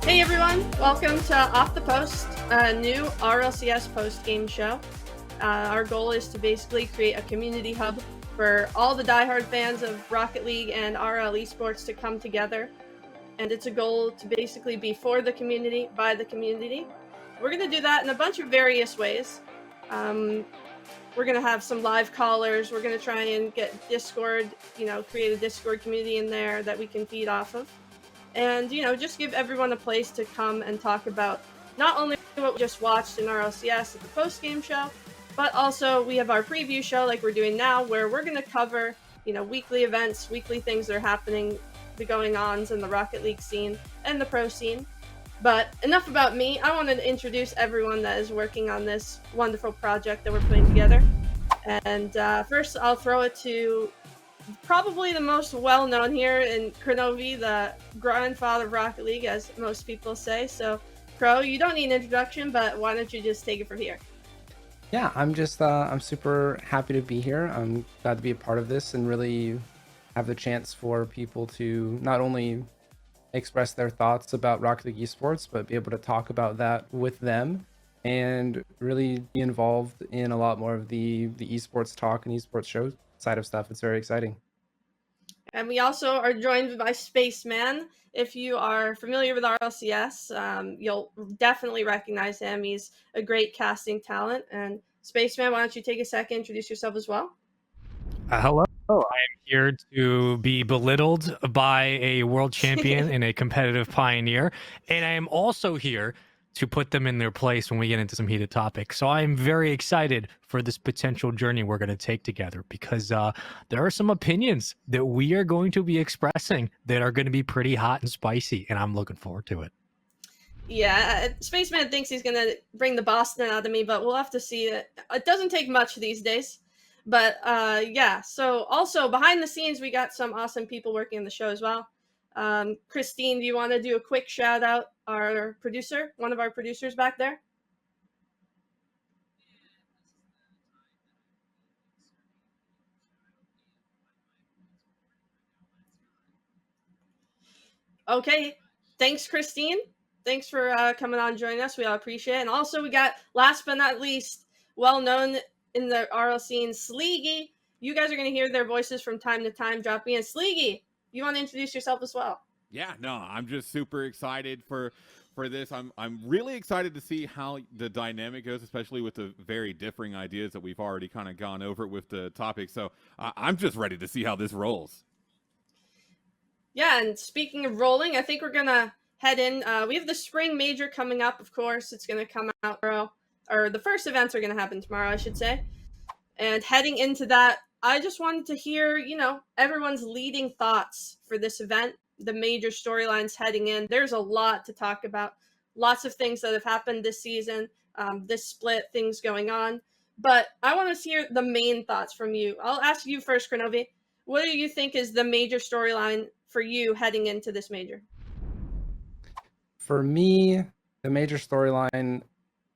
Hey everyone, welcome to Off the Post, a new RLCS Post-Game Show. Our goal is to basically create a community hub for all the diehard fans of Rocket League and RL esports to come together. And it's a goal to basically be for the community, by the community. We're going to do that in a bunch of various ways. We're going to have some live callers. We're going to try and get Discord, create a Discord community in there that we can feed off of. And, just give everyone a place to come and talk about not only what we just watched in RLCS at the post-game show, but also we have our preview show like we're doing now, where we're going to cover, weekly events, weekly things that are happening, the going-ons in the Rocket League scene and the pro scene. But enough about me. I wanted to introduce everyone that is working on this wonderful project that we're putting together. And first, I'll throw it to probably the most well-known here in Kronovi, the grandfather of Rocket League, as most people say. So, Kro, you don't need an introduction, but why don't you just take it from here? Yeah, I'm super happy to be here. I'm glad to be a part of this and really have the chance for people to not only express their thoughts about Rocket League esports, but be able to talk about that with them and really be involved in a lot more of the esports talk and esports show side of stuff. It's very exciting. And we also are joined by Spaceman. If you are familiar with RLCS, you'll definitely recognize him. He's a great casting talent. And Spaceman, why don't you take a second, introduce yourself as well? Hello. I am here to be belittled by a world champion and a competitive pioneer. And I am also here to put them in their place when we get into some heated topics. So I'm very excited for this potential journey we're going to take together, because there are some opinions that we are going to be expressing that are going to be pretty hot and spicy, and I'm looking forward to it. Yeah, Spaceman thinks he's going to bring the Boston out of me, but we'll have to see. It doesn't take much these days. But yeah, so also behind the scenes, we got some awesome people working on the show as well. Christine, do you want to do a quick shout out? Our producer, one of our producers back there. Okay, thanks, Christine. Thanks for coming on and joining us. We all appreciate it. And also, we got, last but not least, well known in the RL scene, Sleegi. You guys are going to hear their voices from time to time dropping in. Sleegi, you want to introduce yourself as well? Yeah, no, I'm just super excited for this. I'm really excited to see how the dynamic goes, especially with the very differing ideas that we've already kind of gone over with the topic. So I'm just ready to see how this rolls. Yeah, and speaking of rolling, I think we're going to head in. We have the spring major coming up, of course. It's going to come out tomorrow, or the first events are going to happen tomorrow, I should say. And heading into that, I just wanted to hear, everyone's leading thoughts for this event, the major storylines heading in. There's a lot to talk about, lots of things that have happened this season, this split, things going on. But I want to hear the main thoughts from you. I'll ask you first, Kronovi. What do you think is the major storyline for you heading into this major? For me, the major storyline,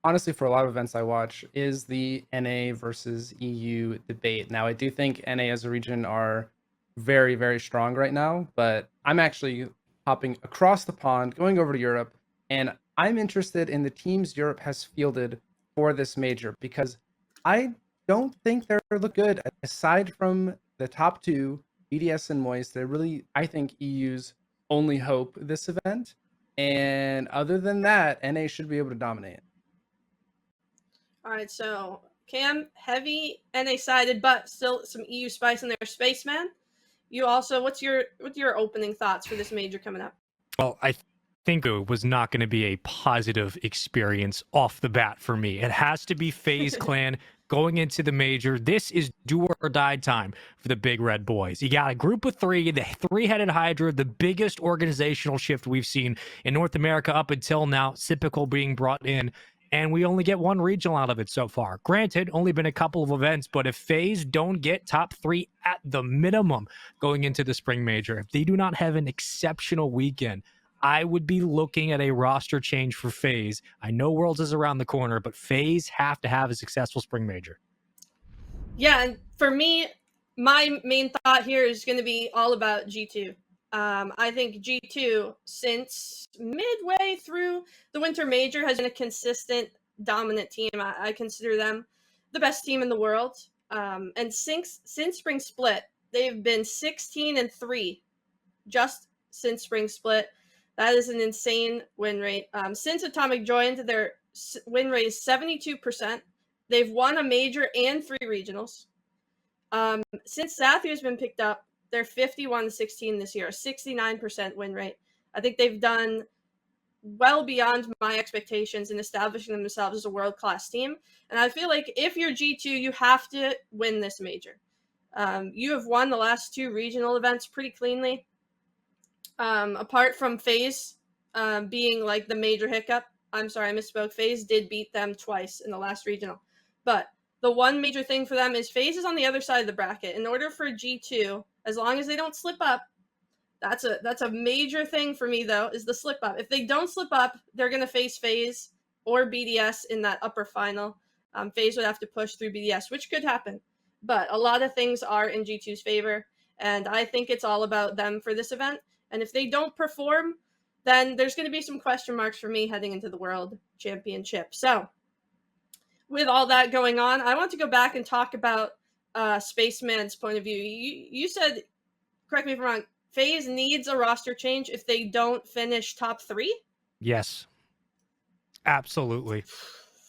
honestly, for a lot of events I watch, is the NA versus EU debate. Now, I do think NA as a region are very, very strong right now, but I'm actually hopping across the pond, going over to Europe, and I'm interested in the teams Europe has fielded for this major, because I don't think they look good. Aside from the top two, BDS and Moist, they're really, I think, EU's only hope this event. And other than that, NA should be able to dominate. All right, so Cam, heavy NA sided, but still some EU spice in there. Spaceman, you also, what's your opening thoughts for this major coming up? Well, I think it was not going to be a positive experience off the bat for me. It has to be FaZe Clan going into the major. This is do or die time for the Big Red Boys. You got a group of three, the three-headed Hydra, the biggest organizational shift we've seen in North America up until now, Sypical being brought in, and we only get one regional out of it so far. Granted, only been a couple of events, but if FaZe don't get top three at the minimum going into the spring major, if they do not have an exceptional weekend, I would be looking at a roster change for FaZe. I know Worlds is around the corner, but FaZe have to have a successful spring major. Yeah, and for me, my main thought here is going to be all about G2. I think G2, since midway through the Winter Major, has been a consistent, dominant team. I consider them the best team in the world. And since Spring Split, they've been 16-3 just since Spring Split. That is an insane win rate. Since Atomic joined, their win rate is 72%. They've won a major and 3 regionals. Since Sathia's been picked up, they're 51-16 this year, a 69% win rate. I think they've done well beyond my expectations in establishing themselves as a world-class team. And I feel like if you're G2, you have to win this major. You have won the last 2 regional events pretty cleanly. Apart from FaZe being like the major hiccup. I'm sorry, I misspoke. FaZe did beat them twice in the last regional. But the one major thing for them is FaZe is on the other side of the bracket. In order for G2, as long as they don't slip up, that's a major thing for me, though, is the slip up. If they don't slip up, they're going to face FaZe or BDS in that upper final. FaZe would have to push through BDS, which could happen. But a lot of things are in G2's favor, and I think it's all about them for this event. And if they don't perform, then there's going to be some question marks for me heading into the World Championship. So with all that going on, I want to go back and talk about Spaceman's point of view. You said, correct me if I'm wrong, FaZe needs a roster change if they don't finish top 3? Yes. Absolutely.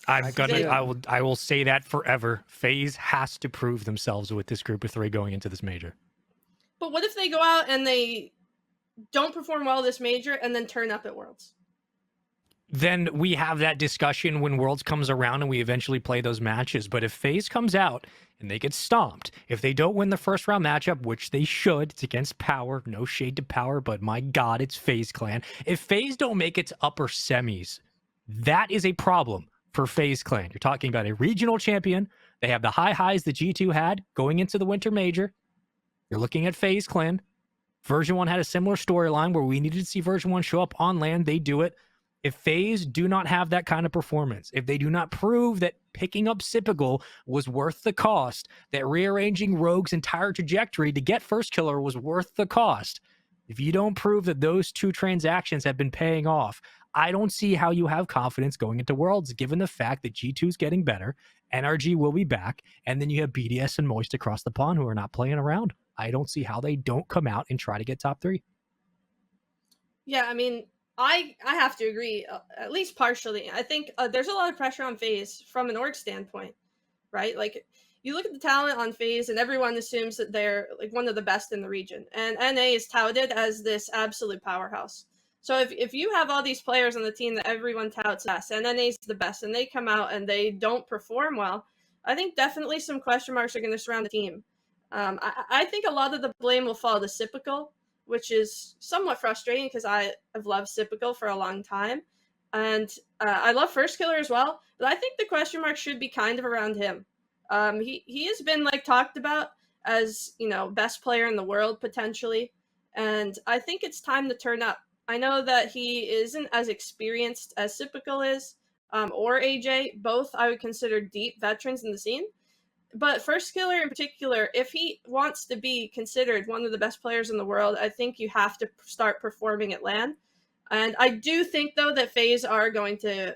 I will say that forever. FaZe has to prove themselves with this group of 3 going into this major. But what if they go out and they don't perform well this major and then turn up at Worlds? Then we have that discussion when Worlds comes around and we eventually play those matches. But if FaZe comes out and they get stomped, if they don't win the first round matchup, which they should, it's against Power, no shade to Power, but my God, it's FaZe Clan. If FaZe don't make it to upper semis, that is a problem for FaZe Clan. You're talking about a regional champion. They have the high highs that G2 had going into the Winter Major. You're looking at FaZe Clan. Version 1 had a similar storyline where we needed to see Version 1 show up on LAN. They do it. If FaZe do not have that kind of performance, if they do not prove that picking up Sypical was worth the cost, that rearranging Rogue's entire trajectory to get First Killer was worth the cost, if you don't prove that those 2 transactions have been paying off, I don't see how you have confidence going into Worlds, given the fact that G2 is getting better, NRG will be back, and then you have BDS and Moist across the pond who are not playing around. I don't see how they don't come out and try to get top 3. Yeah, I mean, I have to agree, at least partially. I think there's a lot of pressure on FaZe from an org standpoint, right? Like, you look at the talent on FaZe and everyone assumes that they're like one of the best in the region. And NA is touted as this absolute powerhouse. So if you have all these players on the team that everyone touts best, and NA's the best, and they come out and they don't perform well, I think definitely some question marks are going to surround the team. I think a lot of the blame will fall to Sypical, which is somewhat frustrating because I have loved Sypical for a long time. And I love First Killer as well, but I think the question mark should be kind of around him. He has been like talked about as, best player in the world potentially. And I think it's time to turn up. I know that he isn't as experienced as Sypical is, or AJ. Both I would consider deep veterans in the scene. But First Killer in particular, if he wants to be considered one of the best players in the world, I think you have to start performing at LAN. And I do think, though, that FaZe are going to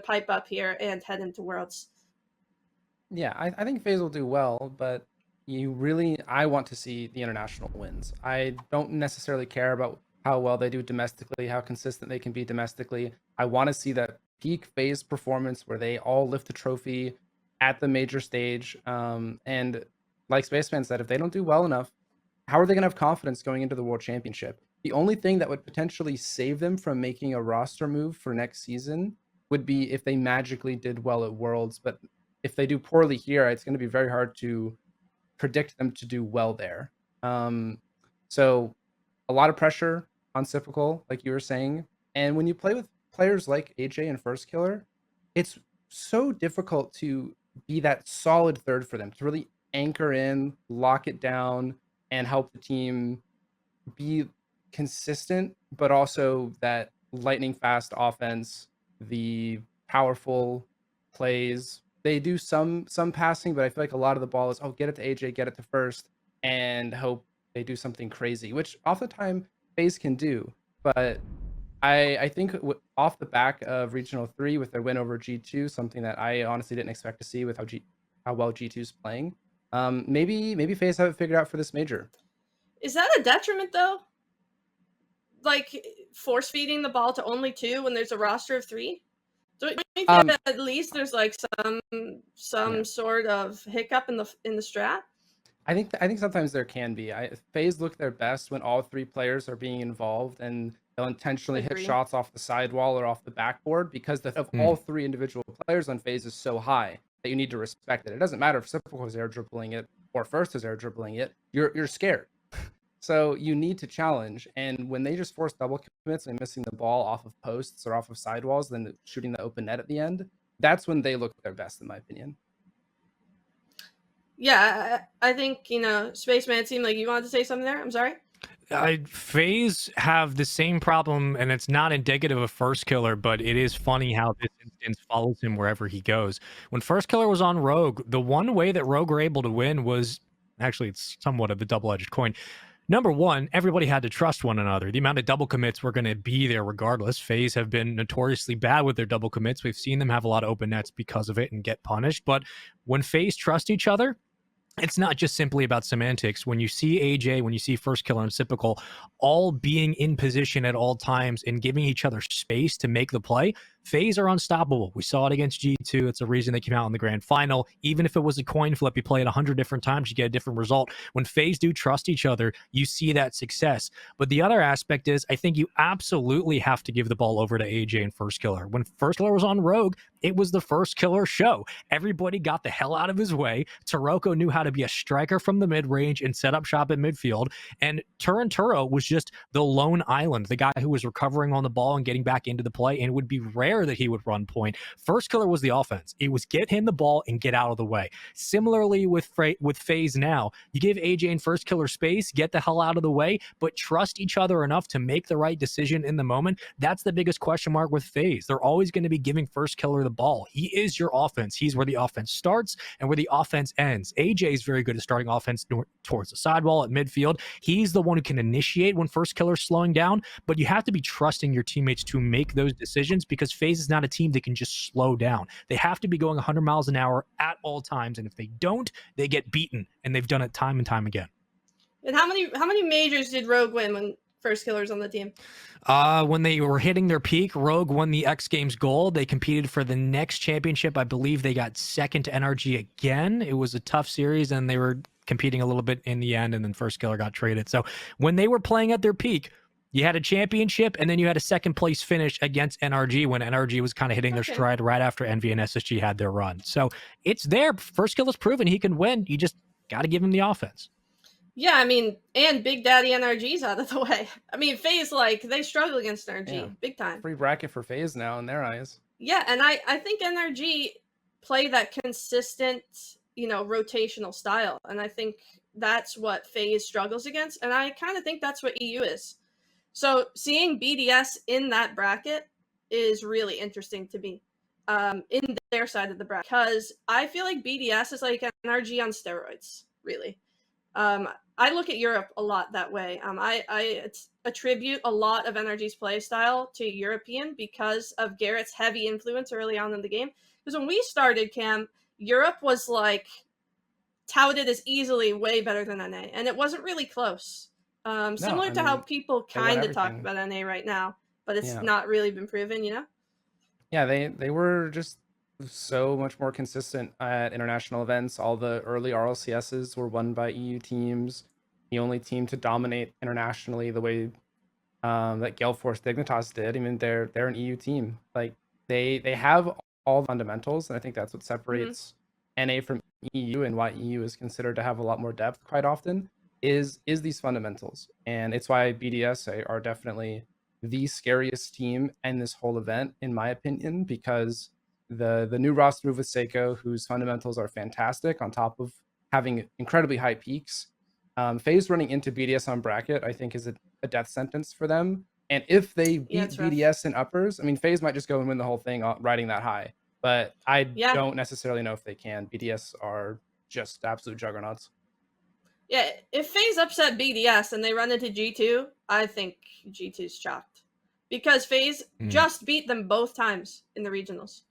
pipe up here and head into Worlds. Yeah, I think FaZe will do well, but I want to see the international wins. I don't necessarily care about how well they do domestically, how consistent they can be domestically. I want to see that peak FaZe performance where they all lift the trophy at the major stage. And like Spaceman said, if they don't do well enough, how are they going to have confidence going into the World Championship? The only thing that would potentially save them from making a roster move for next season would be if they magically did well at Worlds. But if they do poorly here, it's going to be very hard to predict them to do well there. So a lot of pressure on Sypical, like you were saying. And when you play with players like AJ and First Killer, it's so difficult to be that solid third for them, to really anchor in, lock it down, and help the team be consistent, but also that lightning fast offense, the powerful plays. They do some passing, but I feel like a lot of the ball is, get it to AJ, get it to First, and hope they do something crazy, which off the time FaZe can do. But I think off the back of Regional 3 with their win over G2, something that I honestly didn't expect to see with how well G2's playing. Maybe FaZe have it figured out for this major. Is that a detriment though? Like force feeding the ball to only 2 when there's a roster of 3? Don't you think at least there's like some sort of hiccup in the strat? I think sometimes there can be. FaZe look their best when all 3 players are being involved, and they'll intentionally hit shots off the sidewall or off the backboard because of all 3 individual players on FaZe is so high that you need to respect it. It doesn't matter if Simple is air dribbling it or First is air dribbling it. You're scared. So you need to challenge, and when they just force double commits and missing the ball off of posts or off of sidewalls, then shooting the open net at the end, that's when they look their best, in my opinion. Yeah, I think, Spaceman, it seemed like you wanted to say something there. I'm sorry. FaZe have the same problem, and it's not indicative of First Killer, but it is funny how this instance follows him wherever he goes. When First Killer was on Rogue, the one way that Rogue were able to win was, actually, it's somewhat of a double-edged coin. Number one, everybody had to trust one another. The amount of double commits were going to be there regardless. FaZe have been notoriously bad with their double commits. We've seen them have a lot of open nets because of it and get punished. But when FaZe trust each other, it's not just simply about semantics. When you see AJ, when you see First Killer and Typical all being in position at all times and giving each other space to make the play, FaZe are unstoppable. We saw it against G2. It's a reason they came out in the grand final. Even if it was a coin flip, you play it 100 different times, you get a different result. When FaZe do trust each other, you see that success. But the other aspect is, I think you absolutely have to give the ball over to AJ and First Killer. When First Killer was on Rogue, it was the First Killer show. Everybody got the hell out of his way. Taroko knew how to be a striker from the mid-range and set up shop at midfield. And Turinturo was just the lone island, the guy who was recovering on the ball and getting back into the play, and it would be rare that he would run point. First Killer was the offense. It was get him the ball and get out of the way. Similarly with FaZe now, you give AJ and First Killer space, get the hell out of the way, but trust each other enough to make the right decision in the moment. That's the biggest question mark with FaZe. They're always going to be giving First Killer the ball. He is your offense. He's where the offense starts and where the offense ends. AJ is very good at starting offense towards the sidewall at midfield. He's the one who can initiate when First Killer's slowing down, but you have to be trusting your teammates to make those decisions because FaZe is not a team that can just slow down. They have to be going 100 miles an hour at all times, and if they don't, they get beaten, and they've done it time and time again. And how many majors did Rogue win when First Killer's on the team? When they were hitting their peak, Rogue won the X Games gold. They competed for the next championship. I believe they got second to NRG again. It was a tough series, and they were competing a little bit in the end, and then First Killer got traded. So when they were playing at their peak, you had a championship, and then you had a second place finish against NRG when NRG was kind of hitting their stride right after Envy and SSG had their run. So it's there. First Killer's proven he can win. You just got to give him the offense. Yeah, I mean, and Big Daddy NRG's out of the way. I mean, FaZe, they struggle against NRG big time. Free bracket for FaZe now in their eyes. Yeah, and I think NRG play that consistent, rotational style. And I think that's what FaZe struggles against. And I kind of think that's what EU is. So seeing BDS in that bracket is really interesting to me, in their side of the bracket, because I feel like BDS is like NRG on steroids, really. I look at Europe a lot that way. I attribute a lot of NRG's play style to European because of Garrett's heavy influence early on in the game. Because when we started, Cam, Europe was touted as easily way better than NA, and it wasn't really close. Similar to how people kind of talk about NA right now, but it's not really been proven, Yeah, they were just so much more consistent at international events. All the early RLCSs were won by EU teams. The only team to dominate internationally the way that Gale Force Dignitas did. I mean, they're an EU team. They have all the fundamentals, and I think that's what separates NA from EU and why EU is considered to have a lot more depth quite often is these fundamentals. And it's why BDS are definitely the scariest team in this whole event, in my opinion, because the new roster move with Seiko, whose fundamentals are fantastic, on top of having incredibly high peaks. FaZe running into BDS on bracket, I think, is a death sentence for them. And if they beat BDS in uppers, I mean, FaZe might just go and win the whole thing riding that high. But I don't necessarily know if they can. BDS are just absolute juggernauts. Yeah, if FaZe upset BDS and they run into G2, I think G2's chopped. Because FaZe just beat them both times in the regionals.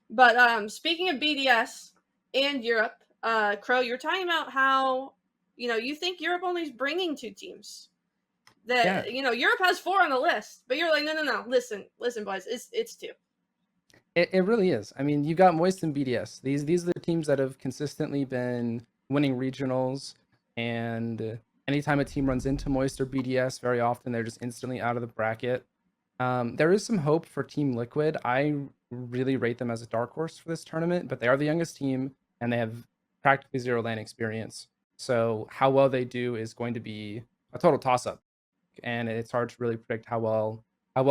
But speaking of BDS and Europe, Crow, you're talking about how, you think Europe only is bringing 2 teams. That Europe has 4 on the list, but you're like, no. Listen, boys, it's 2. It really is. I mean, you got Moist and BDS. These are the teams that have consistently been winning regionals, and anytime a team runs into Moist or BDS, very often they're just instantly out of the bracket. There is some hope for Team Liquid. I really rate them as a dark horse for this tournament, but they are the youngest team and they have practically 0 LAN experience. So how well they do is going to be a total toss-up, and it's hard to really predict how well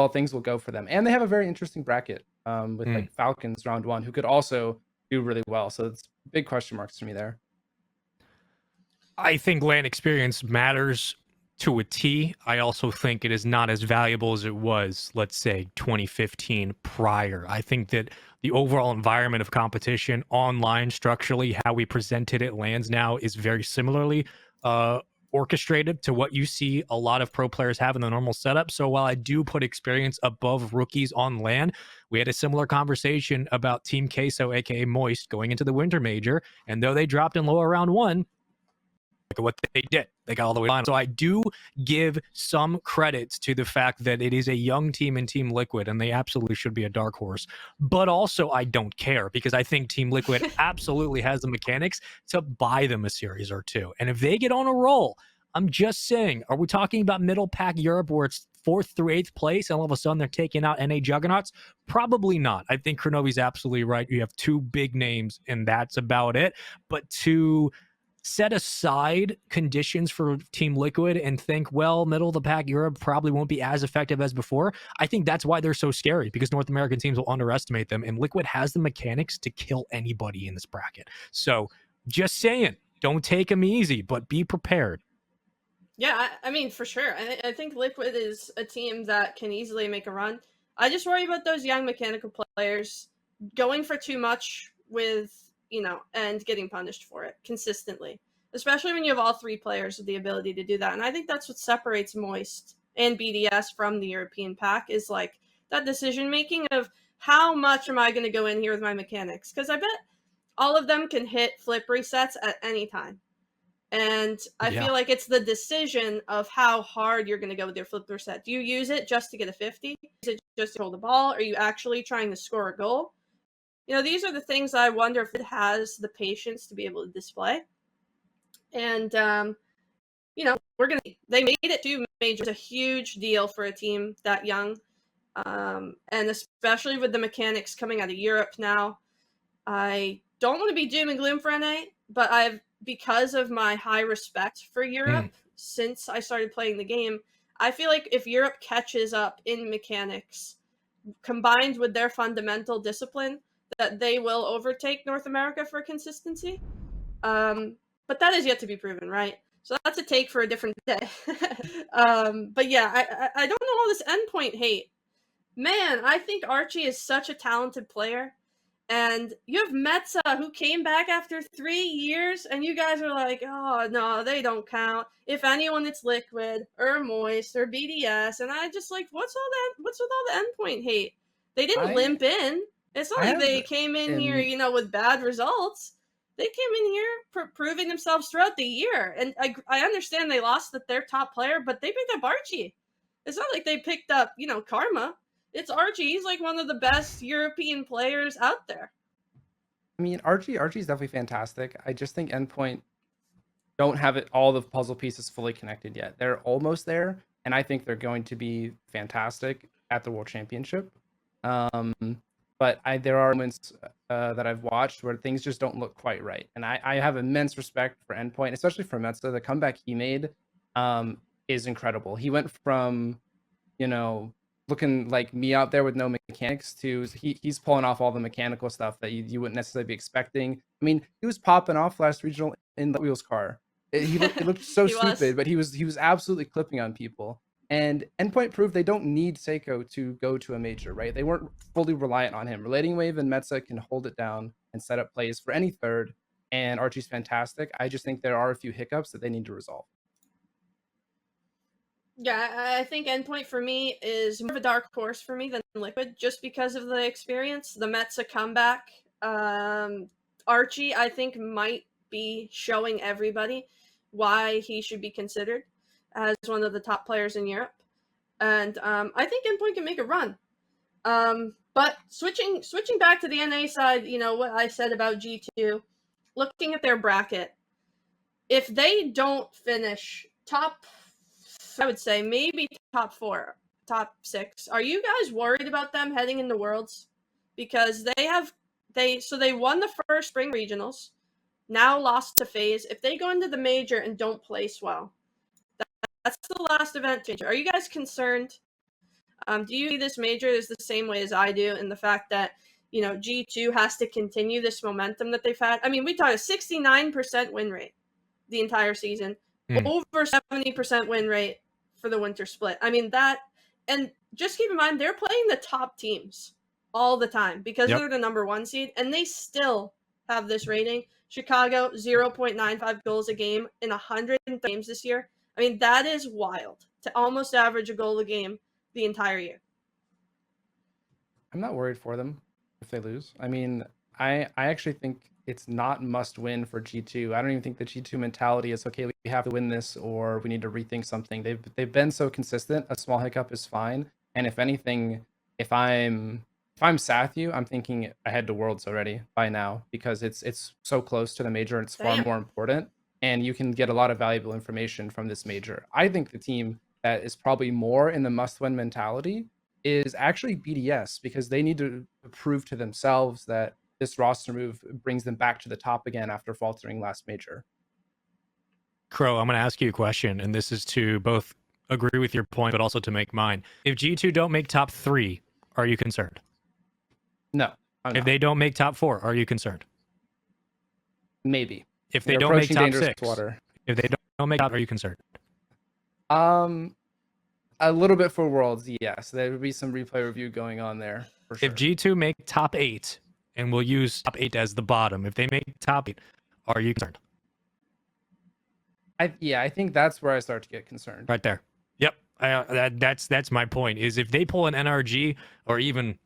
things will go for them. And they have a very interesting bracket with like Falcons round 1, who could also do really well. So it's big question marks to me there. I think LAN experience matters to a T. I also think it is not as valuable as it was, let's say, 2015 prior. I think that the overall environment of competition online structurally, how we presented it lands now, is very similarly orchestrated to what you see a lot of pro players have in the normal setup. So while I do put experience above rookies on LAN, we had a similar conversation about Team Queso, aka Moist, going into the Winter Major, and though they dropped in lower round 1, look at what they did. They got all the way on. So I do give some credits to the fact that it is a young team in Team Liquid, and they absolutely should be a dark horse. But also, I don't care, because I think Team Liquid absolutely has the mechanics to buy them a series or 2. And if they get on a roll, I'm just saying, are we talking about middle pack Europe where it's 4th through 8th place and all of a sudden they're taking out NA juggernauts? Probably not. I think Kronovi's absolutely right. You have 2 big names, and that's about it. But to set aside conditions for Team Liquid and think, well, middle of the pack Europe probably won't be as effective as before, I think that's why they're so scary, because North American teams will underestimate them, and Liquid has the mechanics to kill anybody in this bracket. So just saying, don't take them easy, but be prepared. Yeah, I mean, for sure. I think Liquid is a team that can easily make a run. I just worry about those young mechanical players going for too much with, and getting punished for it consistently, especially when you have all 3 players with the ability to do that. And I think that's what separates Moist and BDS from the European pack, is like that decision making of how much am I going to go in here with my mechanics? Because I bet all of them can hit flip resets at any time. And I feel like it's the decision of how hard you're going to go with your flip reset. Do you use it just to get a 50? Is it just to hold the ball? Are you actually trying to score a goal? These are the things I wonder if it has the patience to be able to display. And, they made it to majors, a huge deal for a team that young. And especially with the mechanics coming out of Europe now, I don't want to be doom and gloom for NA, but because of my high respect for Europe since I started playing the game, I feel like if Europe catches up in mechanics combined with their fundamental discipline, that they will overtake North America for consistency. But that is yet to be proven, right? So that's a take for a different day. But yeah, I don't know all this endpoint hate. Man, I think Archie is such a talented player. And you have Metza, who came back after 3 years, and you guys are like, oh, no, they don't count. If anyone, it's Liquid, or Moist, or BDS. And I just like, what's with all the endpoint hate? They didn't limp in. It's not like they came in here, with bad results. They came in here proving themselves throughout the year. And I understand they lost their top player, but they picked up Archie. It's not like they picked up, Karma. It's Archie. He's like one of the best European players out there. I mean, Archie's definitely fantastic. I just think Endpoint don't have all the puzzle pieces fully connected yet. They're almost there, and I think they're going to be fantastic at the World Championship. But there are moments that I've watched where things just don't look quite right. And I have immense respect for Endpoint, especially for Metza. The comeback he made is incredible. He went from, looking like me out there with no mechanics to he's pulling off all the mechanical stuff that you wouldn't necessarily be expecting. I mean, he was popping off last regional in the Wheels car. He looked so stupid, but he was absolutely clipping on people. And Endpoint proved they don't need Seiko to go to a major, right? They weren't fully reliant on him. Relating Wave and Metza can hold it down and set up plays for any third. And Archie, and Archie's fantastic. I just think there are a few hiccups that they need to resolve. Yeah, I think Endpoint for me is more of a dark horse for me than Liquid, just because of the experience. The Mets a comeback. Archie, I think, might be showing everybody why he should be considered as one of the top players in Europe. And I think Endpoint can make a run. But switching back to the NA side, you know, what I said about G2, looking at their bracket, if they don't finish top, I would say maybe top 4, top 6, are you guys worried about them heading into Worlds? Because they won the first spring regionals, now lost to FaZe. If they go into the major and don't place well, that's the last event changer. Are you guys concerned? Do you see this major as the same way as I do, in the fact that, you know, G2 has to continue this momentum that they've had? I mean, we talked a 69% win rate the entire season, over 70% win rate for the winter split. I mean, that, and just keep in mind, they're playing the top teams all the time because they're the number 1 seed, and they still have this rating. Chicago, 0.95 goals a game in 100 games this year. I mean, that is wild, to almost average a goal a game the entire year. I'm not worried for them if they lose. I mean, I actually think it's not must win for G2. I don't even think the G2 mentality is, okay, we have to win this or we need to rethink something. They've been so consistent. A small hiccup is fine. And if anything, if I'm Sathu, I'm thinking ahead to Worlds already by now, because it's so close to the major and it's far more important, and you can get a lot of valuable information from this major. I think the team that is probably more in the must-win mentality is actually BDS, because they need to prove to themselves that this roster move brings them back to the top again after faltering last major. Crow, I'm going to ask you a question, and this is to both agree with your point, but also to make mine. If G2 don't make top 3, are you concerned? No. If they don't make top 4, are you concerned? Maybe. If they don't make top 6, if they don't make top, are you concerned? A little bit for Worlds, yes. There would be some replay review going on there for sure. If G2 make top 8, and we'll use top 8 as the bottom, if they make top 8, are you concerned? I think that's where I start to get concerned. Right there. Yep. That's my point, is if they pull an NRG or even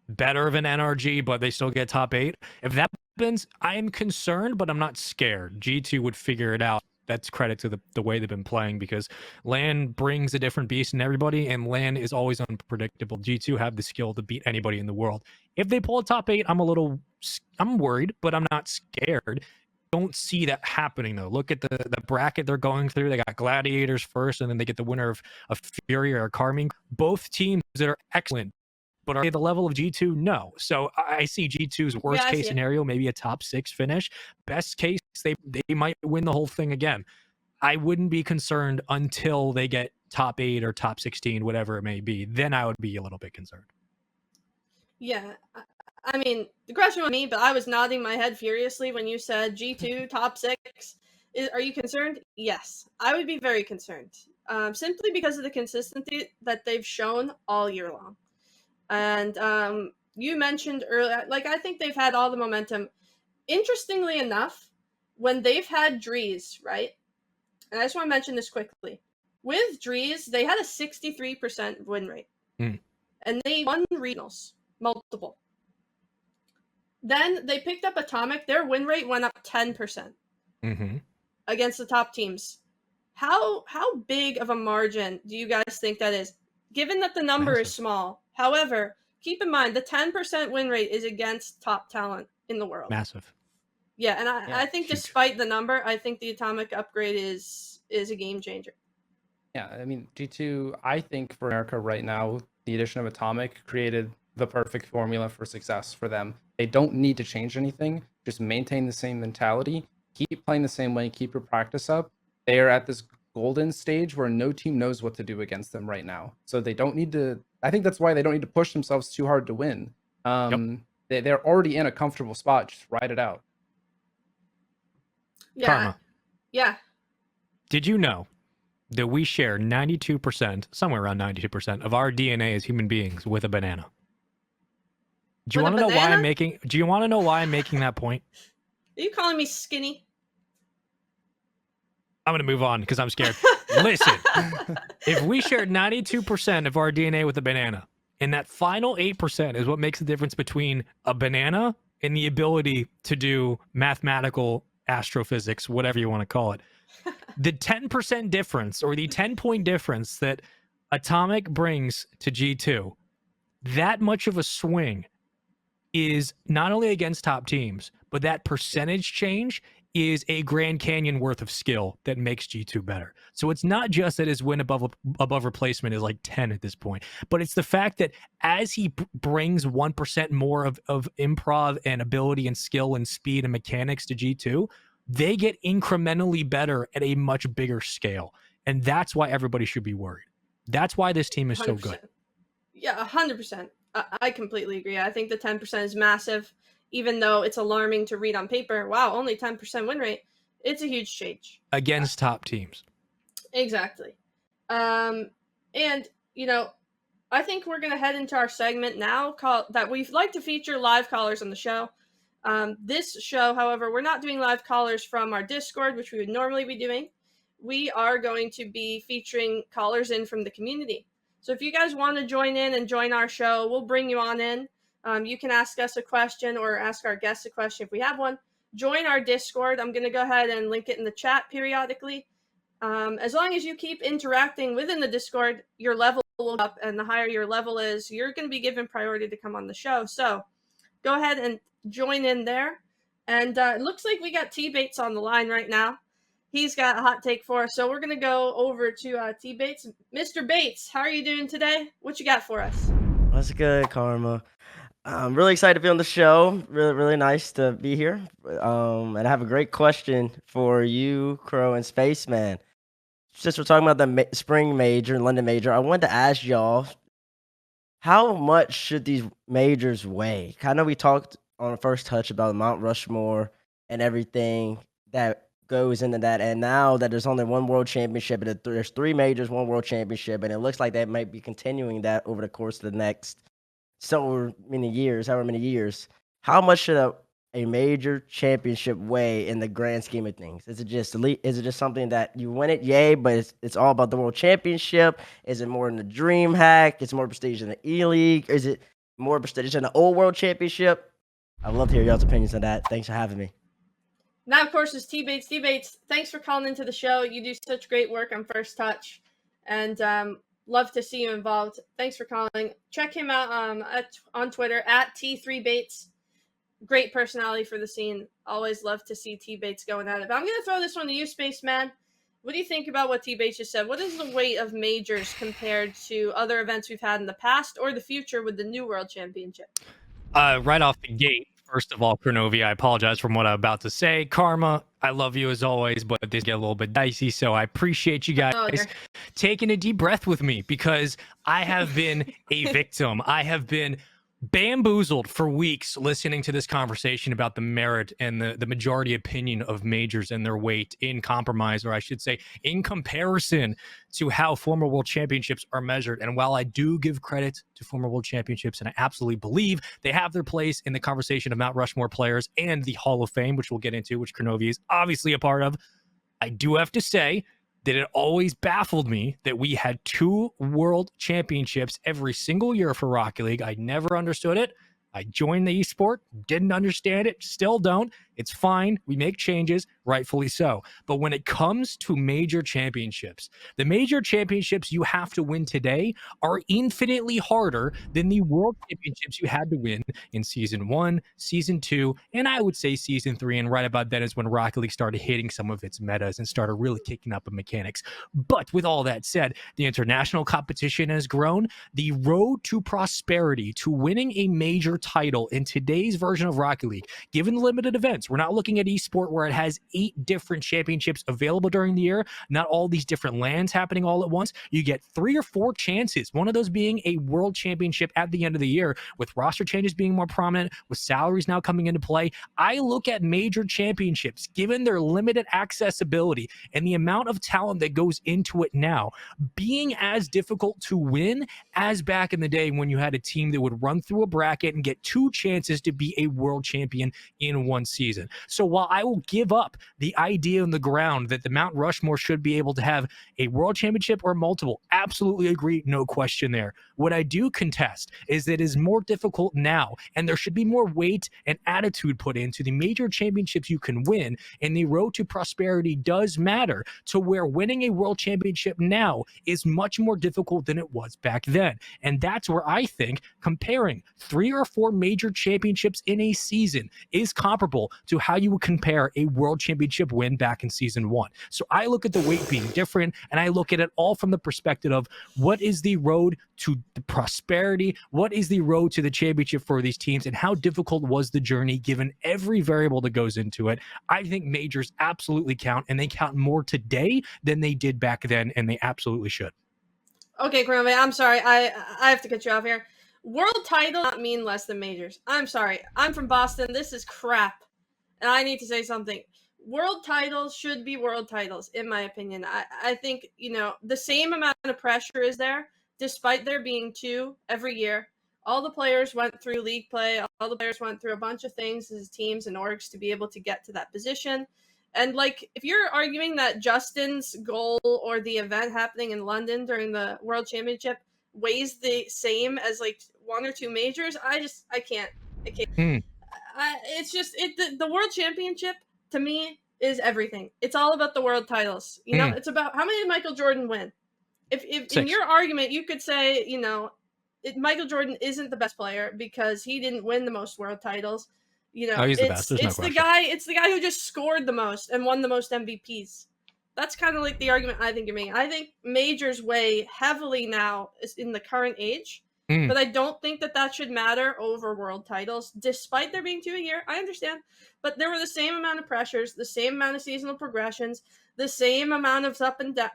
better of an NRG, but they still get top 8, if that happens, I am concerned, but I'm not scared. G2 would figure it out. That's credit to the way they've been playing, because LAN brings a different beast in everybody, and LAN is always unpredictable. G2 have the skill to beat anybody in the world. If they pull a top 8, I'm worried, but I'm not scared. Don't see that happening, though. Look at the bracket they're going through. They got Gladiators first, and then they get the winner of Fury or Carmine. Both teams that are excellent, but are they the level of G2? No. So I see G2's worst case scenario, maybe a top 6 finish. Best case, they might win the whole thing again. I wouldn't be concerned until they get top 8 or top 16, whatever it may be. Then I would be a little bit concerned. Yeah. I mean, the question was me, but I was nodding my head furiously when you said G2 top 6. Are you concerned? Yes, I would be very concerned. Simply because of the consistency that they've shown all year long. And you mentioned earlier, like, I think they've had all the momentum. Interestingly enough, when they've had Drees, right? And I just want to mention this quickly. With Drees, they had a 63% win rate. And they won regionals, multiple. Then they picked up Atomic. Their win rate went up 10% against the top teams. How big of a margin do you guys think that is? Given that the number is small. However, keep in mind, the 10% win rate is against top talent in the world. Massive. Yeah, and I think huge. Despite the number, I think the Atomic upgrade is a game changer. Yeah, I mean, G2, I think for America right now, the addition of Atomic created the perfect formula for success for them. They don't need to change anything. Just maintain the same mentality. Keep playing the same way. Keep your practice up. They are at this golden stage where no team knows what to do against them right now. So they don't need to... I think that's why they don't need to push themselves too hard to win. They're already in a comfortable spot. Just ride it out. Yeah. Karma. Yeah. Did you know that we share 92%, somewhere around 92% of our DNA as human beings with a banana? Do you want to know why I'm making that point? Are you calling me skinny? I'm going to move on because I'm scared. Listen, if we shared 92% of our DNA with a banana, and that final 8% is what makes the difference between a banana and the ability to do mathematical astrophysics, whatever you want to call it. The 10% difference, or the 10-point difference that Atomic brings to G2, that much of a swing is not only against top teams, but that percentage change is a Grand Canyon worth of skill that makes G2 better. So it's not just that his win above replacement is like 10 at this point, but it's the fact that as he brings 1% more of improv and ability and skill and speed and mechanics to G2, they get incrementally better at a much bigger scale. And that's why everybody should be worried. That's why this team is 100%. so good. Yeah, 100%. I completely agree. I think the 10% is massive, even though it's alarming to read on paper. Wow, only 10% win rate. It's a huge change. Against top teams. Exactly. And, you know, I think we're going to head into our segment now that we'd like to feature live callers on the show. This show, however, we're not doing live callers from our Discord, which we would normally be doing. We are going to be featuring callers in from the community. So if you guys want to join in and join our show, we'll bring you on in. You can ask us a question or ask our guests a question if we have one. Join our Discord. I'm going to go ahead and link it in the chat periodically. As long as you keep interacting within the Discord, your level will go up, and the higher your level is, you're going to be given priority to come on the show. So go ahead and join in there. And it looks like we got T-Bates on the line right now. He's got a hot take for us. So we're going to go over to T-Bates. Mr. Bates, how are you doing today? What you got for us? What's good, Karma? I'm really excited to be on the show. Really nice to be here. And I have a great question for you, Crow and Spaceman. Since we're talking about the spring major and London major, I wanted to ask y'all, how much should these majors weigh? I know we talked on the first touch about Mount Rushmore and everything that goes into that, and now that there's only one world championship and there's 3 majors, 1 world championship, and it looks like they might be continuing that over the course of the next however many years. How much should a major championship weigh in the grand scheme of things? Is it just something that you win it, yay, but it's all about the world championship? Is it more in the dream hack? It's more prestige in the E-League? Is it more prestige in the old world championship? I'd love to hear y'all's opinions on that. Thanks for having me. Now, of course, is T-Bates. T-Bates, thanks for calling into the show. You do such great work on First Touch, and love to see you involved. Thanks for calling. Check him out on Twitter, at T3Bates. Great personality for the scene. Always love to see T-Bates going at it. But I'm going to throw this one to you, Spaceman. What do you think about what T-Bates just said? What is the weight of majors compared to other events we've had in the past or the future with the new World Championship? Right off the gate, first of all, Kronovi, I apologize for what I'm about to say. Karma, I love you as always, but this get a little bit dicey, so I appreciate you guys taking a deep breath with me, because I have been a victim. I have been bamboozled for weeks listening to this conversation about the merit and the majority opinion of majors and their weight in compromise, or I should say in comparison to how former world championships are measured. And while I do give credit to former world championships, and I absolutely believe they have their place in the conversation of Mount Rushmore players and the Hall of Fame, which we'll get into, which Kronovi is obviously a part of, I do have to say that it always baffled me that we had 2 world championships every single year for Rocket League. I never understood it. I joined the esport, didn't understand it, still don't. It's fine. We make changes, rightfully so. But when it comes to major championships, the major championships you have to win today are infinitely harder than the world championships you had to win in Season 1, Season 2, and I would say Season 3. And right about then is when Rocket League started hitting some of its metas and started really kicking up the mechanics. But with all that said, the international competition has grown. The road to prosperity, to winning a major title in today's version of Rocket League, given the limited events, we're not looking at esport where it has 8 different championships available during the year, not all these different lands happening all at once. You get 3 or 4 chances, one of those being a world championship at the end of the year, with roster changes being more prominent, with salaries now coming into play. I look at major championships, given their limited accessibility and the amount of talent that goes into it now, being as difficult to win as back in the day when you had a team that would run through a bracket and get get 2 chances to be a world champion in one season. So while I will give up the idea on the ground that the Mount Rushmore should be able to have a world championship or multiple, absolutely agree, no question there. What I do contest is that it is more difficult now, and there should be more weight and attitude put into the major championships you can win, and the road to prosperity does matter, to where winning a world championship now is much more difficult than it was back then. And that's where I think comparing 3 or 4 major championships in a season is comparable to how you would compare a world championship win back in season 1. So I look at the weight being different, and I look at it all from the perspective of what is the road to the prosperity, what is the road to the championship for these teams, and how difficult was the journey given every variable that goes into it. I think majors absolutely count, and they count more today than they did back then, and they absolutely should. Okay, Kronovi, I'm sorry. I have to cut you off here. World title does not mean less than majors. I'm sorry. I'm from Boston. This is crap. And I need to say something. World titles should be world titles, in my opinion. I think, the same amount of pressure is there, despite there being 2 every year. All the players went through league play. All the players went through a bunch of things as teams and orgs to be able to get to that position. And, if you're arguing that Justin's goal or the event happening in London during the World Championship weighs the same as, 1 or 2 majors, I can't. It's just, the World Championship, to me, is everything. It's all about the world titles. It's about how many did Michael Jordan win? If 6. In your argument, you could say, Michael Jordan isn't the best player because he didn't win the most world titles. Oh, he's the best. There's no it's the question. it's the guy who just scored the most and won the most MVPs. That's kind of the argument I think you're making. I think majors weigh heavily now in the current age, but I don't think that should matter over world titles, despite there being 2 a year. I understand, but there were the same amount of pressures, the same amount of seasonal progressions, the same amount of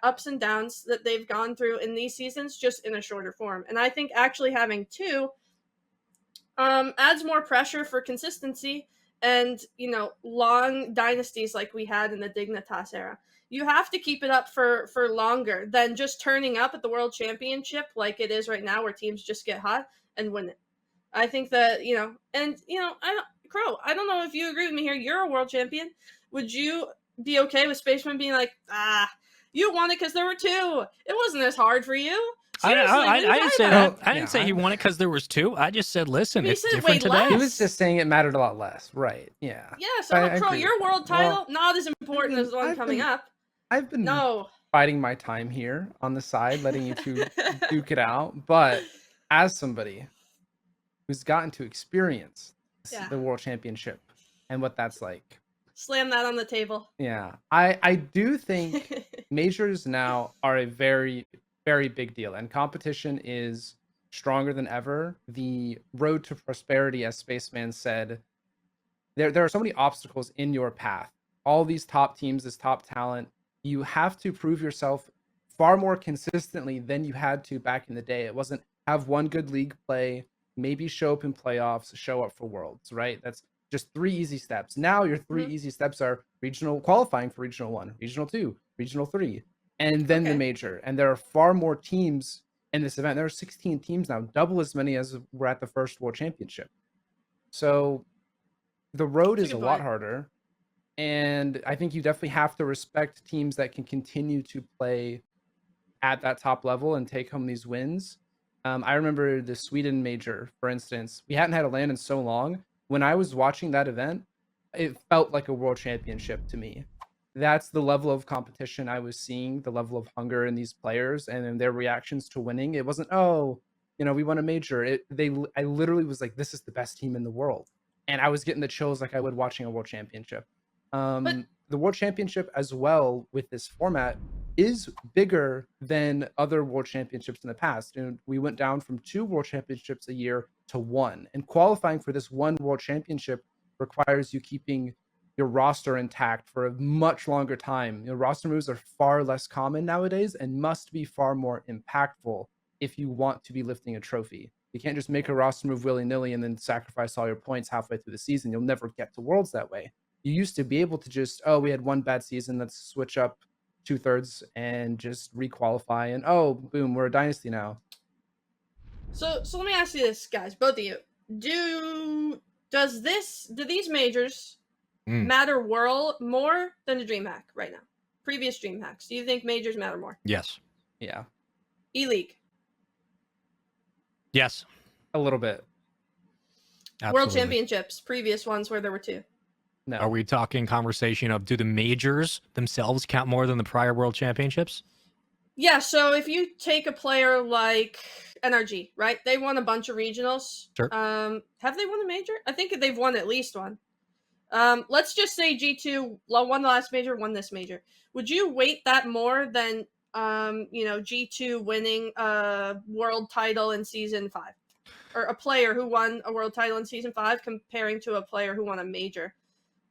ups and downs that they've gone through in these seasons, just in a shorter form. And I think actually having 2 adds more pressure for consistency and, long dynasties like we had in the Dignitas era. You have to keep it up for longer than just turning up at the World Championship like it is right now, where teams just get hot and win it. I think that, Crow, I don't know if you agree with me here. You're a world champion. Would you be okay with Spaceman being like, you won it because there were 2. It wasn't as hard for you. I didn't say that. I didn't say he won it because there was 2. I just said, listen, He it's said different way today. less. He was just saying it mattered a lot less, right? Yeah. Yeah, so Crow, agree your with that. world title, Well, not as important as the one coming up. I've been No. biding my time here on the side, letting you 2 duke it out. But as somebody who's gotten to experience the World Championship and what that's like, Slam that on the table. yeah, I do think majors now are a very, very big deal, and competition is stronger than ever. The road to prosperity, as Spaceman said, there are so many obstacles in your path. All these top teams, this top talent, you have to prove yourself far more consistently than you had to back in the day. It wasn't have one good league play, maybe show up in playoffs, show up for worlds, right? That's just 3 easy steps. Now your 3 easy steps are regional qualifying for regional 1, regional 2, regional 3, and then the major. And there are far more teams in this event. There are 16 teams now, double as many as were at the first World Championship. So the road is a lot harder. And I think you definitely have to respect teams that can continue to play at that top level and take home these wins. I remember the Sweden major, for instance. We hadn't had a LAN in so long. When I was watching that event, it felt like a world championship to me. That's the level of competition I was seeing, the level of hunger in these players and their reactions to winning. It wasn't, we won a major. I literally was like, this is the best team in the world. And I was getting the chills like I would watching a world championship. The World Championship as well with this format is bigger than other World Championships in the past. And we went down from 2 World Championships a year to 1. And qualifying for this 1 World Championship requires you keeping your roster intact for a much longer time. Roster moves are far less common nowadays and must be far more impactful if you want to be lifting a trophy. You can't just make a roster move willy-nilly and then sacrifice all your points halfway through the season. You'll never get to Worlds that way. You used to be able to just, we had 1 bad season, let's switch up 2/3 and just requalify, and boom, we're a dynasty now. So let me ask you this, guys, both of you. do these majors Mm. matter more than the DreamHack right now? Previous DreamHacks. Do you think majors matter more? Yes. Yeah, E-League. Yes. a little bit. Absolutely. World Championships. Previous ones where there were 2. No. Are we talking conversation of do the majors themselves count more than the prior World Championships? Yeah, so if you take a player like NRG, right? They won a bunch of regionals. Sure. Have they won a major? I think they've won at least one. Let's just say G2 won the last major, won this major. Would you weight that more than G2 winning a world title in season 5? Or a player who won a world title in season 5 comparing to a player who won a major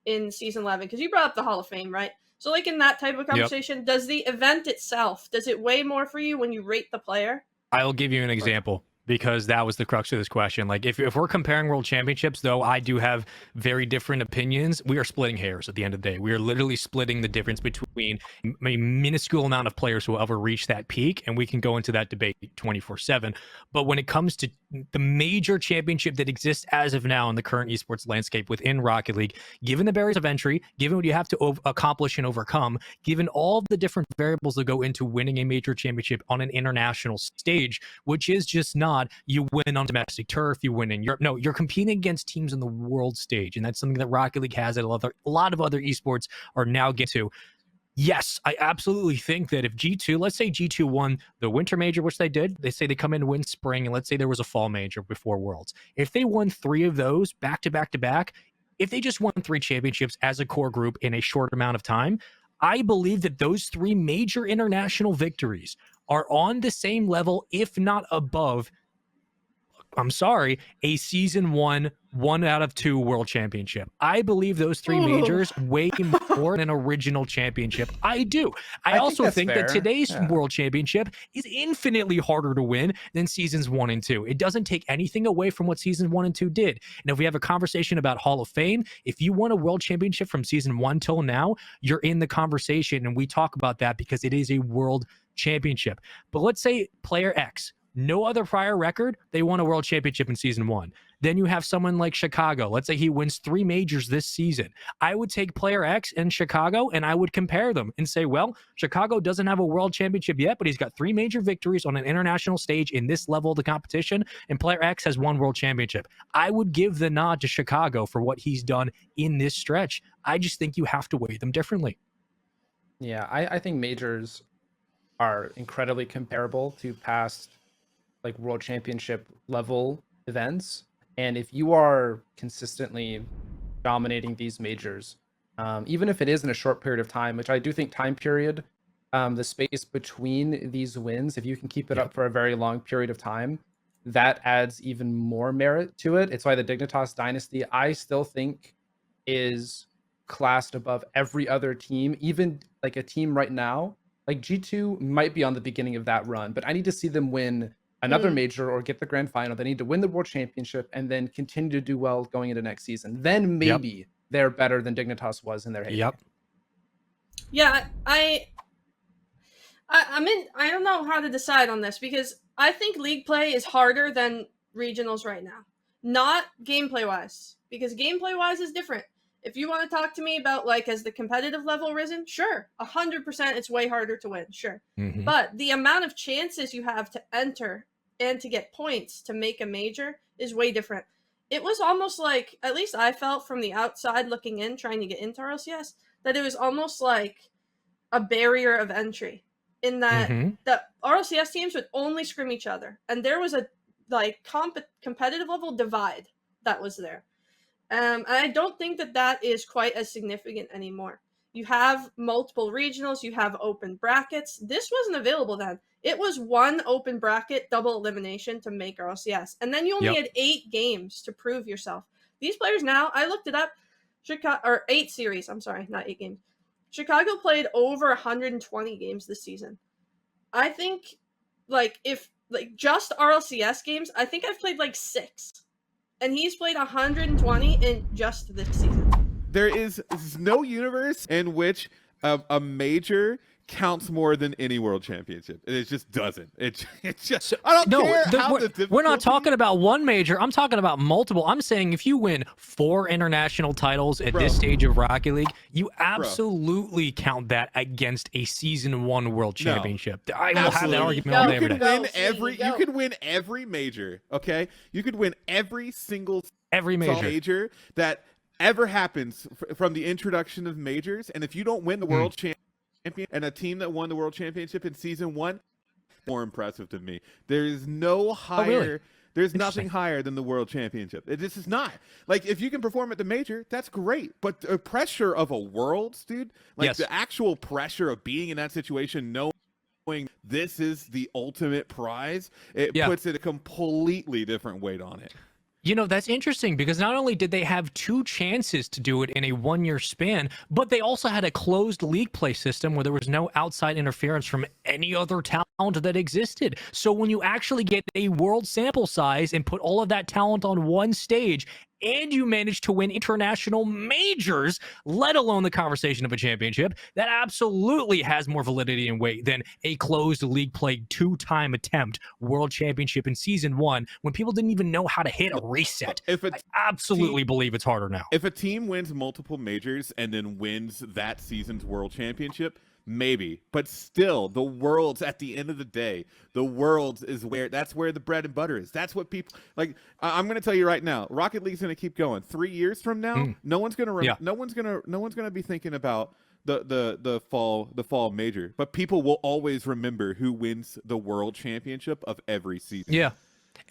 in season 11? Because you brought up the Hall of Fame, right? So like in that type of conversation, does the event itself, does it weigh more for you when you rate the player? I'll give you an example because that was the crux of this question. Like if we're comparing world championships, though, I do have very different opinions. We are splitting hairs at the end of the day. We are literally splitting the difference between a minuscule amount of players who will ever reach that peak. And we can go into that debate 24/7. But when it comes to the major championship that exists as of now in the current esports landscape within Rocket League, given the barriers of entry, given what you have to accomplish and overcome, given all the different variables that go into winning a major championship on an international stage, which is just not you win on domestic turf, you win in Europe. No, you're competing against teams on the world stage, and that's something that Rocket League has that a lot of other esports are now getting to. Yes, I absolutely think that if G2, let's say G2 won the winter major, which they did, they say they come in and win spring, and let's say there was a fall major before Worlds. If they won 3 of those back to back to back, if they just won 3 championships as a core group in a short amount of time, I believe that those 3 major international victories are on the same level, if not above, I'm sorry, a season 1 out of 2 world championship. I believe those 3 majors weigh more than an original championship. I do. I also think that today's world championship is infinitely harder to win than seasons 1 and 2. It doesn't take anything away from what seasons 1 and 2 did. And if we have a conversation about Hall of Fame, if you won a world championship from season 1 till now, you're in the conversation, and we talk about that because it is a world championship. But let's say player X, no other prior record, they won a world championship in season 1. Then you have someone like Chicago. Let's say he wins 3 majors this season. I would take player X in Chicago and I would compare them and say, well, Chicago doesn't have a world championship yet, but he's got 3 major victories on an international stage in this level of the competition, and player X has 1 world championship. I would give the nod to Chicago for what he's done in this stretch. I just think you have to weigh them differently. Yeah, I think majors are incredibly comparable to past like world championship level events, and if you are consistently dominating these majors, even if it is in a short period of time, which I do think time period, the space between these wins, if you can keep it up for a very long period of time, that adds even more merit to it. It's why the Dignitas dynasty, I still think, is classed above every other team. Even like a team right now, like G2 might be on the beginning of that run, but I need to see them win another major or get the grand final. They need to win the world championship and then continue to do well going into next season. Then maybe they're better than Dignitas was in their heyday. Yeah, I don't know how to decide on this, because I think league play is harder than regionals right now. Not gameplay wise, because gameplay wise is different. If you want to talk to me about like has the competitive level risen, sure, 100% it's way harder to win, sure. But the amount of chances you have to enter and to get points to make a major is way different. It was almost like, at least I felt from the outside looking in, trying to get into RLCS, that it was almost like a barrier of entry, in that the RLCS teams would only scrim each other, and there was a like competitive level divide that was there. And I don't think that is quite as significant anymore. You have multiple regionals, you have open brackets. This wasn't available then. It was 1 open bracket, double elimination to make RLCS. And then you only had 8 games to prove yourself. These players now, I looked it up, 8 series, I'm sorry, not 8 games. Chicago played over 120 games this season. I think, like, if, like, just RLCS games, I think I've played, like, 6. And he's played 120 in just this season. There is no universe in which a major counts more than any world championship. It just doesn't. It just. So, I don't no, care how we're, the difficulty. we're not talking about one major. I'm talking about multiple. I'm saying if you win 4 international titles at this stage of Rocket League, you absolutely count that against a season 1 world championship. I will have that argument all day every day. You could win every major. Okay, you could win every single major that ever happens from the introduction of majors, and if you don't win the world champion and a team that won the world championship in season 1, more impressive to me. There is no higher. Really? There's nothing higher than the world championship. This is not like if you can perform at the major, that's great. But the pressure of a worlds, dude, like the actual pressure of being in that situation, knowing this is the ultimate prize, it puts it a completely different weight on it. You know, that's interesting because not only did they have 2 chances to do it in a 1-year span, but they also had a closed league play system where there was no outside interference from any other talent that existed. So when you actually get a world sample size and put all of that talent on one stage, and you manage to win international majors, let alone the conversation of a championship, that absolutely has more validity and weight than a closed league play 2-time attempt world championship in season 1 when people didn't even know how to hit a reset. I absolutely believe it's harder now. If a team wins multiple majors and then wins that season's world championship, maybe, but still, the worlds at the end of the day, the worlds is that's where the bread and butter is. That's what people like. I'm going to tell you right now, Rocket League's going to keep going. 3 years from now, no one's going to be thinking about the fall major, but people will always remember who wins the world championship of every season. Yeah.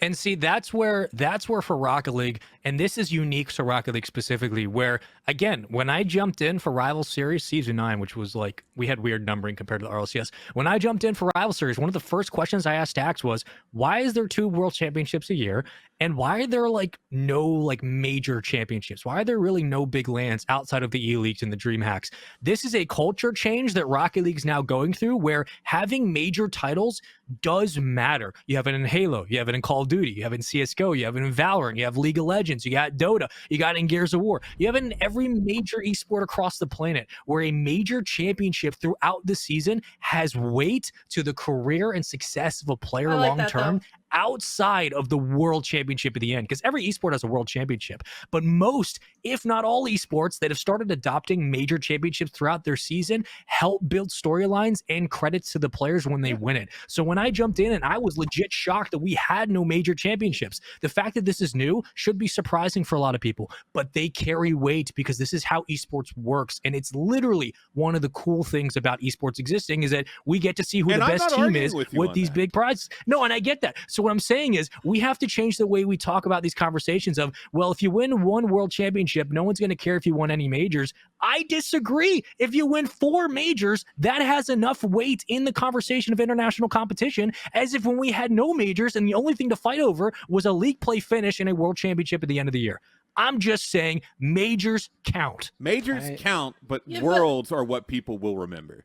And see, that's where for Rocket League, and this is unique to Rocket League specifically, where, again, when I jumped in for Rival Series Season 9, which was like, we had weird numbering compared to the RLCS. When I jumped in for Rival Series, one of the first questions I asked Axe was, why is there 2 World Championships a year? And why are there no major championships? Why are there really no big lands outside of the E-Leagues and the DreamHacks? This is a culture change that Rocket League's now going through where having major titles does matter. You have it in Halo, you have it in Call of Duty, you have it in CSGO, you have it in Valorant, you have League of Legends, you got Dota, you got it in Gears of War. You have it in every major esport across the planet where a major championship throughout the season has weight to the career and success of a player long term. Outside of the world championship at the end, because every esport has a world championship, but most, if not all esports that have started adopting major championships throughout their season help build storylines and credits to the players when they win it. So when I jumped in and I was legit shocked that we had no major championships, the fact that this is new should be surprising for a lot of people, but they carry weight because this is how esports works. And it's literally one of the cool things about esports existing is that we get to see who the best team is with these big prizes. No, and I get that. So what I'm saying is we have to change the way we talk about these conversations of, well, if you win 1 world championship, no one's going to care if you won any majors. I disagree. If you win 4 majors, that has enough weight in the conversation of international competition as if when we had no majors and the only thing to fight over was a league play finish and a world championship at the end of the year. I'm just saying majors count. Majors count, but worlds are what people will remember.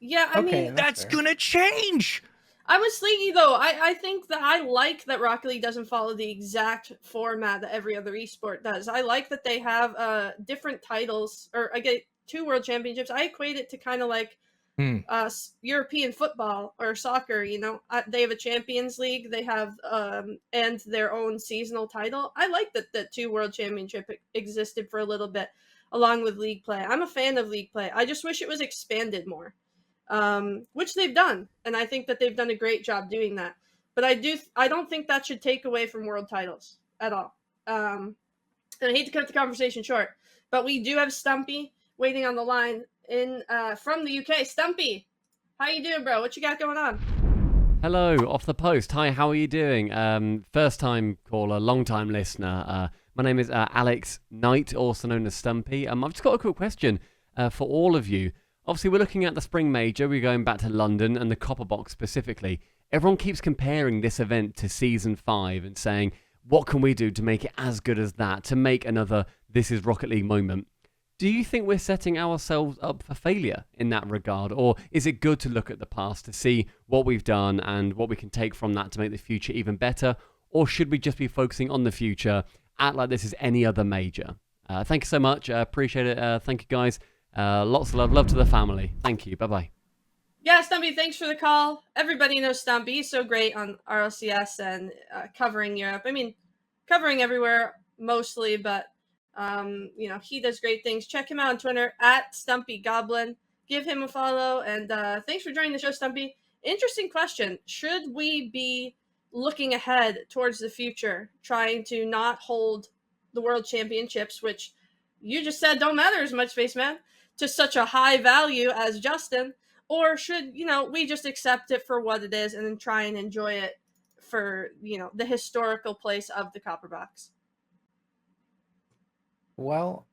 Yeah, I mean, that's going to change. I'm with Sleegi though. I think that I like that Rocket League doesn't follow the exact format that every other esport does. I like that they have different titles, or I get 2 world championships. I equate it to kind of like European football or soccer. You know, they have a Champions League. They have and their own seasonal title. I like that the 2 world championship existed for a little bit along with league play. I'm a fan of league play. I just wish it was expanded more. Which they've done, and I think that they've done a great job doing that. But I don't think that should take away from world titles at all. And I hate to cut the conversation short, but we do have Stumpy waiting on the line from the UK. Stumpy, how you doing, bro? What you got going on? Hello, Off the Post. Hi, how are you doing? First time caller, long time listener. My name is Alex Knight, also known as Stumpy. I've just got a quick question for all of you. Obviously, we're looking at the Spring Major. We're going back to London and the Copper Box specifically. Everyone keeps comparing this event to Season 5 and saying, what can we do to make it as good as that, to make another This is Rocket League moment? Do you think we're setting ourselves up for failure in that regard? Or is it good to look at the past to see what we've done and what we can take from that to make the future even better? Or should we just be focusing on the future, act like this is any other major? Thank you so much. I appreciate it. Thank you, guys. Lots of love to the family. Thank you. Bye bye. Yeah, Stumpy, thanks for the call. Everybody knows Stumpy. He's so great on RLCS and covering Europe. I mean, covering everywhere mostly, but he does great things. Check him out on Twitter at Stumpy Goblin. Give him a follow, and thanks for joining the show, Stumpy. Interesting question. Should we be looking ahead towards the future, trying to not hold the World Championships, which you just said don't matter as much, Spaceman, to such a high value as Justin? Or should, we just accept it for what it is and then try and enjoy it for, the historical place of the Copper Box? Well,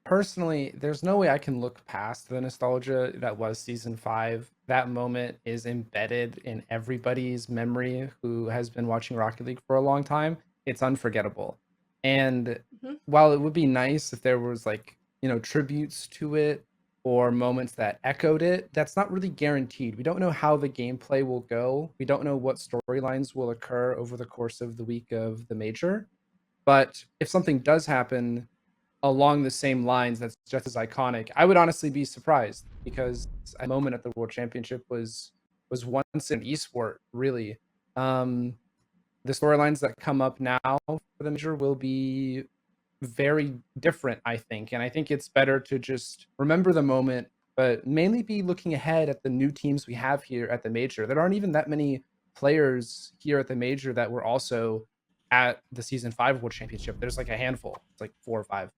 personally, there's no way I can look past the nostalgia that was season 5. That moment is embedded in everybody's memory who has been watching Rocket League for a long time. It's unforgettable. And while it would be nice if there was tributes to it or moments that echoed it, that's not really guaranteed. We don't know how the gameplay will go. We don't know what storylines will occur over the course of the week of the major. But if something does happen along the same lines that's just as iconic, I would honestly be surprised, because a moment at the World Championship was once an esport, really. The storylines that come up now for the major will be very different, I think. And I think it's better to just remember the moment, but mainly be looking ahead at the new teams we have here at the major. There aren't even that many players here at the major that were also at the season 5 World Championship. There's a handful. It's 4 or 5.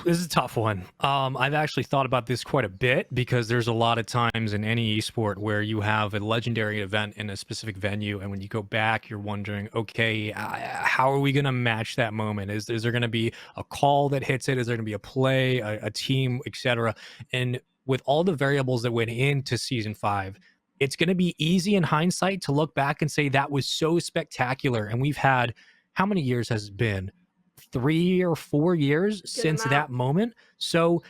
This is a tough one. I've actually thought about this quite a bit, because there's a lot of times in any esport where you have a legendary event in a specific venue, and when you go back, you're wondering, okay, how are we going to match that moment? Is there going to be a call that hits it? Is there going to be a play, a team, etc.? And with all the variables that went into season 5, it's going to be easy in hindsight to look back and say that was so spectacular. And we've had, how many years has it been? 3 or 4 years since that moment. So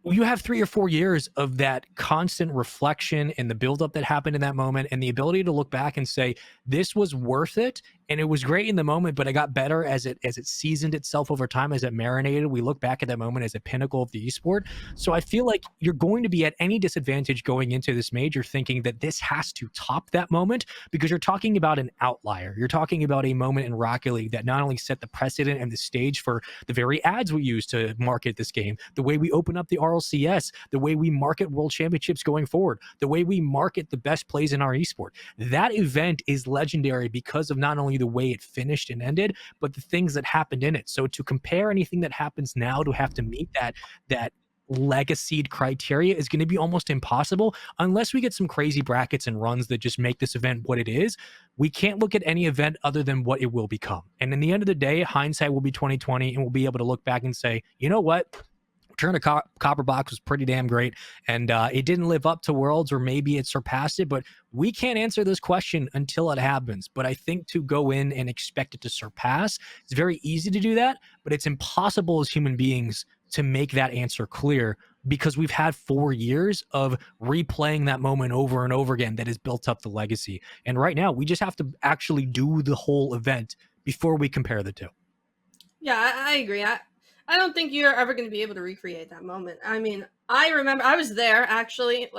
you have 3 or 4 years of that constant reflection and the buildup that happened in that moment, and the ability to look back and say, this was worth it. And it was great in the moment, but it got better as it seasoned itself over time, as it marinated. We look back at that moment as a pinnacle of the esport. So I feel like you're going to be at any disadvantage going into this major thinking that this has to top that moment, because you're talking about an outlier. You're talking about a moment in Rocket League that not only set the precedent and the stage for the very ads we use to market this game, the way we open up the RLCS, the way we market World Championships going forward, the way we market the best plays in our esport. That event is legendary because of not only the way it finished and ended, but the things that happened in it. So to compare anything that happens now to have to meet that legacied criteria is going to be almost impossible unless we get some crazy brackets and runs that just make this event what it is. We can't look at any event other than what it will become. And in the end of the day, hindsight will be 2020, and we'll be able to look back and say, you know what? Return of Copper Box was pretty damn great, and it didn't live up to Worlds, or maybe it surpassed it, but we can't answer this question until it happens. But I think to go in and expect it to surpass, it's very easy to do that, but it's impossible as human beings to make that answer clear, because we've had 4 years of replaying that moment over and over again that has built up the legacy. And right now, we just have to actually do the whole event before we compare the two. Yeah, I agree. I don't think you're ever going to be able to recreate that moment. I mean, I remember I was there actually,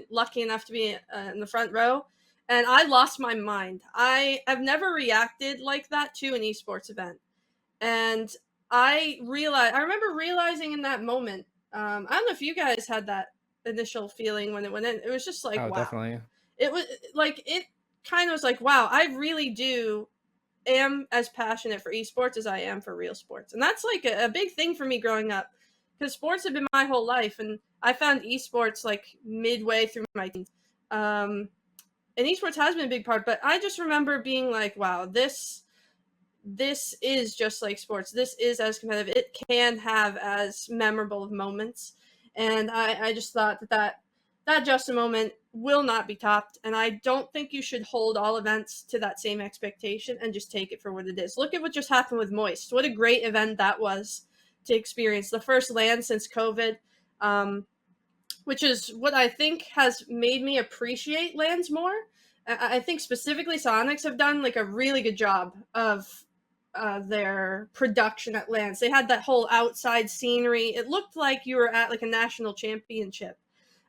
lucky enough to be in the front row, and I lost my mind. I have never reacted like that to an esports event, and I remember realizing in that moment. I don't know if you guys had that initial feeling when it went in. It was just like, Oh, wow. definitely. It was it kind of was like, wow, I really am as passionate for esports as I am for real sports. And that's a big thing for me growing up, because sports have been my whole life, and I found esports midway through my teens. And esports has been a big part, but I just remember being like, wow, this is just like sports. This is as competitive. It can have as memorable of moments. And I just thought that Justin moment will not be topped, and I don't think you should hold all events to that same expectation and just take it for what it is. Look at what just happened with Moist. What a great event that was to experience. The first LAN since COVID, which is what I think has made me appreciate LANs more. I think specifically Sonics have done a really good job of their production at Lance. They had that whole outside scenery. It looked like you were at like a national championship,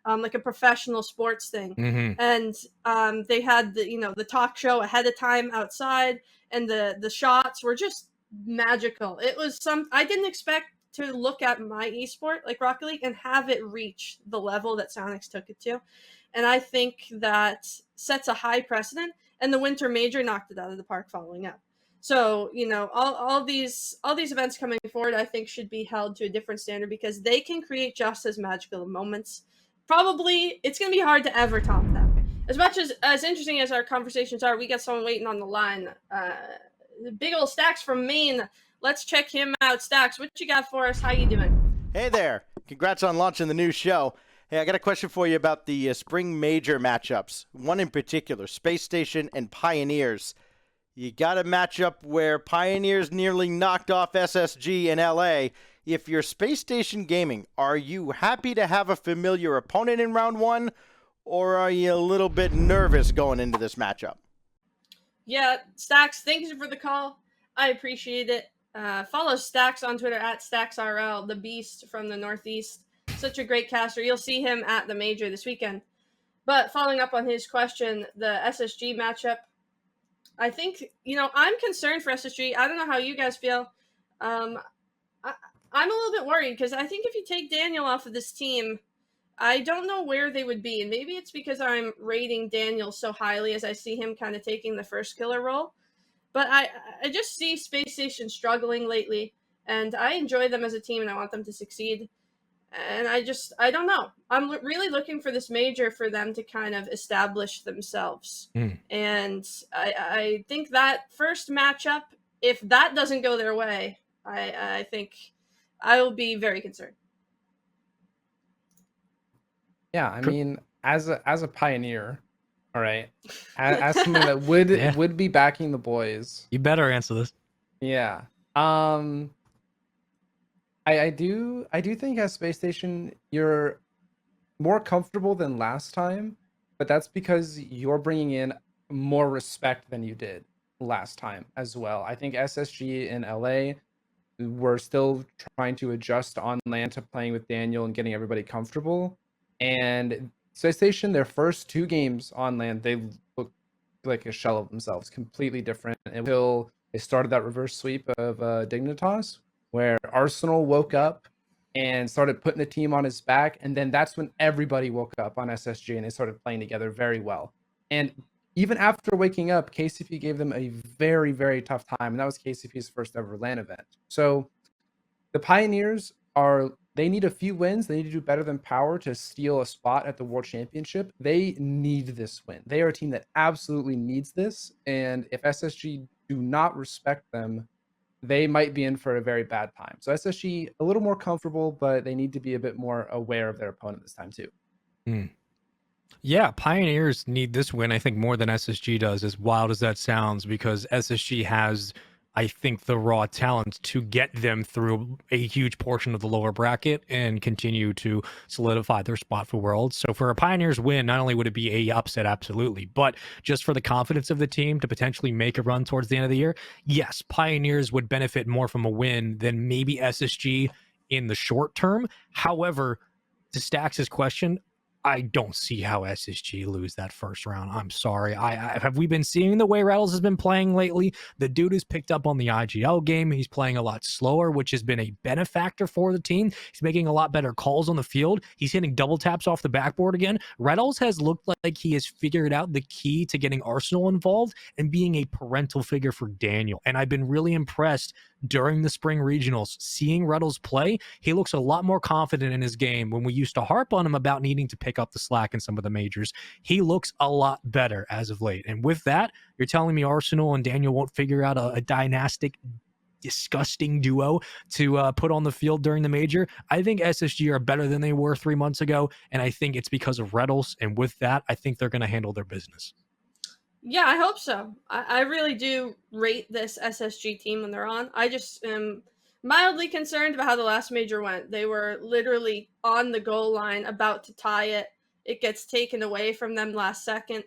like a professional sports thing. Mm-hmm. And they had the talk show ahead of time outside, and the shots were just magical. It was I didn't expect to look at my esport like Rocket League and have it reach the level that Sonics took it to. And I think that sets a high precedent, and the Winter Major knocked it out of the park following up. So, all these events coming forward, I think, should be held to a different standard because they can create just as magical moments. Probably, it's going to be hard to ever top them. As much as interesting as our conversations are, we got someone waiting on the line. Big old Stacks from Maine. Let's check him out. Stacks, what you got for us? How you doing? Hey there. Congrats on launching the new show. Hey, I got a question for you about the spring major matchups. One in particular, Space Station and Pioneers. You got a matchup where Pioneers nearly knocked off SSG in LA. If you're Space Station Gaming, are you happy to have a familiar opponent in round one, or are you a little bit nervous going into this matchup? Yeah, Stacks, thank you for the call. I appreciate it. Follow Stacks on Twitter at StacksRL, the beast from the Northeast. Such a great caster. You'll see him at the major this weekend. But following up on his question, the SSG matchup, I think, I'm concerned for SSG. I don't know how you guys feel. I'm a little bit worried because I think if you take Daniel off of this team, I don't know where they would be. And maybe it's because I'm rating Daniel so highly as I see him kind of taking the first killer role. But I just see Space Station struggling lately, and I enjoy them as a team and I want them to succeed. And I don't know. I'm really looking for this major for them to kind of establish themselves. And I think that first matchup, if that doesn't go their way, I think I will be very concerned. Yeah, I mean, as a pioneer, all right, as someone that would be backing the boys. You better answer this. Yeah. I do think as Space Station you're more comfortable than last time, but that's because you're bringing in more respect than you did last time as well. I think SSG in LA were still trying to adjust on land to playing with Daniel and getting everybody comfortable. And Space Station, their first two games on land, they looked like a shell of themselves, completely different until they started that reverse sweep of Dignitas, where Arsenal woke up and started putting the team on his back. And then that's when everybody woke up on SSG and they started playing together very well. And even after waking up, KCP gave them a very, very tough time. And that was KCP's first ever LAN event. So the Pioneers they need a few wins. They need to do better than Power to steal a spot at the World Championship. They need this win. They are a team that absolutely needs this. And if SSG do not respect them, they might be in for a very bad time. So SSG a little more comfortable, but they need to be a bit more aware of their opponent this time too. Yeah, Pioneers need this win, I think, more than SSG does, as wild as that sounds, because SSG has, I think, the raw talent to get them through a huge portion of the lower bracket and continue to solidify their spot for Worlds. So for a Pioneers win, not only would it be a upset, absolutely, but just for the confidence of the team to potentially make a run towards the end of the year, yes, Pioneers would benefit more from a win than maybe SSG in the short term. However, to Stacks' question, I don't see how SSG lose that first round. I'm sorry. Have we been seeing the way Rattles has been playing lately? The dude has picked up on the IGL game. He's playing a lot slower, which has been a benefactor for the team. He's making a lot better calls on the field. He's hitting double taps off the backboard again. Rattles has looked like he has figured out the key to getting Arsenal involved and being a parental figure for Daniel. And I've been really impressed during the spring regionals, seeing Rattles play. He looks a lot more confident in his game. When we used to harp on him about needing to pick up the slack in some of the majors, he looks a lot better as of late. And with that, you're telling me Arsenal and Daniel won't figure out a dynastic, disgusting duo to put on the field during the major? I think SSG are better than they were 3 months ago, and I think it's because of Rattles. And with that, I think they're going to handle their business. Yeah, I hope so. I really do rate this SSG team when they're on. I just am mildly concerned about how the last major went. They were literally on the goal line, about to tie it. It gets taken away from them last second.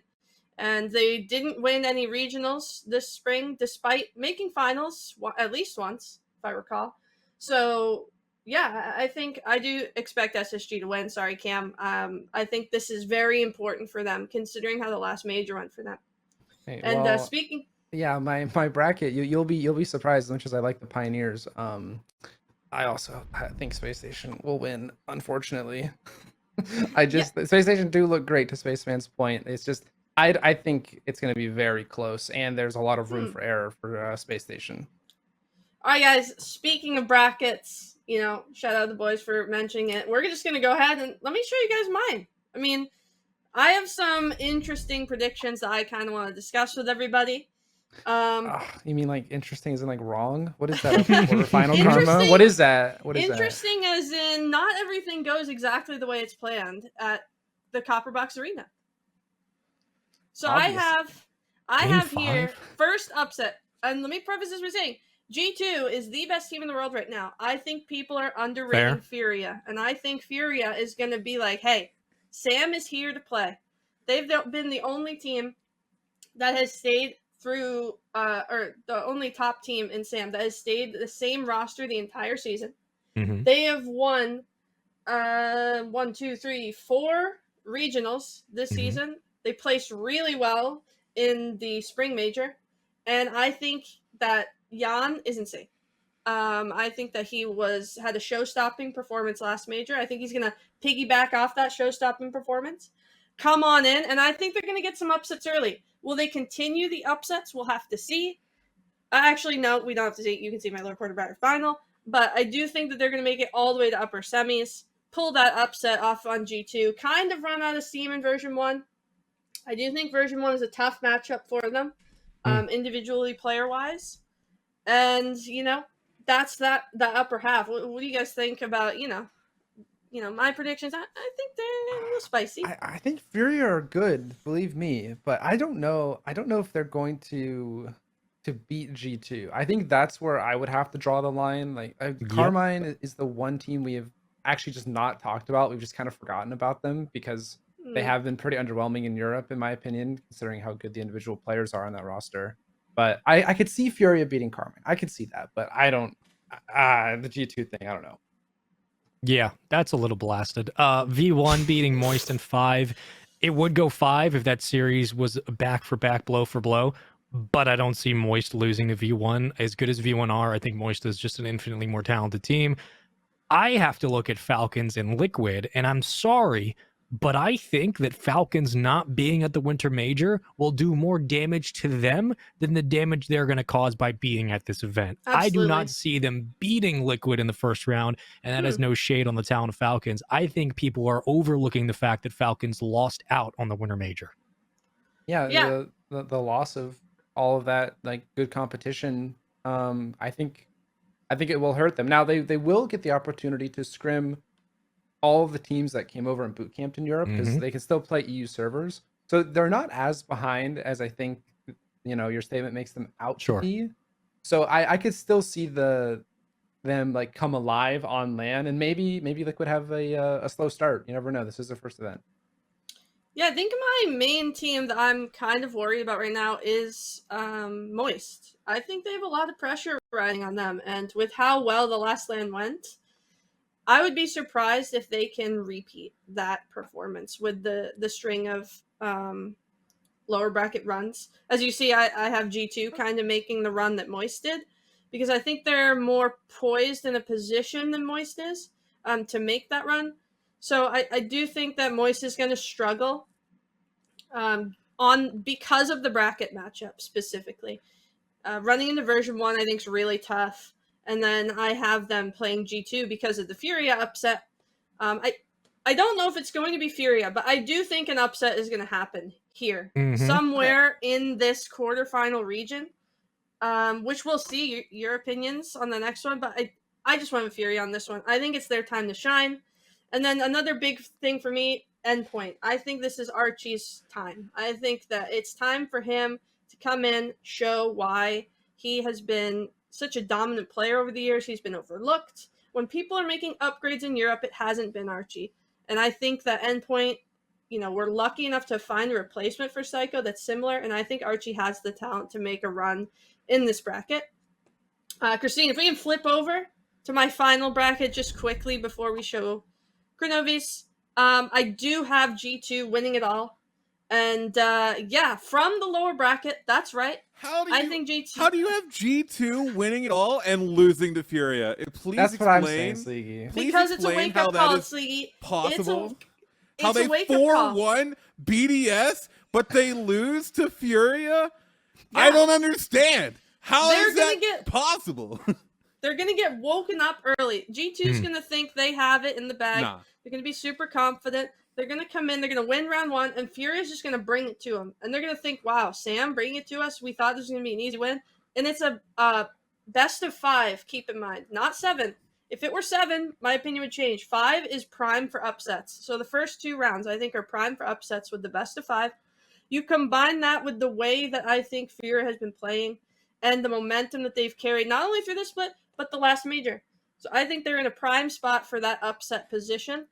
and they didn't win any regionals this spring, despite making finals at least once, if I recall. So yeah, I think I do expect SSG to win. Sorry, Cam. I think this is very important for them, considering how the last major went for them. Hey, And well, speaking, yeah, my bracket, you'll be surprised as much as I like the Pioneers. I also think Space Station will win, unfortunately. Space Station do look great, to Spaceman's point. It's just I think it's going to be very close, and there's a lot of room for error for Space Station. All right, guys, speaking of brackets, shout out to the boys for mentioning it. We're just going to go ahead and let me show you guys mine. I mean, I have some interesting predictions that I kind of want to discuss with everybody. You mean like interesting as in like wrong? What is that? A quarterfinal karma? What is that? What is interesting that? As in not everything goes exactly the way it's planned at the Copper Box Arena. So Obviously. I Game have here 5? first upset. And let me preface this by saying G2 is the best team in the world right now. I think people are underrating Furia. And I think Furia is going to be like, hey, Sam is here to play. They've been the only team that has stayed through, or the only top team in Sam that has stayed the same roster the entire season. Mm-hmm. They have won 4 regionals this season. They placed really well in the spring major, and I think that Jan is insane. I think that he had a show-stopping performance last major. I think he's gonna piggyback off that show-stopping performance, come on in, and I think they're gonna get some upsets early. Will they continue the upsets? We'll have to see. Actually, no, we don't have to see. You can see my lower quarterback final, but I do think that they're gonna make it all the way to upper semis, pull that upset off on G2, kind of run out of steam in version 1. I do think version 1 is a tough matchup for them, individually, player-wise. And, that's the upper half. What do you guys think about, my predictions? I think they're a little spicy. I think Furia are good, believe me, but I don't know if they're going to beat G2. I think that's where I would have to draw the line. Like Carmine is the one team we have actually just not talked about. We've just kind of forgotten about them because they have been pretty underwhelming in Europe, in my opinion, considering how good the individual players are on that roster. But I could see Furia beating Carmine. I could see that, but I don't. The G2 thing, I don't know. Yeah, that's a little blasted. V1 beating Moist in 5. It would go 5 if that series was back for back, blow for blow. But I don't see Moist losing to V1. As good as V1 are, I think Moist is just an infinitely more talented team. I have to look at Falcons and Liquid, and I'm sorry, but I think that Falcons not being at the Winter Major will do more damage to them than the damage they're going to cause by being at this event. Absolutely. I do not see them beating Liquid in the first round, and that has no shade on the talent of Falcons. I think people are overlooking the fact that Falcons lost out on the Winter Major. Yeah. The loss of all of that, like, good competition, I think it will hurt them. Now they will get the opportunity to scrim all of the teams that came over and boot camped in Europe because they can still play EU servers. So they're not as behind as I think, your statement makes them out to be. So I could still see them like come alive on LAN, and maybe Liquid have a slow start. You never know. This is their first event. Yeah, I think my main team that I'm kind of worried about right now is Moist. I think they have a lot of pressure riding on them, and with how well the last LAN went, I would be surprised if they can repeat that performance with the string of lower bracket runs. As you see, I have G2 kind of making the run that Moist did, because I think they're more poised in a position than Moist is to make that run. So I do think that Moist is going to struggle because of the bracket matchup specifically. Running into version 1 I think is really tough. And then I have them playing G2 because of the Furia upset. I don't know if it's going to be Furia, but I do think an upset is going to happen here. Somewhere in this quarterfinal region, which we'll see your opinions on the next one. But I just went with Furia on this one. I think it's their time to shine. And then another big thing for me, Endpoint. I think this is Archie's time. I think that it's time for him to come in, show why he has been such a dominant player over the years. He's been overlooked. When people are making upgrades in Europe, it hasn't been Archie. And I think that Endpoint we're lucky enough to find a replacement for Psycho that's similar, and I think Archie has the talent to make a run in this bracket. Christine, if we can flip over to my final bracket just quickly before we show Kronovi's, I do have G2 winning it all. And from the lower bracket, that's right. I think G2. How do you have G2 winning it all and losing to Furia? Please That's explain. what I'm saying, Sleegi. Because it's a wake-up call, Sleegi. Possible. How they 4-1 BDS, but they lose to Furia? Yeah. I don't understand. How is that possible? They're going to get woken up early. G2's going to think they have it in the bag. Nah. They're going to be super confident. They're going to come in. They're going to win round 1, and Furia's just going to bring it to them. And they're going to think, wow, Sam bringing it to us. We thought this was going to be an easy win. And it's a best of 5, keep in mind. Not 7. If it were 7, my opinion would change. 5 is prime for upsets. So the first 2 rounds, I think, are prime for upsets with the best of 5. You combine that with the way that I think Furia has been playing and the momentum that they've carried, not only through this split, but the last major. So I think they're in a prime spot for that upset position.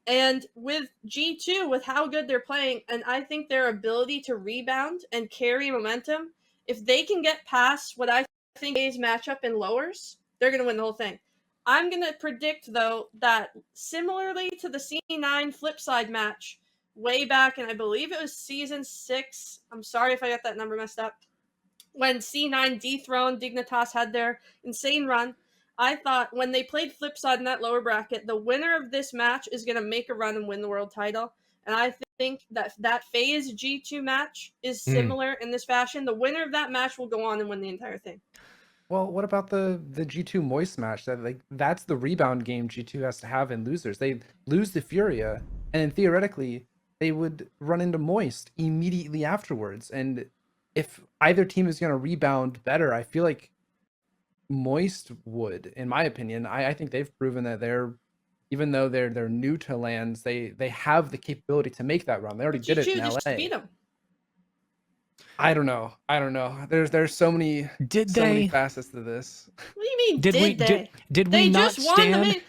And with G2, with how good they're playing, and I think their ability to rebound and carry momentum, if they can get past what I think is matchup in lowers, they're going to win the whole thing. I'm going to predict, though, that similarly to the C9 flip side match way back, and I believe it was season 6, I'm sorry if I got that number messed up, when C9 dethroned Dignitas had their insane run, I thought when they played Flipside in that lower bracket, the winner of this match is going to make a run and win the world title. And I think that FaZe G2 match is similar in this fashion. The winner of that match will go on and win the entire thing. Well, what about the G2 Moist match? That's the rebound game G2 has to have in losers. They lose to Furia, and then theoretically they would run into Moist immediately afterwards. And if either team is going to rebound better, I feel like Moist would, in my opinion. I think they've proven that even though they're new to lands, they have the capability to make that run. They already did it in LA. Just beat them. I don't know. There's so many many facets to this. What do you mean? Did we they not just won the stand? main.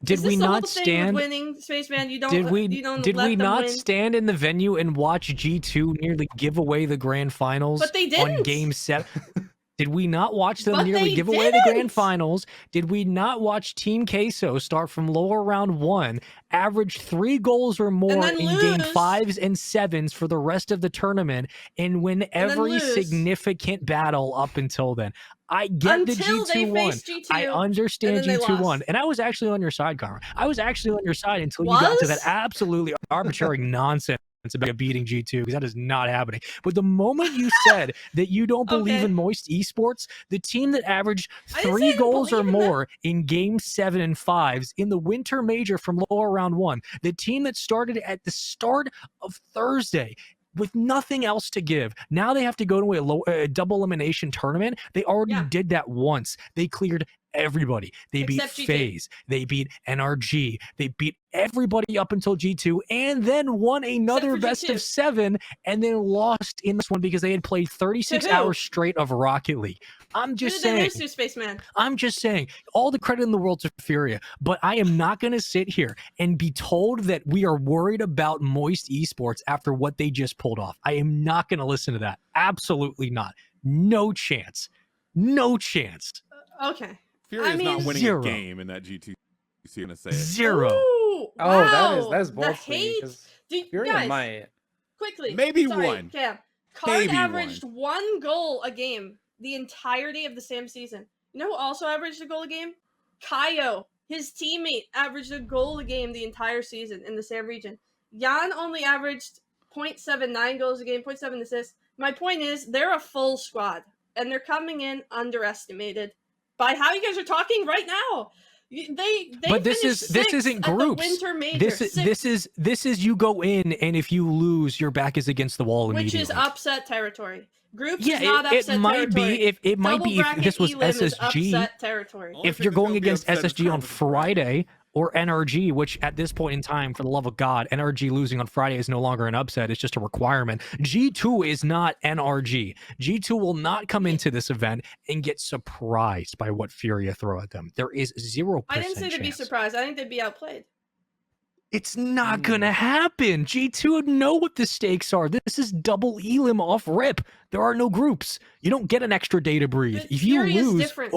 Did we not stand? Winning, Spaceman, you don't. Did we let them not win. stand in the venue and watch G2 nearly give away the grand finals? But they didn't. On game 7. Did we not watch them But nearly they give away the grand didn't. finals? Did we not watch Team Queso start from lower round 1, average 3 goals or more in game 5s and 7s for the rest of the tournament, and win every significant battle up until then? I get Until the G2 won. G2, I understand and then G2 they won. lost. And I was actually on your side, Conor. I was actually on your side until you got to that absolutely arbitrary nonsense about beating G2, because that is not happening. But the moment you said that you don't believe in Moist Esports, the team that averaged 3 goals or more in game 7 and 5s in the winter major from lower round 1, the team that started at the start of Thursday with nothing else to give, now they have to go to a double elimination tournament. They already did that once. They cleared everybody. They beat FaZe. They beat NRG. They beat everybody up until G2, and then won another best of 7, and then lost in this one because they had played 36 hours straight of Rocket League. I'm just saying. Spaceman. I'm just saying. All the credit in the world to Furia, but I am not going to sit here and be told that we are worried about Moist Esports after what they just pulled off. I am not going to listen to that. Absolutely not. No chance. No chance. Okay. Furia's not winning 0. a game in that G2. You're gonna say it. 0. Ooh, Oh, wow. that is bold. The hate. Furia Guys, might. quickly. Maybe Sorry, one. Cam. Card Maybe averaged 1 goal a game the entirety of the same season. You know who also averaged a goal a game? Kaio. His teammate averaged a goal a game the entire season in the SAM region. Jan only averaged 0.79 goals a game, 0.7 assists. My point is, they're a full squad, and they're coming in underestimated by how you guys are talking right now. But this isn't groups. This is you go in, and if you lose, your back is against the wall immediately. Which is upset territory. Groups yeah, is not upset it might territory. be if this was Elim is SSG. Upset territory. If you're going against SSG on Friday or NRG, which at this point in time, for the love of God, NRG losing on Friday is no longer an upset. It's just a requirement. G2 is not NRG. G2 will not come into this event and get surprised by what Furia throw at them. There is 0% I didn't say they'd be surprised. I think they'd be outplayed. It's not gonna happen. G2 know what the stakes are. This is double elim off rip. There are no groups. You don't get an extra day to breathe. But If you Fury is lose different.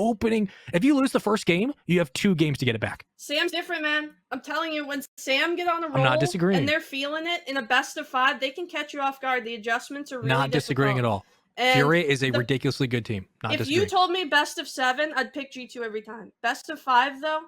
if you lose the first game, you have 2 games to get it back. Sam's different, man. I'm telling you, when Sam get on a roll I'm not disagreeing. and they're feeling it in a best of 5, they can catch you off guard. The adjustments are really Not disagreeing at all. And Fury is a ridiculously good team. Not if disagreeing. you told me best of 7, I'd pick G2 every time. Best of 5, though,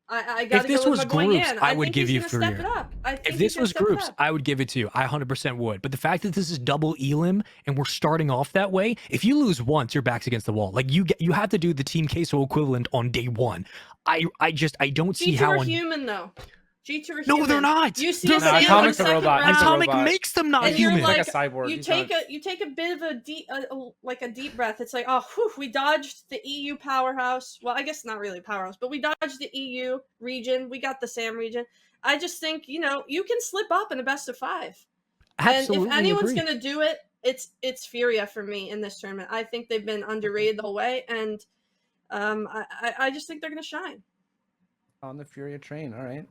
I gotta If this go was with my boy groups, Yan. I would think give he's you gonna Fury. step it up. I think If he's this gonna was step it groups, up. I would give it to you. I 100% would. But the fact that this is double elim and we're starting off that way, if you lose once, your back's against the wall. Like you have to do the Team Queso equivalent on day 1. I don't see G2 how. are human though. G2 are No, human. they're not. You see They're Sam not. in Atomic's a second robot. round, He's a Atomic robot. makes them not and you're human. like, Like a cyborg. you take a bit of a deep breath. It's like, oh, whew, we dodged the EU powerhouse. Well, I guess not really powerhouse, but we dodged the EU region. We got the SAM region. I just think, you can slip up in a best of 5. Absolutely And if anyone's agree. gonna do it, it's Furia for me in this tournament. I think they've been underrated the whole way, and I just think they're gonna shine. On the Furia train, all right.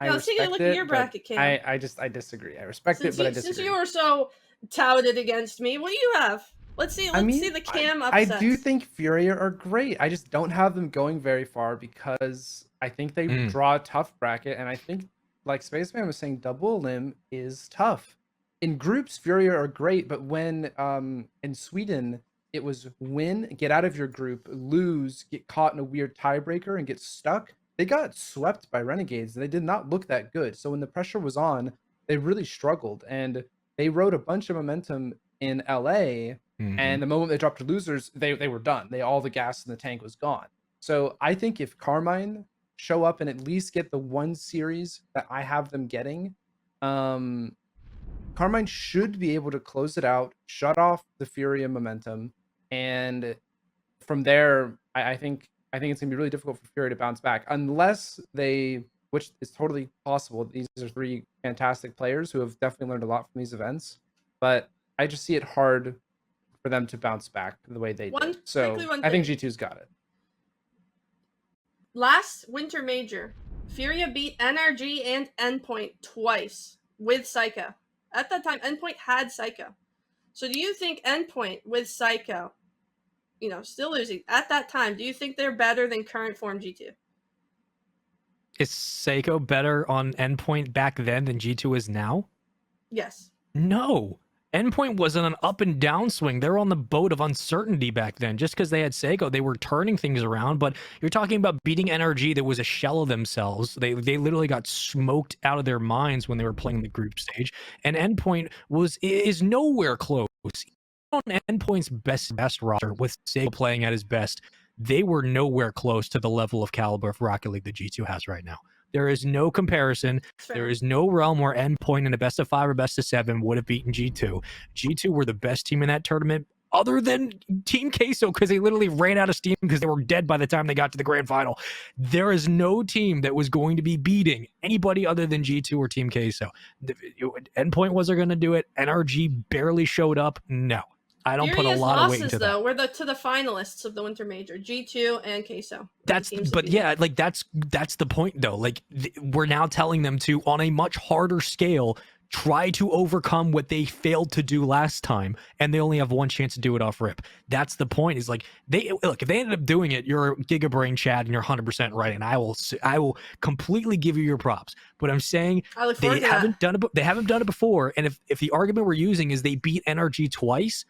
I Let's take a respect look at it, your but bracket, Cam. I disagree. I respect it, but I disagree. Since you were so touted against me, what do you have? Let's see the Cam upsets. I do think Furia are great. I just don't have them going very far because I think they draw a tough bracket, and I think, like Spaceman was saying, double limb is tough. In groups, Furia are great, but when in Sweden it was win, get out of your group, lose, get caught in a weird tiebreaker, and get stuck. They got swept by Renegades, and they did not look that good. So when the pressure was on, they really struggled, and they rode a bunch of momentum in LA. And the moment they dropped to losers, they were done. All the gas in the tank was gone. So I think if Carmine show up and at least get the one series that I have them getting, Carmine should be able to close it out, shut off the Furia momentum, and from there, I think it's gonna be really difficult for Fury to bounce back unless which is totally possible. These are 3 fantastic players who have definitely learned a lot from these events, but I just see it hard for them to bounce back the way they did. So I think G2's got it. Last Winter Major, Furia beat NRG and Endpoint twice with Psycho. At that time, Endpoint had Psycho. So do you think Endpoint with Psycho, still losing at that time, do you think they're better than current form G2? Is Seiko better on Endpoint back then than G2 is now? Yes. No. Endpoint was in an up and down swing. They were on the boat of uncertainty back then. Just because they had Seiko, they were turning things around. But you're talking about beating NRG that was a shell of themselves. They literally got smoked out of their minds when they were playing the group stage. And Endpoint is nowhere close. On Endpoint's best roster with Seiko playing at his best, they were nowhere close to the level of caliber of Rocket League that G2 has right now. There is no comparison. There is no realm where Endpoint in a best of 5 or best of 7 would have beaten G2. G2 were the best team in that tournament, other than Team Queso, because they literally ran out of steam because they were dead by the time they got to the grand final. There is no team that was going to be beating anybody other than G2 or Team Queso. Endpoint wasn't going to do it. NRG barely showed up. No. I don't put a lot of weight into that. Though we're to the finalists of the Winter Major, G2 and Queso. That's the point though. Like we're now telling them to, on a much harder scale, try to overcome what they failed to do last time, and they only have one chance to do it off rip. That's the point. Is like if they ended up doing it, you're Gigabrain Chad, and you're 100% right, and I will completely give you your props. But I'm saying they haven't done it. They haven't done it before, and if the argument we're using is they beat NRG twice.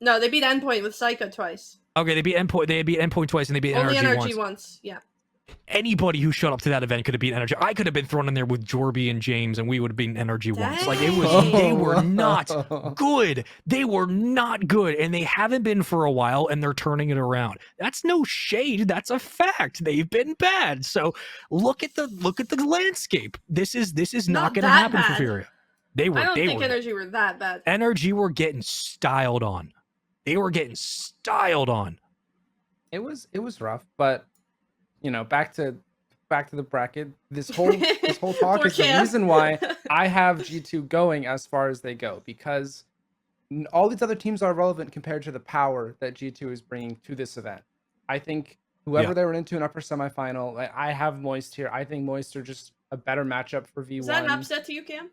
No, they beat Endpoint with Psycho twice. Okay, they beat Endpoint twice, and they beat Only NRG once. Yeah. Anybody who showed up to that event could have beaten NRG. I could have been thrown in there with Jorby and James, and we would have beaten NRG once. Like they were not good. They were not good, and they haven't been for a while, and they're turning it around. That's no shade. That's a fact. They've been bad. So look at the landscape. This is not going to happen for Furia. I don't think NRG were that bad. NRG were getting styled on. They were getting styled on. It was rough, but back to the bracket. This whole talk is the reason why I have G2 going as far as they go, because all these other teams are relevant compared to the power that G2 is bringing to this event. I think whoever they run into an upper semifinal, I have Moist here. I think Moist are just a better matchup for V1. Is that an upset to you, Cam?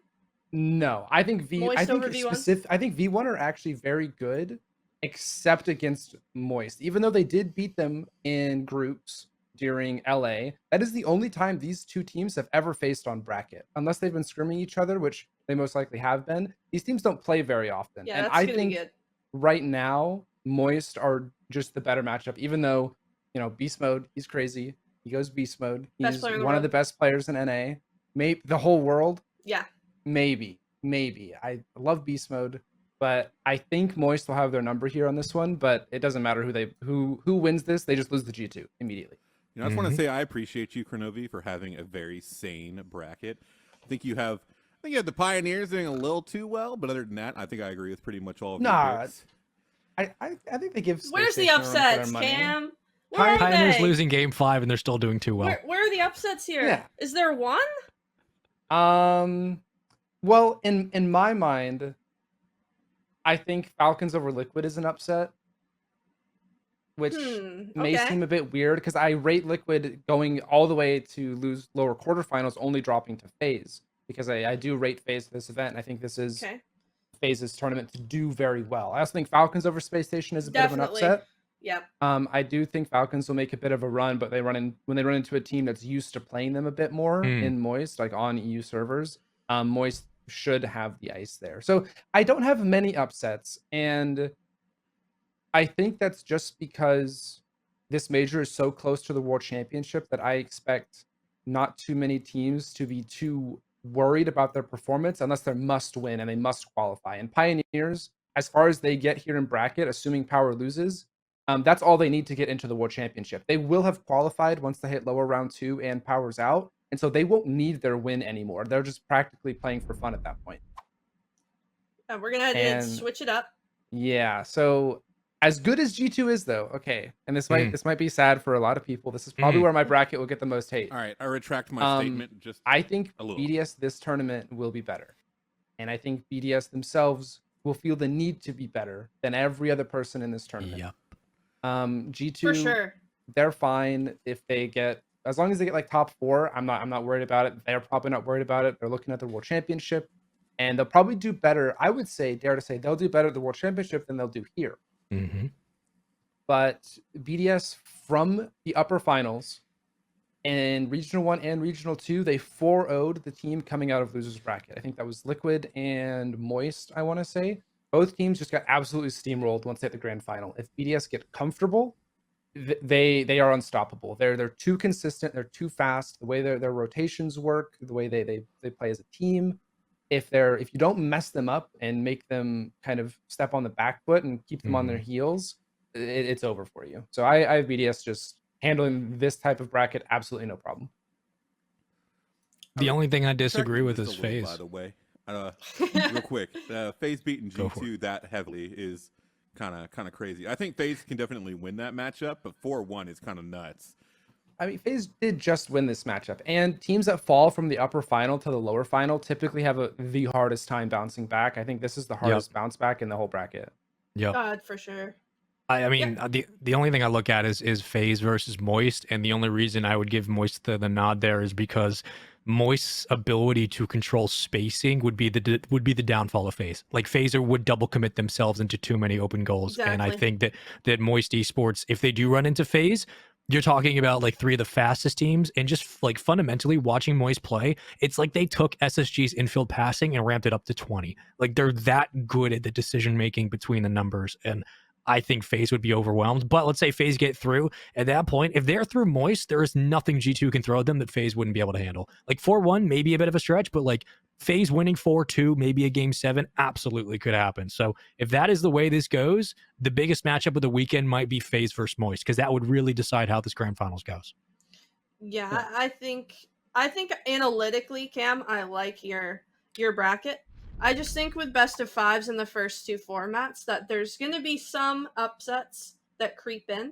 No, I think Moist over V1? I think V1 are actually very good, except against Moist. Even though they did beat them in groups during LA, that is the only time these two teams have ever faced on bracket, unless they've been scrimming each other, which they most likely have been. These teams don't play very often, Yeah, and that's I gonna be think good. right now Moist are just the better matchup. Even though Beast Mode, he's crazy. He goes Beast Mode. Best He's player in the one of world. the best players in NA. Maybe the whole world. Yeah. Maybe. I love Beast Mode, but I think Moist will have their number here on this one. But it doesn't matter who wins this. They just lose the G2 immediately. I just want to say I appreciate you, Kronovi, for having a very sane bracket. I think you have the Pioneers doing a little too well, but other than that, I think I agree with pretty much all of your picks. I think they give. Where's the Space Station room for their upsets, money. Cam? Where are Pioneers they? losing game 5 and they're still doing too well. Where are the upsets here? Yeah. Is there one? Well, in my mind, I think Falcons over Liquid is an upset, which may Okay. seem a bit weird because I rate Liquid going all the way to lose lower quarterfinals, only dropping to FaZe, because I do rate FaZe for this event. And I think this is Okay. FaZe's tournament to do very well. I also think Falcons over Space Station is a Definitely. bit of an upset. Yep. I do think Falcons will make a bit of a run, but when they run into a team that's used to playing them a bit more in Moist, like on EU servers, Moist should have the ice there. So I don't have many upsets, and I think that's just because this major is so close to the World Championship that I expect not too many teams to be too worried about their performance unless they're must win and they must qualify. And Pioneers, as far as they get here in bracket, assuming Power loses, that's all they need to get into the World Championship. They will have qualified once they hit lower round 2 and Power's out, and so they won't need their win anymore. They're just practically playing for fun at that point. We're gonna have to switch it up. Yeah, so as good as G2 is, though, okay, and this might be sad for a lot of people. This is probably where my bracket will get the most hate. All right, I retract my statement. Just I think a little. BDS this tournament will be better, and I think BDS themselves will feel the need to be better than every other person in this tournament. Yep. G2 For sure. they're fine if they get, as long as they get like top 4. I'm not worried about it. They're probably not worried about it. They're looking at the World Championship, and they'll probably do better. I would dare to say they'll do better at the World Championship than they'll do here. But BDS from the upper finals in Regional 1 and Regional 2, they 4-0'd the team coming out of losers bracket. I think that was Liquid and Moist, I want to say. Both teams just got absolutely steamrolled once they hit the grand final. If BDS get comfortable, they are unstoppable. They're too consistent. They're too fast. The way their rotations work, the way they play as a team. If you don't mess them up and make them kind of step on the back foot and keep them on their heels, it's over for you. So I have BDS just handling this type of bracket absolutely no problem. The only thing I disagree with is Just a little, FaZe. by the way, real quick, FaZe beating G2 that heavily is kind of crazy. I think FaZe can definitely win that matchup, but 4-1 is kind of nuts. I mean, FaZe did just win this matchup, and teams that fall from the upper final to the lower final typically have the hardest time bouncing back. I think this is the hardest bounce back in the whole bracket. Yep. God, for sure. I mean, the only thing I look at is FaZe versus Moist, and the only reason I would give Moist the nod there is because Moist's ability to control spacing would be the downfall of FaZe. Like FaZe would double commit themselves into too many open goals, and I think that Moist Esports, if they do run into FaZe, you're talking about like 3 of the fastest teams, and just like fundamentally watching Moist play, it's like they took SSG's infield passing and ramped it up to 20. Like they're that good at the decision making between the numbers, and I think FaZe would be overwhelmed. But let's say FaZe get through. At that point, if they're through Moist, there is nothing G2 can throw at them that FaZe wouldn't be able to handle. Like 4-1, maybe a bit of a stretch, but like FaZe winning 4-2, maybe a game 7, absolutely could happen. So if that is the way this goes, the biggest matchup of the weekend might be FaZe versus Moist, because that would really decide how this grand finals goes. Yeah, I think analytically, Cam, I like your bracket. I just think with best of 5s in the first 2 formats that there's going to be some upsets that creep in.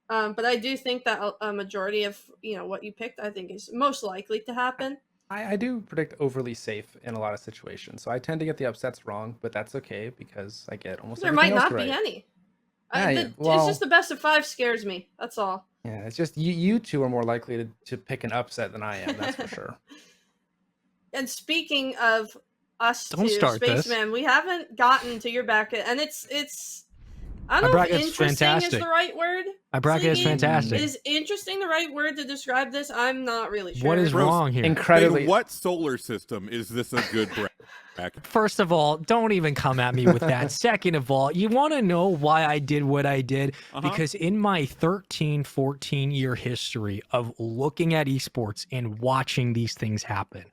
But I do think that a majority of what you picked, I think, is most likely to happen. I do predict overly safe in a lot of situations, so I tend to get the upsets wrong, but that's okay because I get almost there everything might else not right. be any. Well, it's just the best of 5 scares me. That's all. Yeah, it's just you two are more likely to pick an upset than I am. That's for sure. And speaking of us Don't two, start this. Spaceman, we haven't gotten to your bracket, and it's I My don't know if bracket's interesting is fantastic. the right word. My bracket is Sleegi, fantastic. Is interesting the right word to describe this? I'm not really sure. What is Bros, wrong here? Incredibly. In what solar system is this a good bracket? First of all, don't even come at me with that. Second of all, you want to know why I did what I did? Because in my 13, 14-year history of looking at esports and watching these things happen,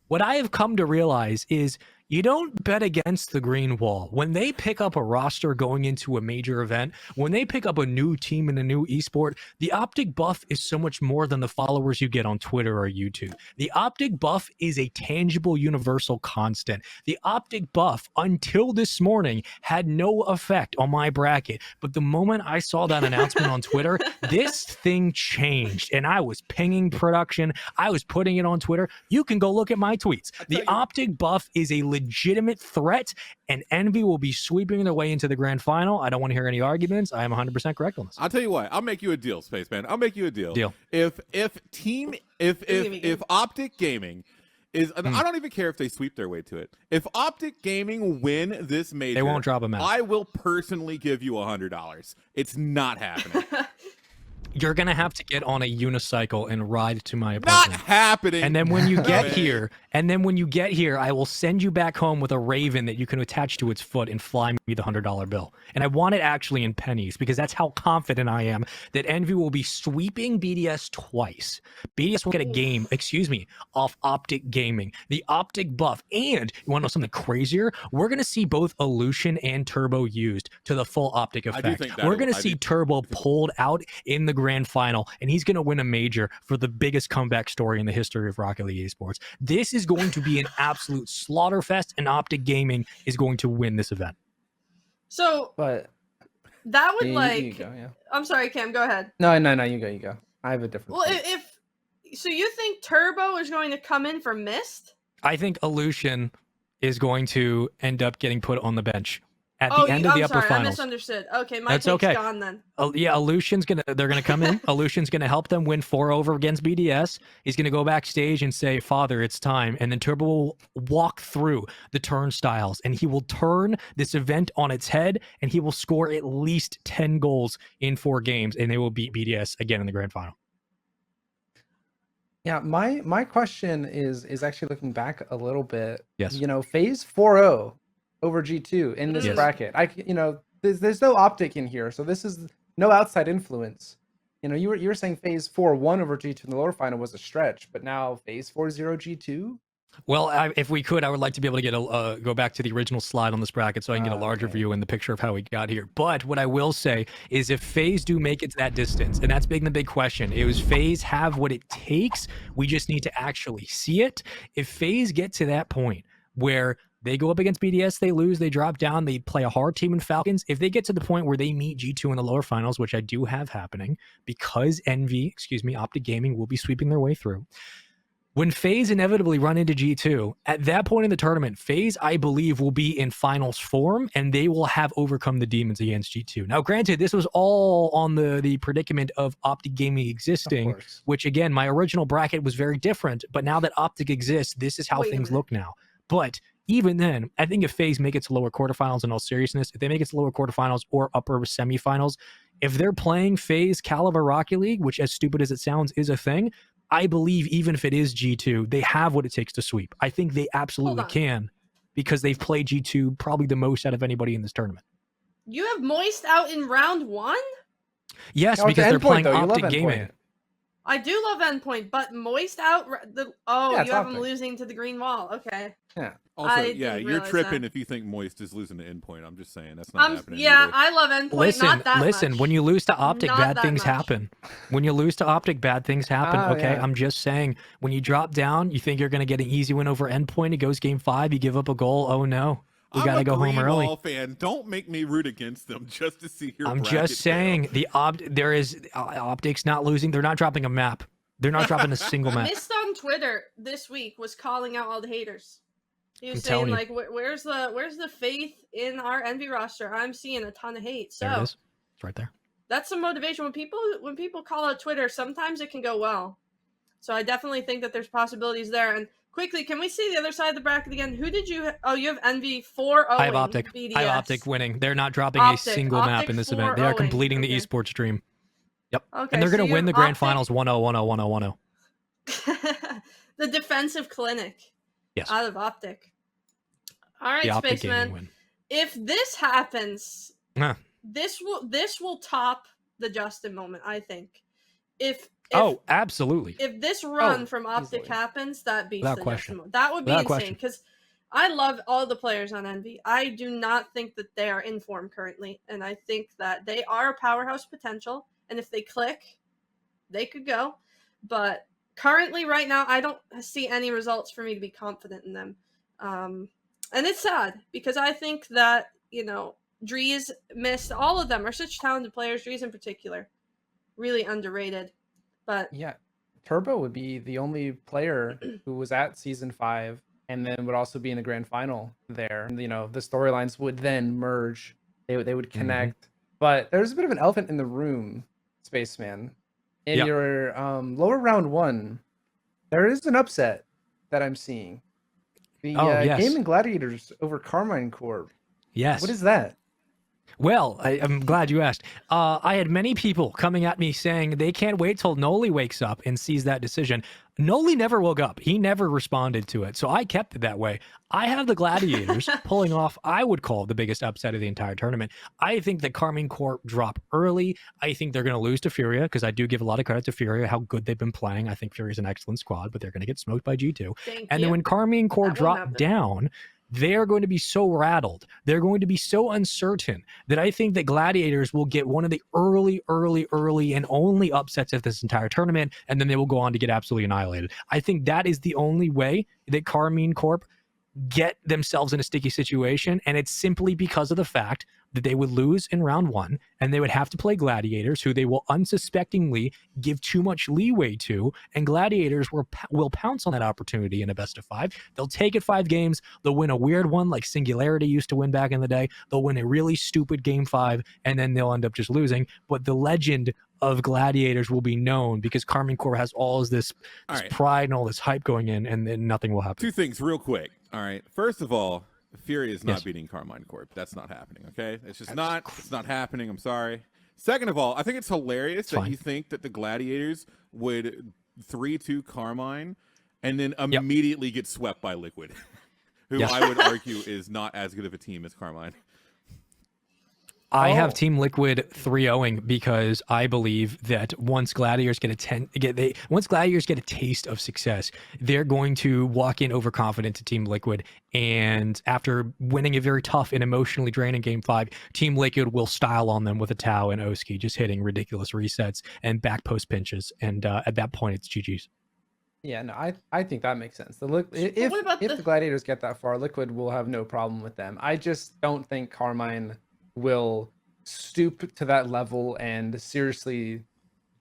what I have come to realize is you don't bet against the green wall. When they pick up a roster going into a major event, when they pick up a new team in a new esport, the optic buff is so much more than the followers you get on Twitter or YouTube. The optic buff is a tangible universal constant. The optic buff, until this morning, had no effect on my bracket. But the moment I saw that announcement on Twitter, this thing changed. And I was pinging production. I was putting it on Twitter. You can go look at my tweets. The optic buff is a legitimate threat, and Envy will be sweeping their way into the grand final. I don't want to hear any arguments. I am 100% correct on this. I'll tell you what. I'll make you a deal, Spaceman. I'll make you a deal. Deal. If Optic Gaming is, I don't even care if they sweep their way to it. If Optic Gaming win this major, They won't drop a map. I will personally give you $100. It's not happening. You're going to have to get on a unicycle and ride to my Not apartment. happening. And then when you get here, I will send you back home with a raven that you can attach to its foot and fly me the $100 bill. And I want it actually in pennies because that's how confident I am that Envy will be sweeping BDS twice. BDS will get a game, off Optic Gaming, the Optic buff. And you want to know something crazier? We're going to see both Illusion and Turbo used to the full Optic effect. We're going to see Turbo pulled out in the grand final, and he's going to win a major for the biggest comeback story in the history of Rocket League esports. This is going to be an absolute slaughterfest, and Optic Gaming is going to win this event. So, But that would you go, yeah. I'm sorry, Cam, go ahead. No, you go. I have a different. Well, point. so you think Turbo is going to come in for Mist? I think Illusion is going to end up getting put on the bench at the end of the upper finals. I misunderstood. Okay, my That's take's okay. gone then. Yeah, they're gonna come in. Illusion's gonna help them win 4-over against BDS. He's gonna go backstage and say, "Father, it's time." And then Turbo will walk through the turnstiles, and he will turn this event on its head, and he will score at least 10 goals in 4 games, and they will beat BDS again in the grand final. Yeah, my question is actually looking back a little bit. Yes. Phase 4-0 over G2 in this Yes. bracket. There's no Optic in here, so this is no outside influence. You were saying phase 4-1 over G2 in the lower final was a stretch, but now phase 4-0 G2. Well, if we could, I would like to be able to get go back to the original slide on this bracket so I can get a larger view and the picture of how we got here. But what I will say is if FaZe do make it to that distance, and that's the big question, is FaZe have what it takes? We just need to actually see it. If FaZe get to that point where they go up against BDS, they lose, they drop down, they play a hard team in Falcons. If they get to the point where they meet G2 in the lower finals, which I do have happening, because Optic Gaming will be sweeping their way through. When FaZe inevitably run into G2, at that point in the tournament, FaZe, I believe, will be in finals form, and they will have overcome the demons against G2. Now, granted, this was all on the predicament of Optic Gaming existing, which, again, my original bracket was very different, but now that Optic exists, this is how things look now. But even then, I think if FaZe make it to lower quarterfinals, in all seriousness, if they make it to lower quarterfinals or upper semifinals, if they're playing FaZe caliber Rocket League, which, as stupid as it sounds, is a thing, I believe even if it is G2, they have what it takes to sweep. I think they absolutely can because they've played G2 probably the most out of anybody in this tournament. You have Moist out in round 1? Yes, because they're playing Optic Gaming. I do love Endpoint, but Moist out. You have them losing to the green wall. Okay. Yeah. Also, you're tripping if you think Moist is losing to Endpoint. I'm just saying that's not happening. Yeah, either. I love Endpoint. Not that Listen, much. when you lose to Optic, Not bad that things much. happen. When you lose to Optic, bad things happen. Okay, yeah. I'm just saying. When you drop down, you think you're going to get an easy win over Endpoint. It goes game 5. You give up a goal. Oh no. We got to go home early. I'm a Green Wall fan. Don't make me root against them just to see your I'm bracket just saying there is Optic's not losing. They're not dropping a map. They're not dropping a single map. Mist on Twitter this week was calling out all the haters. He was I'm saying telling like, "Where's the faith in our Envy roster? I'm seeing a ton of hate." So there it is. It's right there. that's some motivation. When people call out Twitter, sometimes it can go well. So I definitely think that there's possibilities there. And quickly, can we see the other side of the bracket again? Who did you? Oh, you have Envy 4-0. I have Optic. BDS. I have Optic winning. They're not dropping Optic. a single map Optic in this event. They are 4-0. completing Okay. the esports dream. Yep. Okay, And they're so going to you win the have grand Optic- finals 1-0, 1-0, 1-0. The defensive clinic. Yes. Out of Optic. All right, The Optic Spaceman. gaming win. If this happens, Huh. this will top the Justin moment, I think. If Oh, absolutely. if this run Oh, from Optic easily. happens, that beats Without the question. Justin moment. That would be Without insane question. because I love all the players on Envy. I do not think that they are in form currently, and I think that they are a powerhouse potential. And if they click, they could go. But currently, right now, I don't see any results for me to be confident in them. And it's sad because I think that, Drees missed. All of them are such talented players. Drees in particular, really underrated. But Yeah, Turbo would be the only player who was at season 5 and then would also be in the grand final there. And, the storylines would then merge. They would connect. But there's a bit of an elephant in the room, Spaceman. In Yep. your lower round 1, there is an upset that I'm seeing. The yes. Gaming Gladiators over Carmine Corp. Yes. What is that? Well, I'm glad you asked. I had many people coming at me saying they can't wait till Noli wakes up and sees that decision. Noli never woke up. He never responded to it. So I kept it that way. I have the Gladiators pulling off, I would call the biggest upset of the entire tournament. I think that Carmine Corp drop early. I think they're going to lose to Furia because I do give a lot of credit to Furia, how good they've been playing. I think Furia's an excellent squad, but they're going to get smoked by G2. And then when Carmine Corp drop down, they're going to be so rattled. They're going to be so uncertain that I think that Gladiators will get one of the early and only upsets of this entire tournament, and then they will go on to get absolutely annihilated. I think that is the only way that Carmine Corp get themselves in a sticky situation, and it's simply because of the fact that they would lose in round 1 and they would have to play Gladiators, who they will unsuspectingly give too much leeway to, and Gladiators will pounce on that opportunity in a best of 5. They'll take it 5 games. They'll win a weird one like Singularity used to win back in the day. They'll win a really stupid game 5, and then they'll end up just losing. But the legend of Gladiators will be known because Carmine Corp has all this pride and all this hype going in, and then nothing will happen. 2 things real quick. All right. First of all, Fury is not beating Carmine Corp. That's not happening, okay? It's just it's not happening. I'm sorry. Second of all, I think it's hilarious that you think that the Gladiators would 3-2 Carmine and then immediately get swept by Liquid, who I would argue is not as good of a team as Carmine. I have Team Liquid 3-0ing because I believe that once Gladiators get a taste of success, they're going to walk in overconfident to Team Liquid, and after winning a very tough and emotionally draining Game 5, Team Liquid will style on them with a Tau and Oski, just hitting ridiculous resets and back post pinches, and at that point, it's GG's. Yeah, no, I think that makes sense. If the Gladiators get that far, Liquid will have no problem with them. I just don't think Carmine will stoop to that level and seriously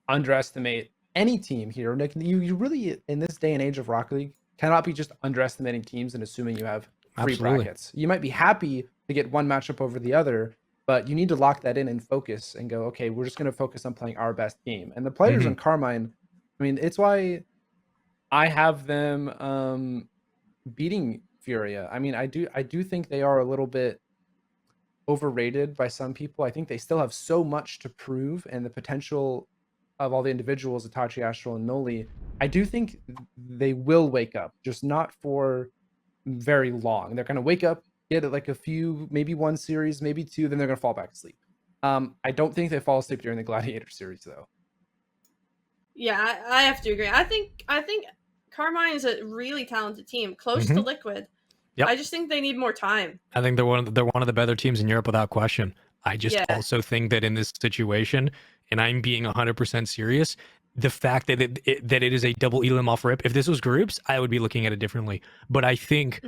underestimate any team here. Like, you really, in this day and age of Rocket League, cannot be just underestimating teams and assuming you have free brackets. You might be happy to get one matchup over the other, but you need to lock that in and focus and go, okay, we're just going to focus on playing our best game. And the players on Carmine, I mean, it's why I have them beating Furia. I mean, I do think they are a little bit overrated by some people. I think they still have so much to prove, and the potential of all the individuals, Itachi, Astral, and Noli, I do think they will wake up, just not for very long. They're going to wake up, get like a few, maybe 1 series, maybe 2, then they're going to fall back asleep. I don't think they fall asleep during the Gladiator series, though. Yeah, I have to agree. I think Carmine is a really talented team, close to Liquid. Yep. I just think they need more time. I think they're one of the better teams in Europe without question. I just also think that in this situation, and I'm being 100% serious, the fact that it is a double elim off rip, if this was groups, I would be looking at it differently. But I think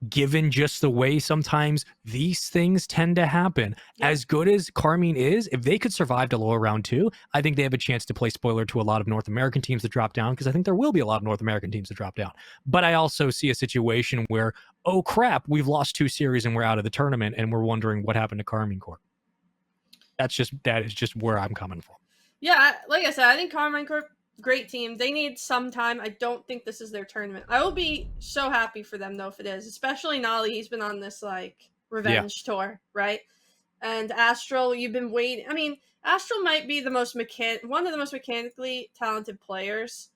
given just the way sometimes these things tend to happen, as good as Carmine is, if they could survive to lower round 2, I think they have a chance to play spoiler to a lot of North American teams that drop down, because I think there will be a lot of North American teams that drop down. But I also see a situation where, oh crap, we've lost 2 series and we're out of the tournament, and we're wondering what happened to Carmine Corp. That is just where I'm coming from. Yeah, like I said, I think Carmine Corp great team. They need some time. I don't think this is their tournament. I will be so happy for them though if it is, especially Nolly. He's been on this like revenge tour, right? And Astral, you've been waiting. I mean, Astral might be the most one of the most mechanically talented players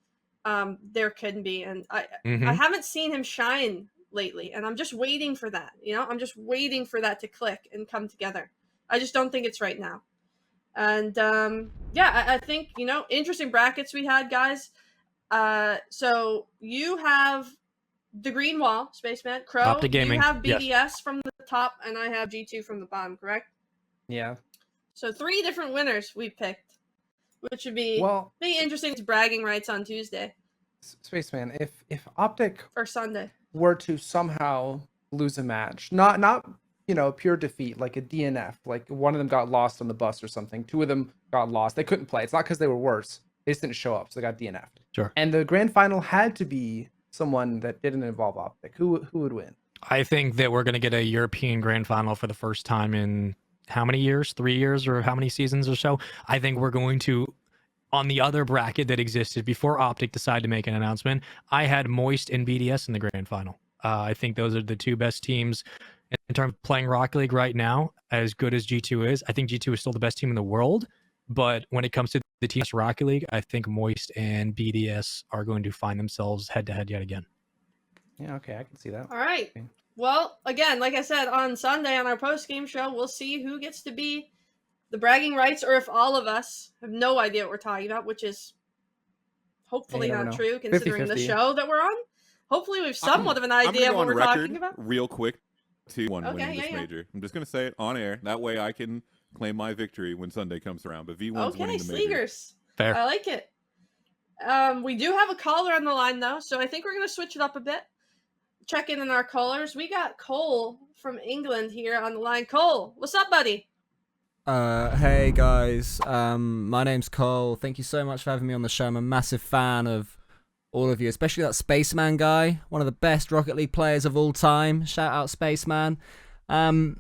there can be, and I haven't seen him shine lately, and I'm just waiting for that. I'm just waiting for that to click and come together. I just don't think it's right now. And yeah, I think interesting brackets we had, guys. So you have the green wall, Spaceman. Crow, Optic Gaming. You have BDS Yes. from the top, and I have G2 from the bottom, correct? Yeah. So 3 different winners we picked, which would be interesting. It's bragging rights on Tuesday. Spaceman, if Optic or Sunday were to somehow lose a match, not pure defeat, like a DNF, like one of them got lost on the bus or something, 2 of them got lost, they couldn't play. It's not because they were worse, they just didn't show up, so they got DNF'd. Sure. And the grand final had to be someone that didn't involve Optic. Who would win? I think that we're going to get a European grand final for the first time in how many years? 3 years or how many seasons or so? I think we're going to, on the other bracket that existed before Optic decided to make an announcement, I had Moist and BDS in the grand final. I think those are the 2 best teams in terms of playing Rocket League right now. As good as G2 is, I think G2 is still the best team in the world. But when it comes to the teams Rocket League, I think Moist and BDS are going to find themselves head-to-head yet again. Yeah, okay, I can see that. All right. Okay. Well, again, like I said, on Sunday on our post-game show, we'll see who gets to be the bragging rights, or if all of us have no idea what we're talking about, which is hopefully not true, considering 50-50. the show that we're on. Hopefully we have somewhat of an idea of what we're talking about. Real quick, winning this major. I'm just going to say it on air. That way I can claim my victory when Sunday comes around. But V1's winning the major. Sleegers. Fair. I like it. We do have a caller on the line, though, so I think we're going to switch it up a bit. Check in on our callers. We got Cole from England here on the line. Cole, what's up, buddy? Hey guys, my name's Cole. Thank you so much for having me on the show. I'm a massive fan of all of you, especially that Spaceman guy, one of the best Rocket League players of all time. Shout out Spaceman. I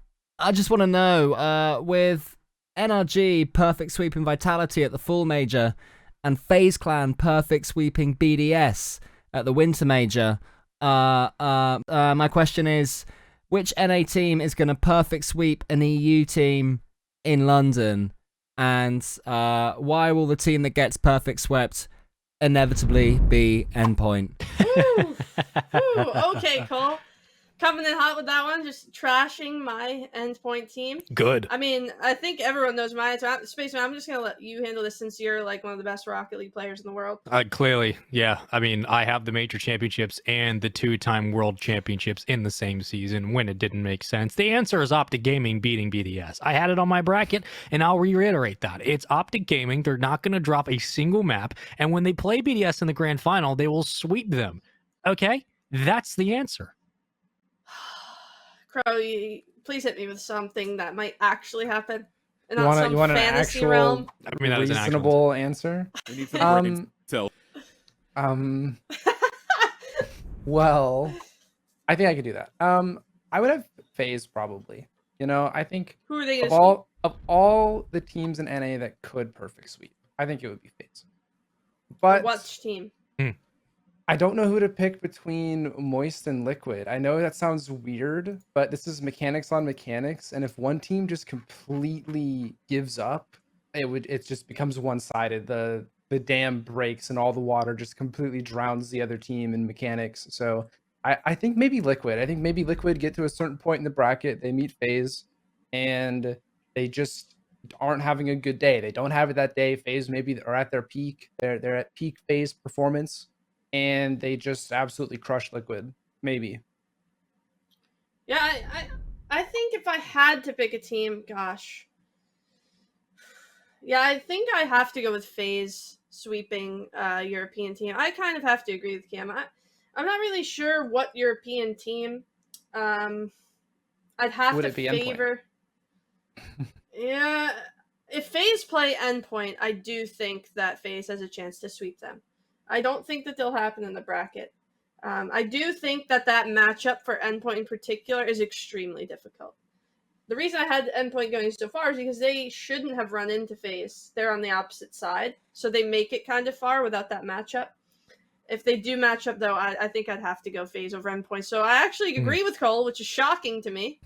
just want to know, with NRG perfect sweeping Vitality at the full major and FaZe Clan perfect sweeping BDS at the winter major, my question is, which NA team is going to perfect sweep an EU team in London, and why will the team that gets perfect swept inevitably be Endpoint? Okay, Cole. Coming in hot with that one, just trashing my Endpoint team. Good. I mean, I think everyone knows my answer. Spaceman, I'm just going to let you handle this since you're like one of the best Rocket League players in the world. Clearly, yeah. I mean, I have the major championships and the 2-time world championships in the same season when it didn't make sense. The answer is Optic Gaming beating BDS. I had it on my bracket, and I'll reiterate that. It's Optic Gaming. They're not going to drop a single map, and when they play BDS in the grand final, they will sweep them. Okay? That's the answer. Crow, please hit me with something that might actually happen. And You not want some an fantasy actual realm. I mean, that was an reasonable answer? We need some brain cells. Well, I think I could do that. I would have FaZe probably. I think Who are they going to of all the teams in NA that could perfect sweep, I think it would be FaZe. But Which team? I don't know who to pick between Moist and Liquid. I know that sounds weird, but this is mechanics on mechanics, and if one team just completely gives up, it just becomes one-sided. The dam breaks and all the water just completely drowns the other team in mechanics. So I think maybe Liquid. I think maybe Liquid get to a certain point in the bracket, they meet FaZe, and they just aren't having a good day. They don't have it that day. FaZe maybe are at their peak. They're at peak FaZe performance, and they just absolutely crush Liquid. Maybe. Yeah, I think if I had to pick a team, gosh. Yeah, I think I have to go with FaZe sweeping European team. I kind of have to agree with Cam. I'm not really sure what European team I'd have Would to it be favor. Yeah, if FaZe play Endpoint, I do think that FaZe has a chance to sweep them. I don't think that they'll happen in the bracket. I do think that matchup for Endpoint in particular is extremely difficult. the reason I had Endpoint going so far is because they shouldn't have run into FaZe. They're on the opposite side, so they make it kind of far without that matchup. If they do match up, though, I think I'd have to go FaZe over Endpoint. So I actually agree with Cole, which is shocking to me,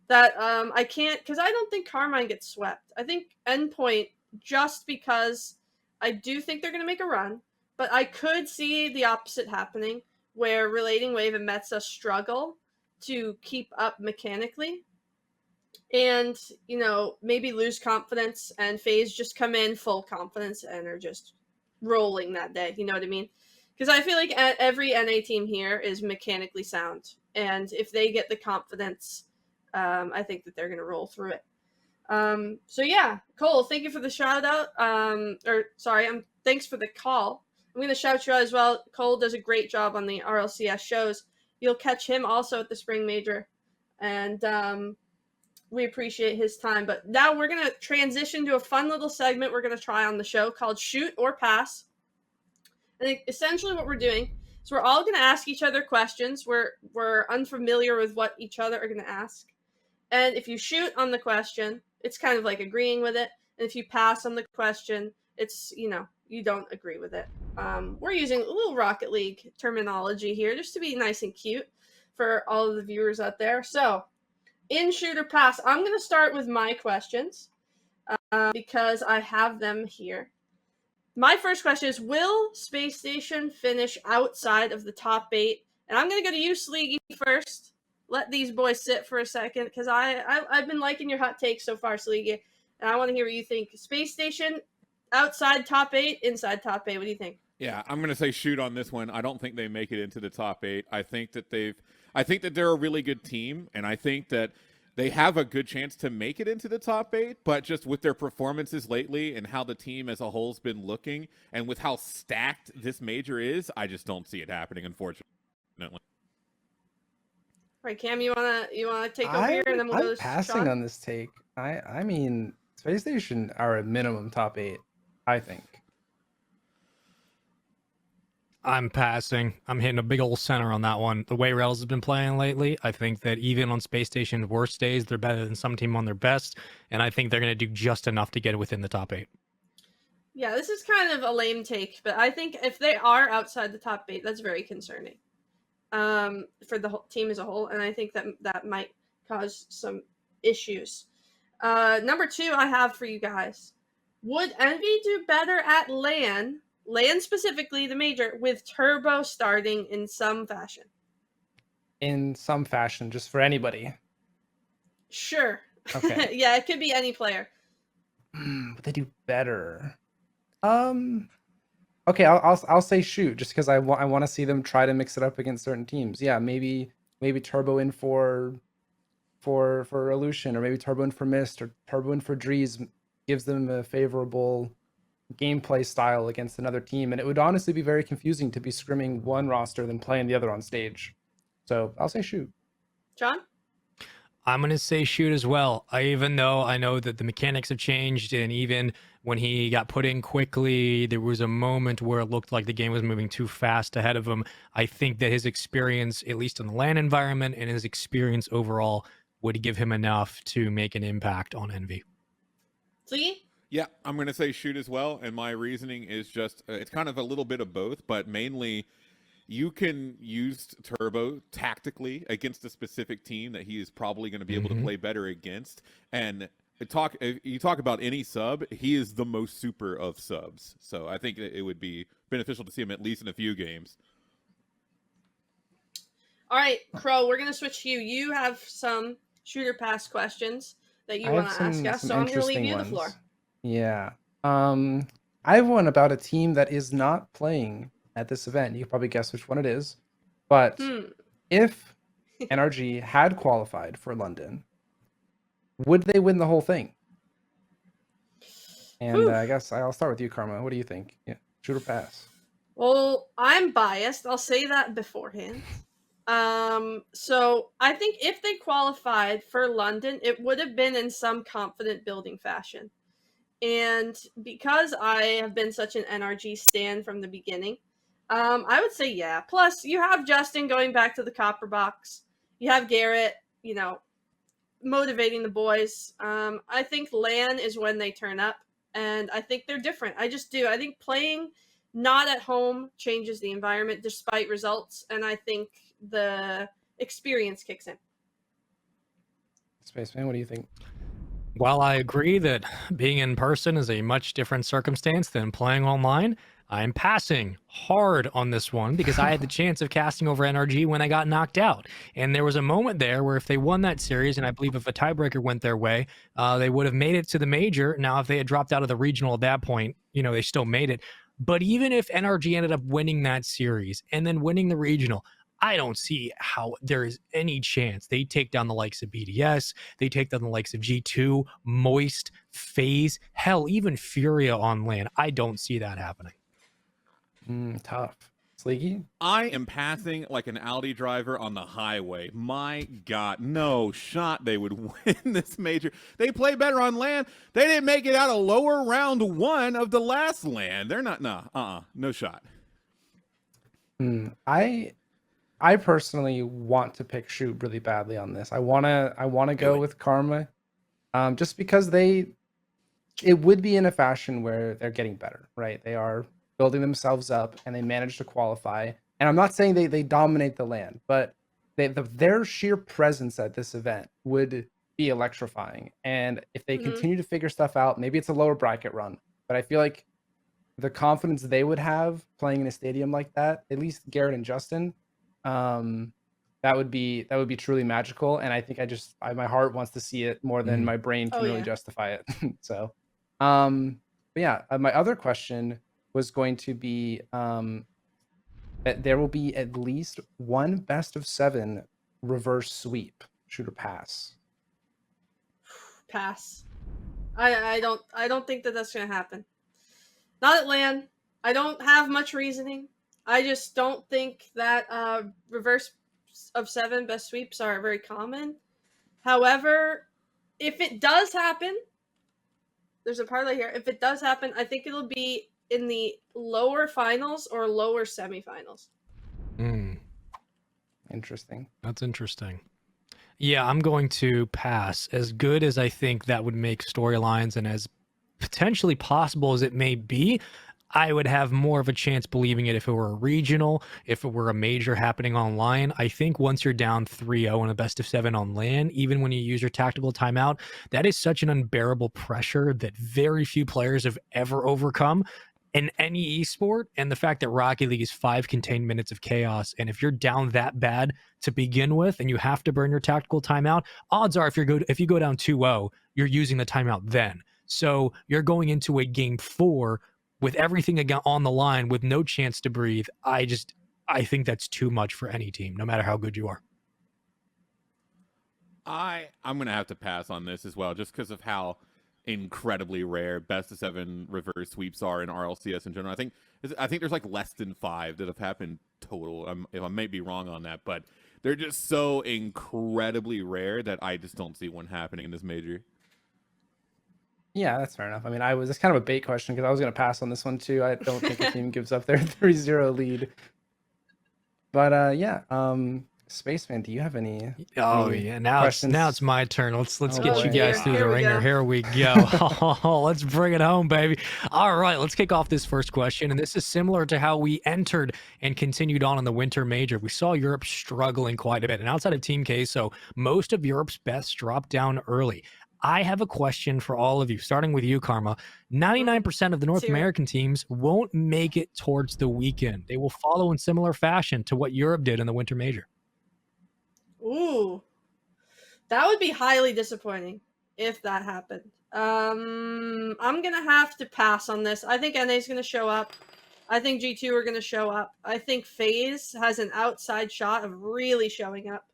that I can't, because I don't think Carmine gets swept. I think Endpoint, just because I do think they're going to make a run, but I could see the opposite happening, where Relating Wave and Metza struggle to keep up mechanically, and, you know, maybe lose confidence, and FaZe just come in full confidence and are just rolling that day. You know what I mean? Because I feel like every NA team here is mechanically sound, and if they get the confidence, I think that they're going to roll through it. So yeah, Cole, thank you for the shout out. Thanks for the call. I'm going to shout you out as well. Cole does a great job on the RLCS shows. You'll catch him also at the Spring Major, and we appreciate his time. But now we're going to transition to a fun little segment we're going to try on the show called Shoot or Pass. I think essentially what we're doing is we're all going to ask each other questions. We're unfamiliar with what each other are going to ask. And if you shoot on the question, it's kind of like agreeing with it. And if you pass on the question, it's, you know, you don't agree with it. We're using a little Rocket League terminology here just to be nice and cute for all of the viewers out there. So in Shoot or Pass, I'm going to start with my questions because I have them here. My first question is, will Space Station finish outside of the top 8? And I'm going to go to you, Sleegi, first. Let these boys sit for a second, because I've been liking your hot takes so far, Sleegi, and I want to hear what you think. Space Station, outside top 8, inside top 8. What do you think? Yeah, I'm going to say shoot on this one. I don't think they make it into the top 8. I think that they're a really good team, and I think that they have a good chance to make it into the top 8, but just with their performances lately and how the team as a whole's been looking, and with how stacked this major is, I just don't see it happening, unfortunately. Right, Cam, you wanna take over here, and then we'll go to passing Sean? on this take. I mean, Space Station are a minimum top 8, I think. I'm passing. I'm hitting a big old center on that one. The way Rails has been playing lately, I think that even on Space Station's worst days, they're better than some team on their best, and I think they're going to do just enough to get within the top 8. Yeah, this is kind of a lame take, but I think if they are outside the top 8, that's very concerning for the whole team as a whole, and I think that might cause some issues. Number 2 I have for you guys. Would Envy do better at LAN specifically, the major, with Turbo starting in some fashion? In some fashion, just for anybody. Sure. Okay. Yeah, it could be any player. Would they do better? Okay, I'll say shoot, just because I want to see them try to mix it up against certain teams. Yeah, maybe Turbo in for Illusion, or maybe Turbo in for Mist, or Turbo in for Drees, gives them a favorable gameplay style against another team, and it would honestly be very confusing to be scrimming one roster than playing the other on stage. So I'll say shoot. John? I'm going to say shoot as well. Even though I know that the mechanics have changed, and even when he got put in quickly, there was a moment where it looked like the game was moving too fast ahead of him. I think that his experience, at least in the LAN environment, and his experience overall would give him enough to make an impact on Envy. Sleegi? Yeah, I'm going to say shoot as well, and my reasoning is just, it's kind of a little bit of both, but mainly you can use Turbo tactically against a specific team that he is probably going to be able to play better against, and you talk about any sub, he is the most super of subs, so I think it would be beneficial to see him at least in a few games. All right, Crow, we're going to switch to you. You have some shooter pass questions that you want to ask us, so I'm going to leave you the floor. Yeah. I have one about a team that is not playing at this event. You can probably guess which one it is. But if NRG had qualified for London, would they win the whole thing? And I guess I'll start with you, Karma. What do you think? Yeah, shoot or pass? Well, I'm biased. I'll say that beforehand. So I think if they qualified for London, it would have been in some confident building fashion. And because I have been such an NRG stan from the beginning, I would say yeah. Plus, you have Justin going back to the copper box. You have Garrett, motivating the boys. I think LAN is when they turn up, and I think they're different. I just do. I think playing not at home changes the environment despite results, and I think the experience kicks in. Spaceman, what do you think? While I agree that being in person is a much different circumstance than playing online, I'm passing hard on this one because I had the chance of casting over NRG when I got knocked out. And there was a moment there where if they won that series, and I believe if a tiebreaker went their way, they would have made it to the major. Now, if they had dropped out of the regional at that point, they still made it. But even if NRG ended up winning that series and then winning the regional, I don't see how there is any chance they take down the likes of BDS, they take down the likes of G2, Moist, FaZe, hell, even Furia on LAN. I don't see that happening. Tough. Sleegi? I am passing like an Audi driver on the highway. My God, no shot they would win this major. They play better on LAN. They didn't make it out of lower round 1 of the last LAN. They're not, no shot. I personally want to pick Shoot really badly on this. I wanna go with Karma, just because it would be in a fashion where they're getting better, right? They are building themselves up and they manage to qualify. And I'm not saying they dominate the LAN, but their sheer presence at this event would be electrifying. And if they continue to figure stuff out, maybe it's a lower bracket run, but I feel like the confidence they would have playing in a stadium like that, at least Garrett and Justin, that would be truly magical. And I think my heart wants to see it more than my brain can really justify it. So, but yeah, my other question was going to be that there will be at least one best of 7 reverse sweep. Shoot or pass? Pass. I don't think that that's gonna happen. Not at LAN. I don't have much reasoning. I just don't think that reverse of 7 best sweeps are very common. However, if it does happen, there's a parlay here. If it does happen, I think it'll be in the lower finals or lower semifinals. Interesting. That's interesting. Yeah, I'm going to pass. As good as I think that would make storylines and as potentially possible as it may be, I would have more of a chance believing it if it were a regional, if it were a major happening online. I think once you're down 3-0 in a best of 7 on LAN, even when you use your tactical timeout, that is such an unbearable pressure that very few players have ever overcome in any esport. And the fact that Rocket League is 5 contained minutes of chaos, and if you're down that bad to begin with and you have to burn your tactical timeout, odds are if you go down 2-0, you're using the timeout then. So you're going into a game 4 with everything on the line with no chance to breathe. I think that's too much for any team, no matter how good you are. I'm going to have to pass on this as well, just because of how incredibly rare best of 7 reverse sweeps are in RLCS in general. I think there's like less than 5 that have happened total. I may be wrong on that, but they're just so incredibly rare that I just don't see one happening in this major. Yeah, that's fair enough. I mean, it's kind of a bait question because I was going to pass on this one too. I don't think a team gives up their 3-0 lead. But yeah, Spaceman, do you have any? Oh any yeah, now it's my turn. Let's get you boy. guys through the Here we ringer. go. Here we go. Let's bring it home, baby. All right, let's kick off this first question, and this is similar to how we entered and continued on in the winter major. We saw Europe struggling quite a bit, and outside of Team K, so most of Europe's best dropped down early. I have a question for all of you, starting with you, Karma. 99% of the North American teams won't make it towards the weekend. They will follow in similar fashion to what Europe did in the winter major. Ooh, that would be highly disappointing if that happened. I'm gonna have to pass on this. I think NA is gonna show up. I think G2 are gonna show up. I think FaZe has an outside shot of really showing up.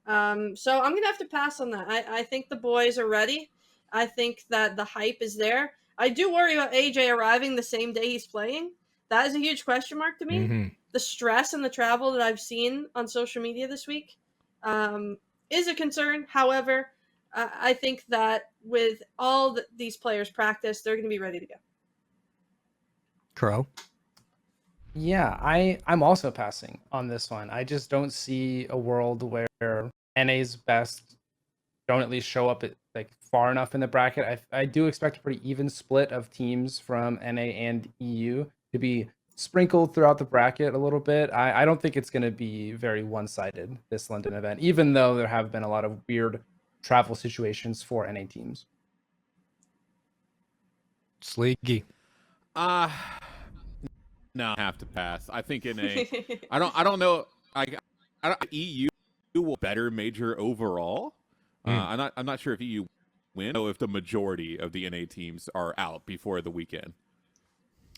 So I'm gonna have to pass on that. I think the boys are ready. I think that the hype is there. I do worry about AJ arriving the same day he's playing. That is a huge question mark to me. The stress and the travel that I've seen on social media this week is a concern. However, I think that with all these players practice, they're going to be ready to go. Crow? Yeah, I'm also passing on this one. I just don't see a world where NA's best don't at least show up at like far enough in the bracket. I do expect a pretty even split of teams from NA and EU to be sprinkled throughout the bracket a little bit. I don't think it's going to be very one-sided, this London event, even though there have been a lot of weird travel situations for NA teams. Sleegi. No, I have to pass. I think in a, I don't know. I don't, EU will better major overall. I'm not sure if EU win or if the majority of the NA teams are out before the weekend.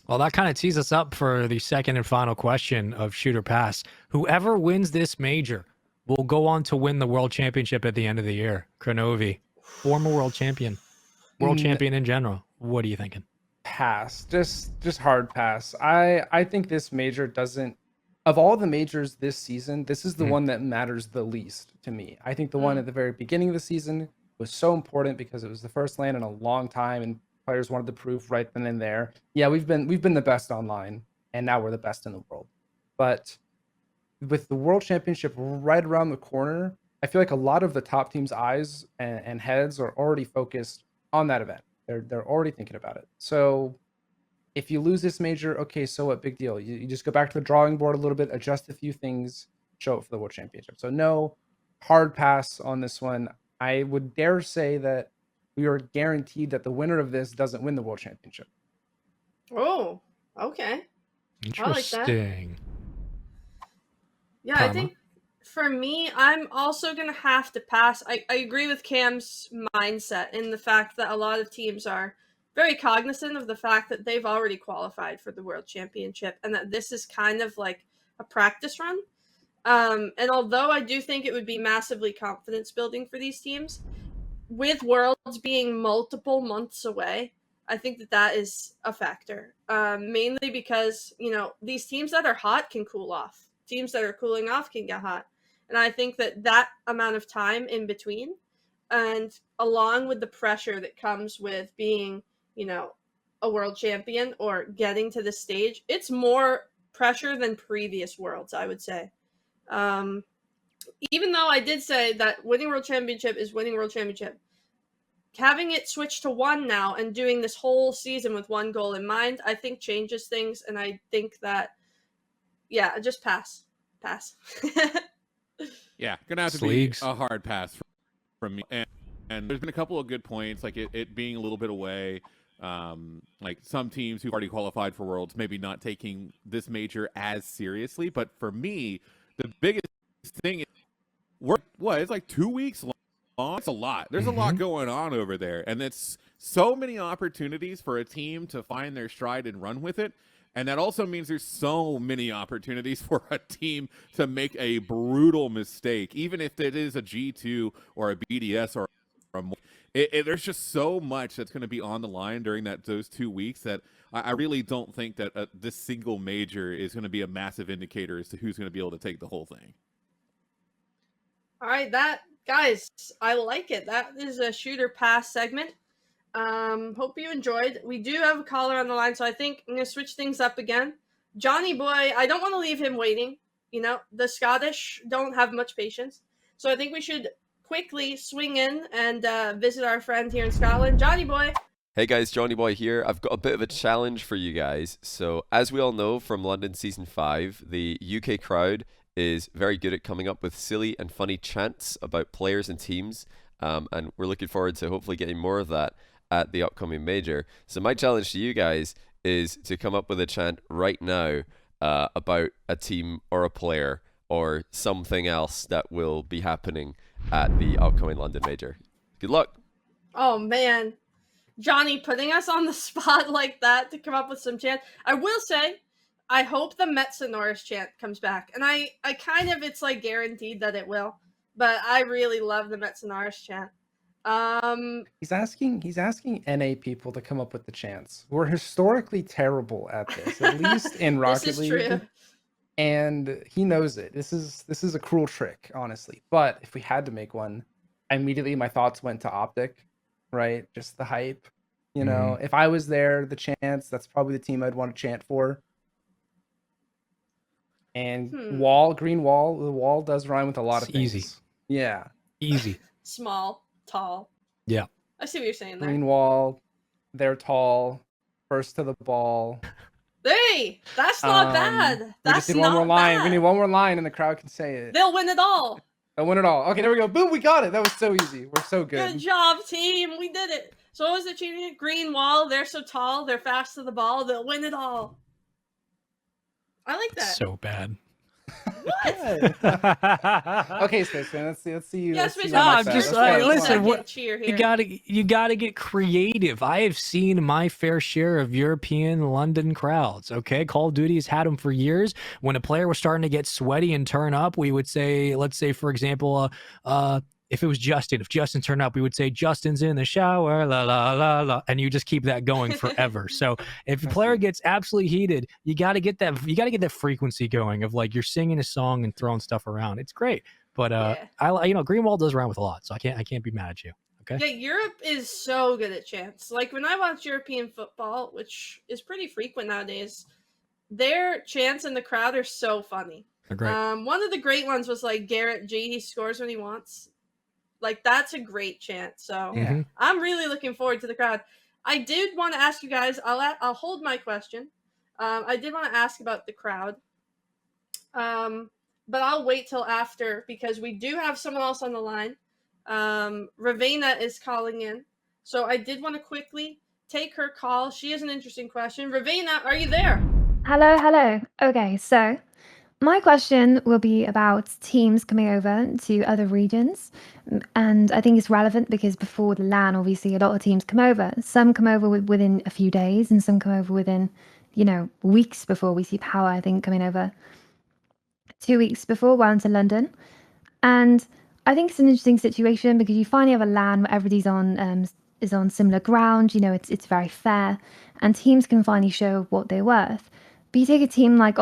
Well, that kind of tees us up for the second and final question of Shooter Pass. Whoever wins this major will go on to win the World Championship at the end of the year. Kronovi, former world champion, world champion in general. What are you thinking? Pass, just hard pass. I think this major doesn't, of all the majors this season, this is the one that matters the least to me. I think the one at the very beginning of the season was so important because it was the first LAN in a long time and players wanted to prove right then and there. Yeah, we've been the best online and now we're the best in the world. But with the World Championship right around the corner, I feel like a lot of the top teams' eyes and heads are already focused on that event. They're already thinking about it. So if you lose this major, okay, so what? Big deal. You just go back to the drawing board a little bit, adjust a few things, show it for the World Championship. So no hard pass on this one. I would dare say that we are guaranteed that the winner of this doesn't win the World Championship. Oh, okay. Interesting. Yeah, I think for me, I'm also going to have to pass. I agree with Cam's mindset in the fact that a lot of teams are very cognizant of the fact that they've already qualified for the World Championship and that this is kind of like a practice run. And although I do think it would be massively confidence building for these teams, with Worlds being multiple months away, I think that is a factor. Mainly because, these teams that are hot can cool off. Teams that are cooling off can get hot. And I think that amount of time in between, and along with the pressure that comes with being, a world champion or getting to the stage, it's more pressure than previous Worlds, I would say. Even though I did say that winning World Championship is winning World Championship, having it switch to one now and doing this whole season with one goal in mind, I think changes things. And I think that, just pass. Yeah, gonna have to be a hard pass from me. And there's been a couple of good points, like it being a little bit away. Like some teams who've already qualified for Worlds maybe not taking this major as seriously. But for me, the biggest thing is it's like 2 weeks long. It's a lot. There's a lot going on over there, and it's so many opportunities for a team to find their stride and run with it. And that also means there's so many opportunities for a team to make a brutal mistake, even if it is a G2 or a BDS or there's just so much that's going to be on the line during those 2 weeks that I really don't think that this single major is going to be a massive indicator as to who's going to be able to take the whole thing. All right, guys, I like it. That is a Shooter Pass segment. Hope you enjoyed. We do have a caller on the line, so I think I'm going to switch things up again. Johnny Boy, I don't want to leave him waiting. The Scottish don't have much patience. So I think we should quickly swing in and visit our friend here in Scotland. Johnny Boy. Hey guys, Johnny Boy here. I've got a bit of a challenge for you guys. So as we all know from London Season 5, the UK crowd is very good at coming up with silly and funny chants about players and teams. And we're looking forward to hopefully getting more of that at the upcoming major. So my challenge to you guys is to come up with a chant right now about a team or a player or something else that will be happening at the upcoming London major. Good luck. Oh man, Johnny putting us on the spot like that to come up with some chant. I will say, I hope the Metsonorus chant comes back, and I kind of, it's like guaranteed that it will, but I really love the Metsonorus chant. He's asking NA people to come up with the chants. We're historically terrible at this, at least in Rocket League. True. And he knows it. This is a cruel trick, honestly. But if we had to make one, immediately my thoughts went to Optic, right? Just the hype. If I was there, the chants, that's probably the team I'd want to chant for. And green wall, the wall does rhyme with a lot of things. Easy. Yeah. Easy. Small. tall. Yeah. I see what you're saying there. Green wall, they're tall, first to the ball. Hey, that's not bad. We That's just need one more not line. We bad. need one more line, and the crowd can say it. They'll win it all. They'll win it all. Okay, there we go. Boom, we got it. That was so easy. We're so good. Good job, team. We did it. So what was it, cheating? Green wall. They're so tall. They're fast to the ball. They'll win it all. I like that. So bad. What? Okay, Spaceman. Let's see you. Yeah, let's see Spaceman. you No, on I'm that. just Let's go. listen. Second What cheer you here. gotta get creative. I have seen my fair share of European London crowds. Okay, Call of Duty has had them for years. When a player was starting to get sweaty and turn up, we would say, let's say for example, if it was Justin, if Justin turned up, we would say Justin's in the shower, la la la la, and you just keep that going forever. So if a player gets absolutely heated, you got to get that frequency going of like you're singing a song and throwing stuff around. It's great, but Yeah. Greenwald does around with a lot, so I can't be mad at you. Okay. Yeah, Europe is so good at chants. Like when I watch European football, which is pretty frequent nowadays, their chants in the crowd are so funny. They're great. One of the great ones was like Garrett G. He scores when he wants. Like that's a great chant. So Yeah. I'm really looking forward to the crowd. I did want to ask you guys. I'll hold my question. I did want to ask about the crowd. But I'll wait till after because we do have someone else on the line. Ravenna is calling in. So I did want to quickly take her call. She has an interesting question. Ravenna, are you there? Hello. Okay, so my question will be about teams coming over to other regions. And I think it's relevant because before the LAN, obviously, a lot of teams come over. Some come over within a few days, and some come over within, weeks before. We see Power, I think, coming over 2 weeks before, well into London. And I think it's an interesting situation because you finally have a LAN where everybody's is on similar ground. It's very fair, and teams can finally show what they're worth. But you take a team like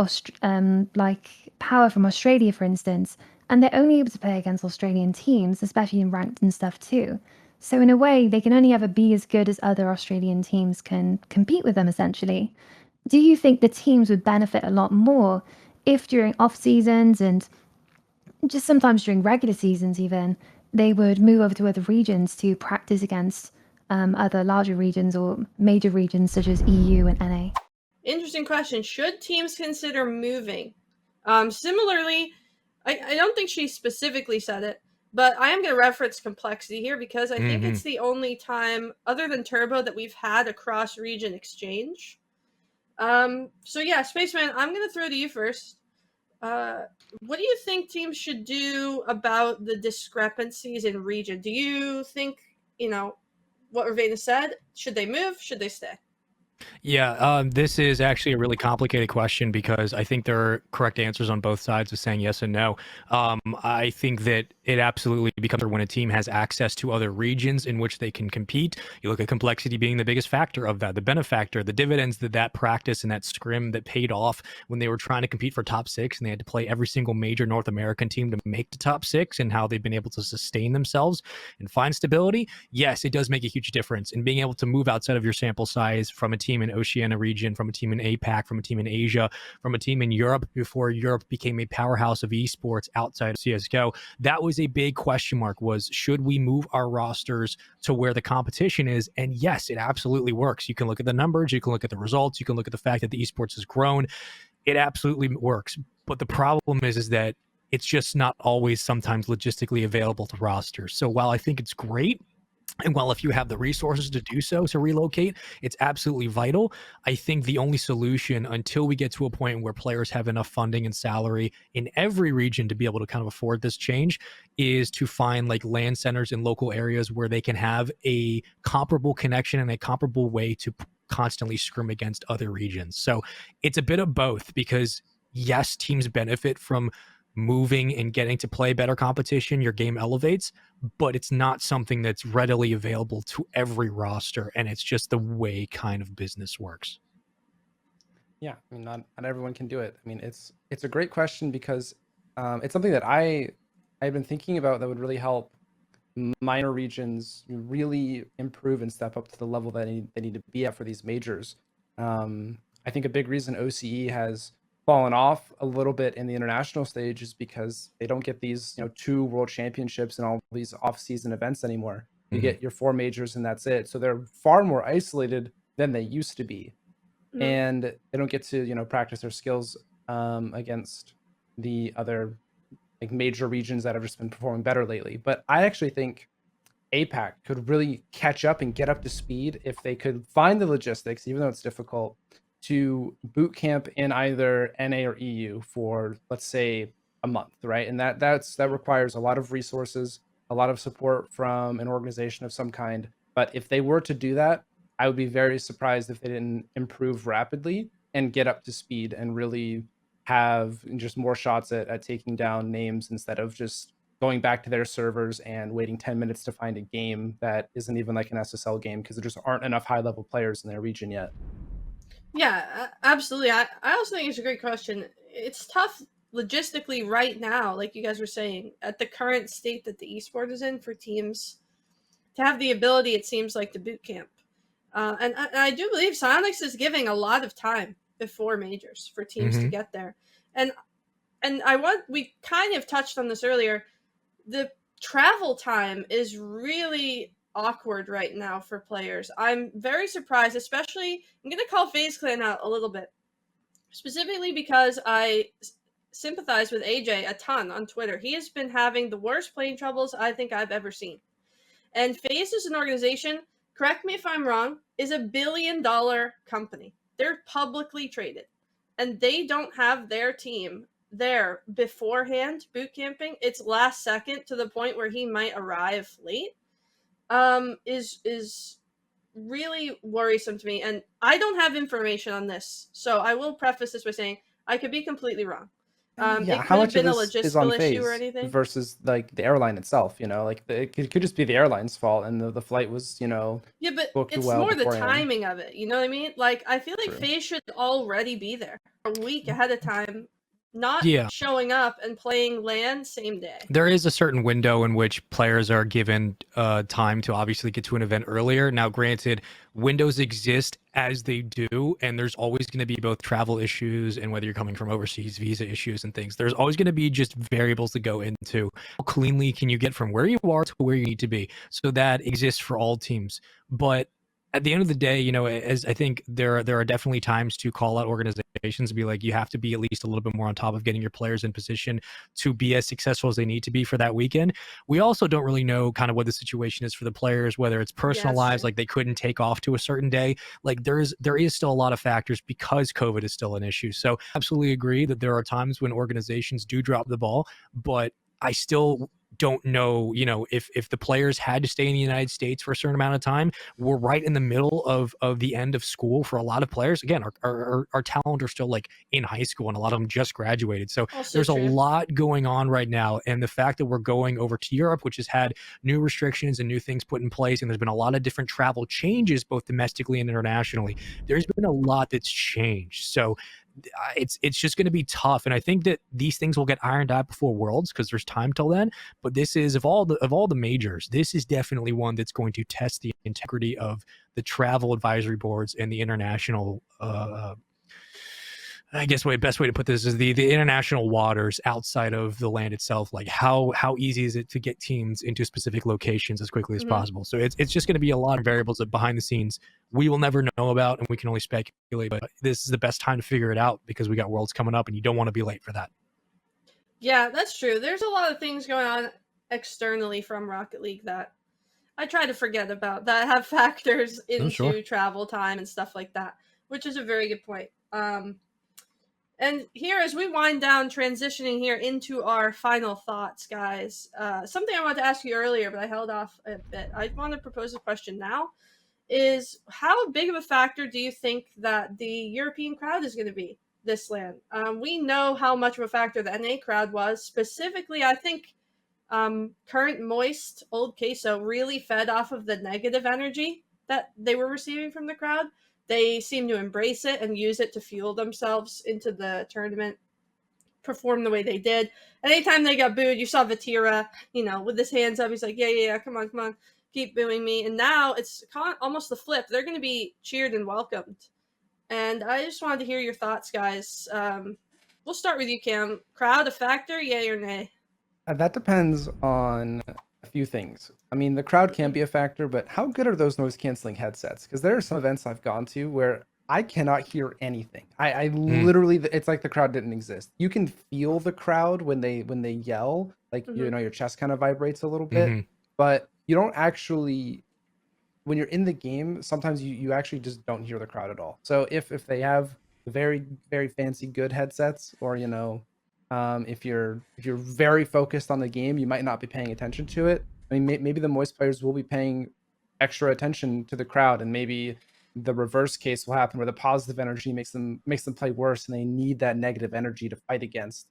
Power from Australia, for instance, and they're only able to play against Australian teams, especially in ranked and stuff too. So in a way, they can only ever be as good as other Australian teams can compete with them, essentially. Do you think the teams would benefit a lot more if during off seasons and just sometimes during regular seasons even, they would move over to other regions to practice against other larger regions or major regions such as EU and NA? Interesting question. Should teams consider moving? Similarly, I don't think she specifically said it, but I am going to reference complexity here because I think it's the only time, other than Turbo, that we've had a cross-region exchange. So yeah, Spaceman, I'm going to throw to you first. What do you think teams should do about the discrepancies in region? Do you think, what Ravenna said? Should they move? Should they stay? Yeah, this is actually a really complicated question because I think there are correct answers on both sides of saying yes and no. I think that it absolutely becomes when a team has access to other regions in which they can compete. You look at complexity being the biggest factor of that, the benefactor, the dividends that practice and that scrim that paid off when they were trying to compete for top six and they had to play every single major North American team to make the top six and how they've been able to sustain themselves and find stability. Yes, it does make a huge difference in being able to move outside of your sample size from a team in Oceania region, from a team in APAC, from a team in Asia, from a team in Europe before Europe became a powerhouse of esports outside of CSGO. That was a big question mark, was should we move our rosters to where the competition is? And yes, it absolutely works. You can look at the numbers, you can look at the results, you can look at the fact that the esports has grown. It absolutely works. But the problem is that it's just not always sometimes logistically available to rosters. So while I think it's great, and while if you have the resources to do so, to relocate, it's absolutely vital. I think the only solution until we get to a point where players have enough funding and salary in every region to be able to kind of afford this change is to find like LAN centers in local areas where they can have a comparable connection and a comparable way to constantly scrim against other regions. So it's a bit of both because yes, teams benefit from moving and getting to play better competition, your game elevates, but it's not something that's readily available to every roster, and it's just the way kind of business works. Yeah, I mean, not everyone can do it. I mean, it's a great question because it's something that I've been thinking about that would really help minor regions really improve and step up to the level that they need to be at for these majors. I think a big reason OCE has fallen off a little bit in the international stage is because they don't get these 2 world championships and all these off-season events anymore. You get your 4 majors and that's it. So they're far more isolated than they used to be. And they don't get to, practice their skills against the other like major regions that have just been performing better lately. But I actually think APAC could really catch up and get up to speed if they could find the logistics, even though it's difficult, to boot camp in either NA or EU for, let's say, a month, right? And that requires a lot of resources, a lot of support from an organization of some kind. But if they were to do that, I would be very surprised if they didn't improve rapidly and get up to speed and really have just more shots at taking down names instead of just going back to their servers and waiting 10 minutes to find a game that isn't even like an SSL game because there just aren't enough high-level players in their region yet. Yeah, absolutely. I also think it's a great question. It's tough logistically right now, like you guys were saying, at the current state that the esport is in, for teams to have the ability, it seems like, to boot camp. And I do believe Psyonix is giving a lot of time before majors for teams to get there. And we kind of touched on this earlier. The travel time is really awkward right now for players. I'm very surprised, especially, I'm going to call FaZe Clan out a little bit, specifically because I sympathize with AJ a ton on Twitter. He has been having the worst plane troubles I think I've ever seen. And FaZe is an organization, correct me if I'm wrong, is $1 billion company. They're publicly traded. And they don't have their team there beforehand boot camping. It's last second to the point where he might arrive late. Is really worrisome to me. And I don't have information on this. So I will preface this by saying I could be completely wrong. Yeah, it how could much have been of a this is on logistical issue or FaZe anything. versus like the airline itself? It could just be the airline's fault and the flight was, Yeah, but booked it's well more the beforehand. timing of it. You know what I mean? Like, I feel like True. FaZe should already be there a week ahead of time, not Yeah. showing up and playing LAN same day. There is a certain window in which players are given time to obviously get to an event earlier. Now, granted, windows exist as they do, and there's always going to be both travel issues and whether you're coming from overseas, visa issues and things. There's always going to be just variables to go into. How cleanly can you get from where you are to where you need to be? So that exists for all teams. But at the end of the day, as I think there are definitely times to call out organizations and be like, you have to be at least a little bit more on top of getting your players in position to be as successful as they need to be for that weekend. We also don't really know kind of what the situation is for the players, whether it's personal lives, like they couldn't take off to a certain day. Like there is still a lot of factors because COVID is still an issue. So absolutely agree that there are times when organizations do drop the ball, but I still don't know, if the players had to stay in the United States for a certain amount of time. We're right in the middle of the end of school for a lot of players. Again, our talent are still like in high school and a lot of them just graduated. So there's a lot going on right now. And the fact that we're going over to Europe, which has had new restrictions and new things put in place, and there's been a lot of different travel changes, both domestically and internationally, there's been a lot that's changed. So it's just going to be tough, and I think that these things will get ironed out before Worlds because there's time till then. But this is of all the majors, this is definitely one that's going to test the integrity of the travel advisory boards and the international. I guess best way to put this is the international waters outside of the land itself. Like how easy is it to get teams into specific locations as quickly as possible? So it's just going to be a lot of variables that behind the scenes we will never know about, and we can only speculate. But this is the best time to figure it out because we got Worlds coming up, and you don't want to be late for that. Yeah, that's true. There's a lot of things going on externally from Rocket League that I try to forget about that have factors into travel time and stuff like that, which is a very good point. And here, as we wind down, transitioning here into our final thoughts, guys, something I wanted to ask you earlier, but I held off a bit. I want to propose a question now, is how big of a factor do you think that the European crowd is going to be this LAN? We know how much of a factor the NA crowd was. Specifically, I think current Moist, old Queso, really fed off of the negative energy that they were receiving from the crowd. They seem to embrace it and use it to fuel themselves into the tournament, perform the way they did. And anytime they got booed, you saw Vatira, with his hands up. He's like, yeah, come on, keep booing me. And now it's almost the flip. They're going to be cheered and welcomed. And I just wanted to hear your thoughts, guys. We'll start with you, Cam. Crowd a factor, yay or nay? That depends on a few things. I mean, the crowd can be a factor, but how good are those noise canceling headsets? Because there are some events I've gone to where I cannot hear anything. I literally, it's like the crowd didn't exist. You can feel the crowd when they yell, like you know, your chest kind of vibrates a little bit, but you don't actually. When you're in the game, sometimes you actually just don't hear the crowd at all. So if they have very fancy good headsets, or you know, if you're very focused on the game, you might not be paying attention to it. I mean, maybe the Moist players will be paying extra attention to the crowd, and maybe the reverse case will happen where the positive energy makes them play worse, and they need that negative energy to fight against.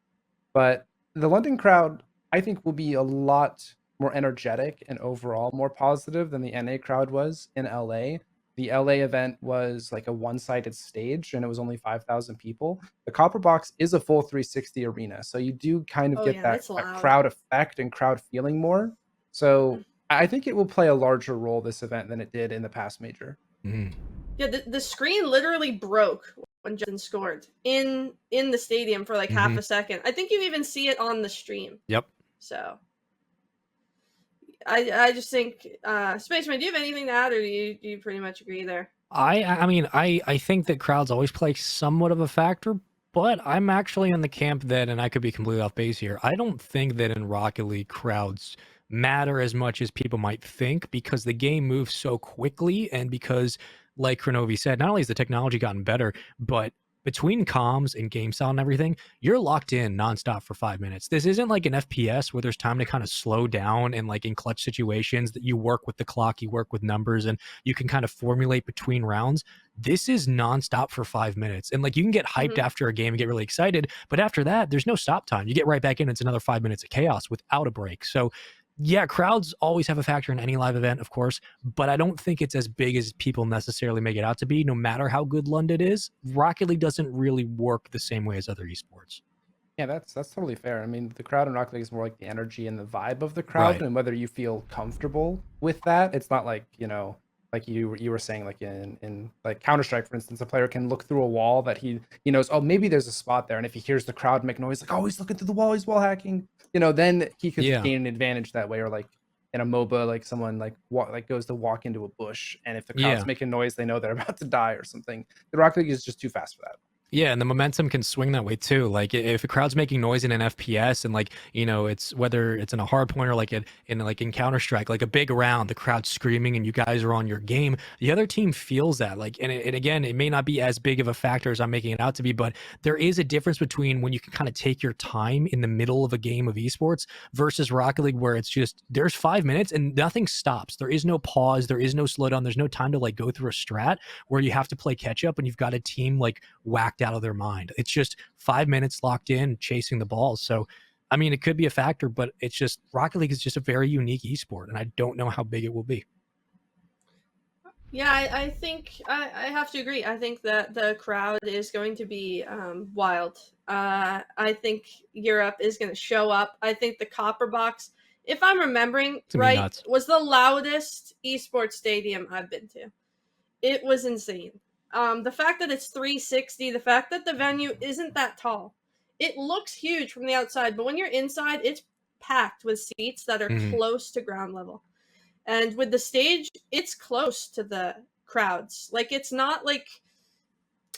But the London crowd, I think, will be a lot more energetic and overall more positive than the NA crowd was in LA. The LA event was like a one-sided stage, and it was only 5,000 people. The Copper Box is a full 360 arena, so you do kind of get that crowd effect and crowd feeling more. So I think it will play a larger role this event than it did in the past major. Yeah, the screen literally broke when Justin scored in the stadium for like half a second. I think you even see it on the stream. Yep. So I just think, Spaceman, do you have anything to add, or do you pretty much agree there? I mean, I think that crowds always play somewhat of a factor, but I'm actually in the camp that, and I could be completely off base here, I don't think that in Rocket League crowds matter as much as people might think, because the game moves so quickly, and because, like Kronovi said, not only has the technology gotten better, but between comms and game style and everything, you're locked in nonstop for 5 minutes. This isn't like an FPS where there's time to kind of slow down, and like in clutch situations that you work with the clock, you work with numbers, and you can kind of formulate between rounds. This is nonstop for 5 minutes. And like you can get hyped after a game and get really excited, but after that, there's no stop time. You get right back in, it's another 5 minutes of chaos without a break. So yeah, crowds always have a factor in any live event, of course, but I don't think it's as big as people necessarily make it out to be. No matter how good London is, Rocket League doesn't really work the same way as other esports. Yeah, that's totally fair. I mean, the crowd in Rocket League is more like the energy and the vibe of the crowd, and whether you feel comfortable with that. It's not like, you know, like you were saying, like in like Counter-Strike, for instance, a player can look through a wall that he knows, oh, maybe there's a spot there, and if he hears the crowd make noise, like, oh, he's looking through the wall, he's wall hacking, you know, then he could gain an advantage that way. Or like in a MOBA, like someone like goes to walk into a bush, and if the crowd's making noise, they know they're about to die or something. The Rocket League is just too fast for that. Yeah, and the momentum can swing that way too. Like if a crowd's making noise in an FPS, and like, you know, it's whether it's in a hard point or like in Counter-Strike, like a big round, the crowd's screaming and you guys are on your game, the other team feels that. Like, and again, it may not be as big of a factor as I'm making it out to be, but there is a difference between when you can kind of take your time in the middle of a game of esports versus Rocket League, where it's just there's 5 minutes and nothing stops. There is no pause, there is no slowdown, there's no time to like go through a strat where you have to play catch up and you've got a team like whacked out of their mind. It's just 5 minutes locked in chasing the balls. So I mean, it could be a factor, but it's just Rocket League is just a very unique esport, and I don't know how big it will be. Yeah, I think I have to agree. I think that the crowd is going to be wild. I think Europe is going to show up. I think the Copper Box, if I'm remembering right, was the loudest esports stadium I've been to. It was insane. The fact that it's 360, the fact that the venue isn't that tall. It looks huge from the outside, but when you're inside, it's packed with seats that are close to ground level. And with the stage, it's close to the crowds. Like, it's not like,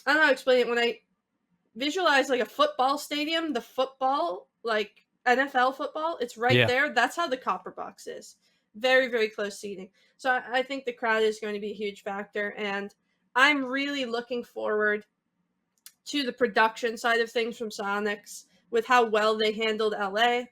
I don't know how to explain it. When I visualize like a football stadium, the football, like NFL football, it's right there. That's how the Copper Box is. Very, very close seating. So I think the crowd is going to be a huge factor. And I'm really looking forward to the production side of things from Sonics with how well they handled LA.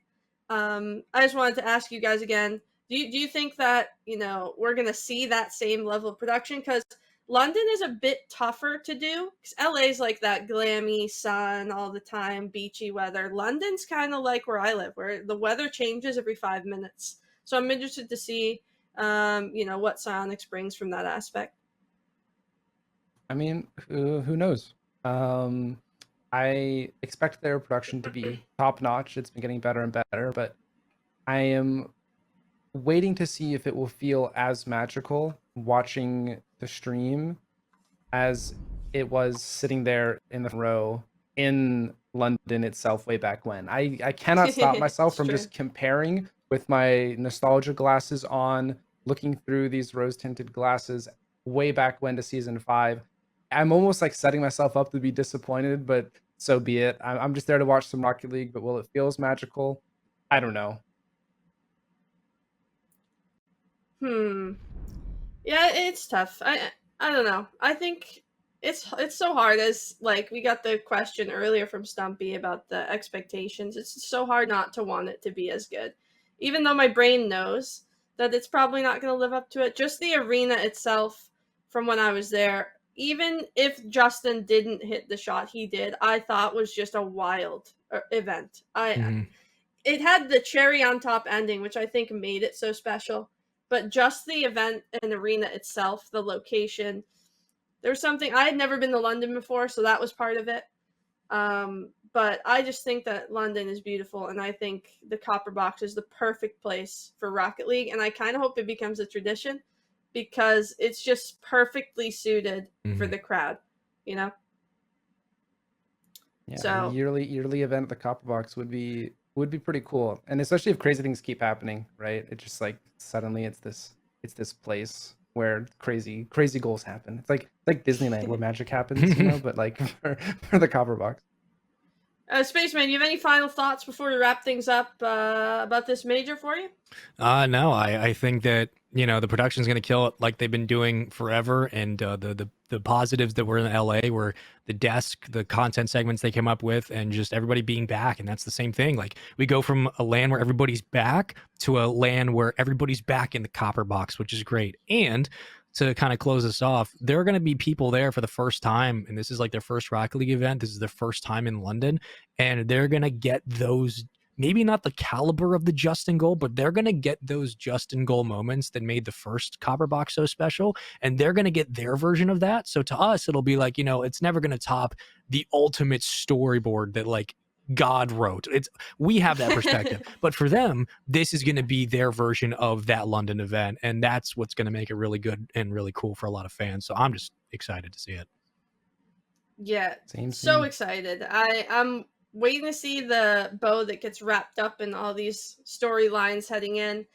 I just wanted to ask you guys again, do you think that, you know, we're going to see that same level of production? Because London is a bit tougher to do. Because LA's like that glammy sun all the time, beachy weather. London's kind of like where I live, where the weather changes every 5 minutes. So I'm interested to see, you know, what Sonics brings from that aspect. I mean, who knows? I expect their production to be top notch. It's been getting better and better, but I am waiting to see if it will feel as magical watching the stream as it was sitting there in the row in London itself way back when. I cannot stop myself from just comparing with my nostalgia glasses on, looking through these rose-tinted glasses way back when to season 5. I'm almost like setting myself up to be disappointed, but so be it. I'm just there to watch some Rocket League, but will it feels magical? I don't know. Yeah, it's tough. I don't know. I think it's so hard, as like we got the question earlier from Stumpy about the expectations. It's so hard not to want it to be as good. Even though my brain knows that it's probably not going to live up to it. Just the arena itself from when I was there, even if Justin didn't hit the shot he did, I thought was just a wild event. It had the cherry on top ending, which I think made it so special. But just the event and arena itself, the location, there's something. I had never been to London before, so that was part of it. But I just think that London is beautiful, and I think the Copper Box is the perfect place for Rocket League, and I kind of hope it becomes a tradition because it's just perfectly suited for the crowd, you know? Yeah, So a yearly event at the Copper Box would be pretty cool, and especially if crazy things keep happening, right? It just like suddenly it's this place where crazy goals happen. It's like Disneyland where magic happens, you know, but like for the Copper Box. Spaceman, you have any final thoughts before we wrap things up about this major for you? No, I think that, you know, the production's going to kill it like they've been doing forever. And the positives that were in LA were the desk, the content segments they came up with, and just everybody being back. And that's the same thing. Like, we go from a LAN where everybody's back to a LAN where everybody's back in the Copper Box, which is great. And to kind of close us off, there are going to be people there for the first time, and this is like their first Rocket League event. This is their first time in London, and they're going to get those, maybe not the caliber of the Justin goal, but they're going to get those Justin goal moments that made the first Copper Box so special, and they're going to get their version of that. So to us, it'll be like, you know, it's never going to top the ultimate storyboard that like God wrote. We have that perspective, but for them, this is going to be their version of that London event, and that's what's going to make it really good and really cool for a lot of fans. So I'm just excited to see it. Yeah, Same. Excited. I'm waiting to see the bow that gets wrapped up in all these storylines heading in.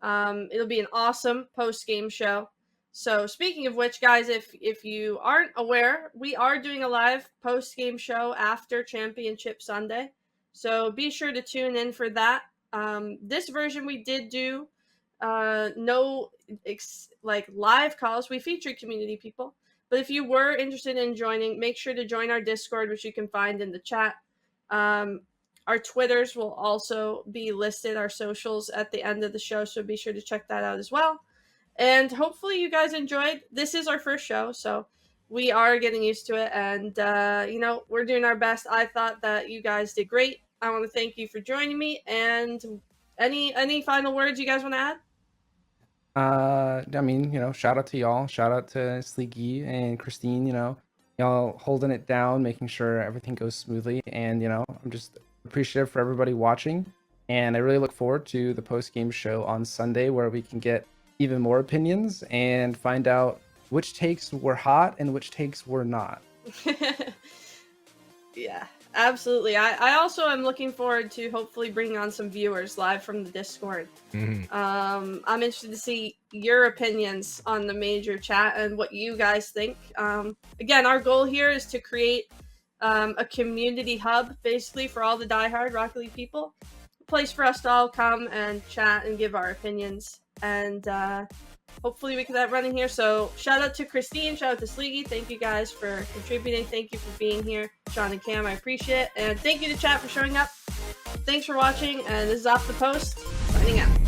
It'll be an awesome post-game show. So speaking of which, guys, if you aren't aware, we are doing a live post-game show after Championship Sunday. So be sure to tune in for that. This version we did do no live calls. We featured community people. But if you were interested in joining, make sure to join our Discord, which you can find in the chat. Our Twitters will also be listed, our socials, at the end of the show. So be sure to check that out as well. And hopefully you guys enjoyed. This is our first show, so we are getting used to it. And, you know, we're doing our best. I thought that you guys did great. I want to thank you for joining me. And any final words you guys want to add? I mean, you know, shout out to y'all. Shout out to Sleegi and Christine, you know, y'all holding it down, making sure everything goes smoothly. And, you know, I'm just appreciative for everybody watching. And I really look forward to the post-game show on Sunday, where we can get even more opinions and find out which takes were hot and which takes were not. Yeah, absolutely. I also am looking forward to hopefully bringing on some viewers live from the Discord. I'm interested to see your opinions on the major chat and what you guys think. Again, our goal here is to create a community hub, basically, for all the diehard Rocket League people. A place for us to all come and chat and give our opinions. And hopefully we get that running here. So shout out to Christine, shout out to Sleegi. Thank you guys for contributing. Thank you for being here. Sean and Cam, I appreciate it. And thank you to chat for showing up. Thanks for watching. And this is Off the Post, signing out.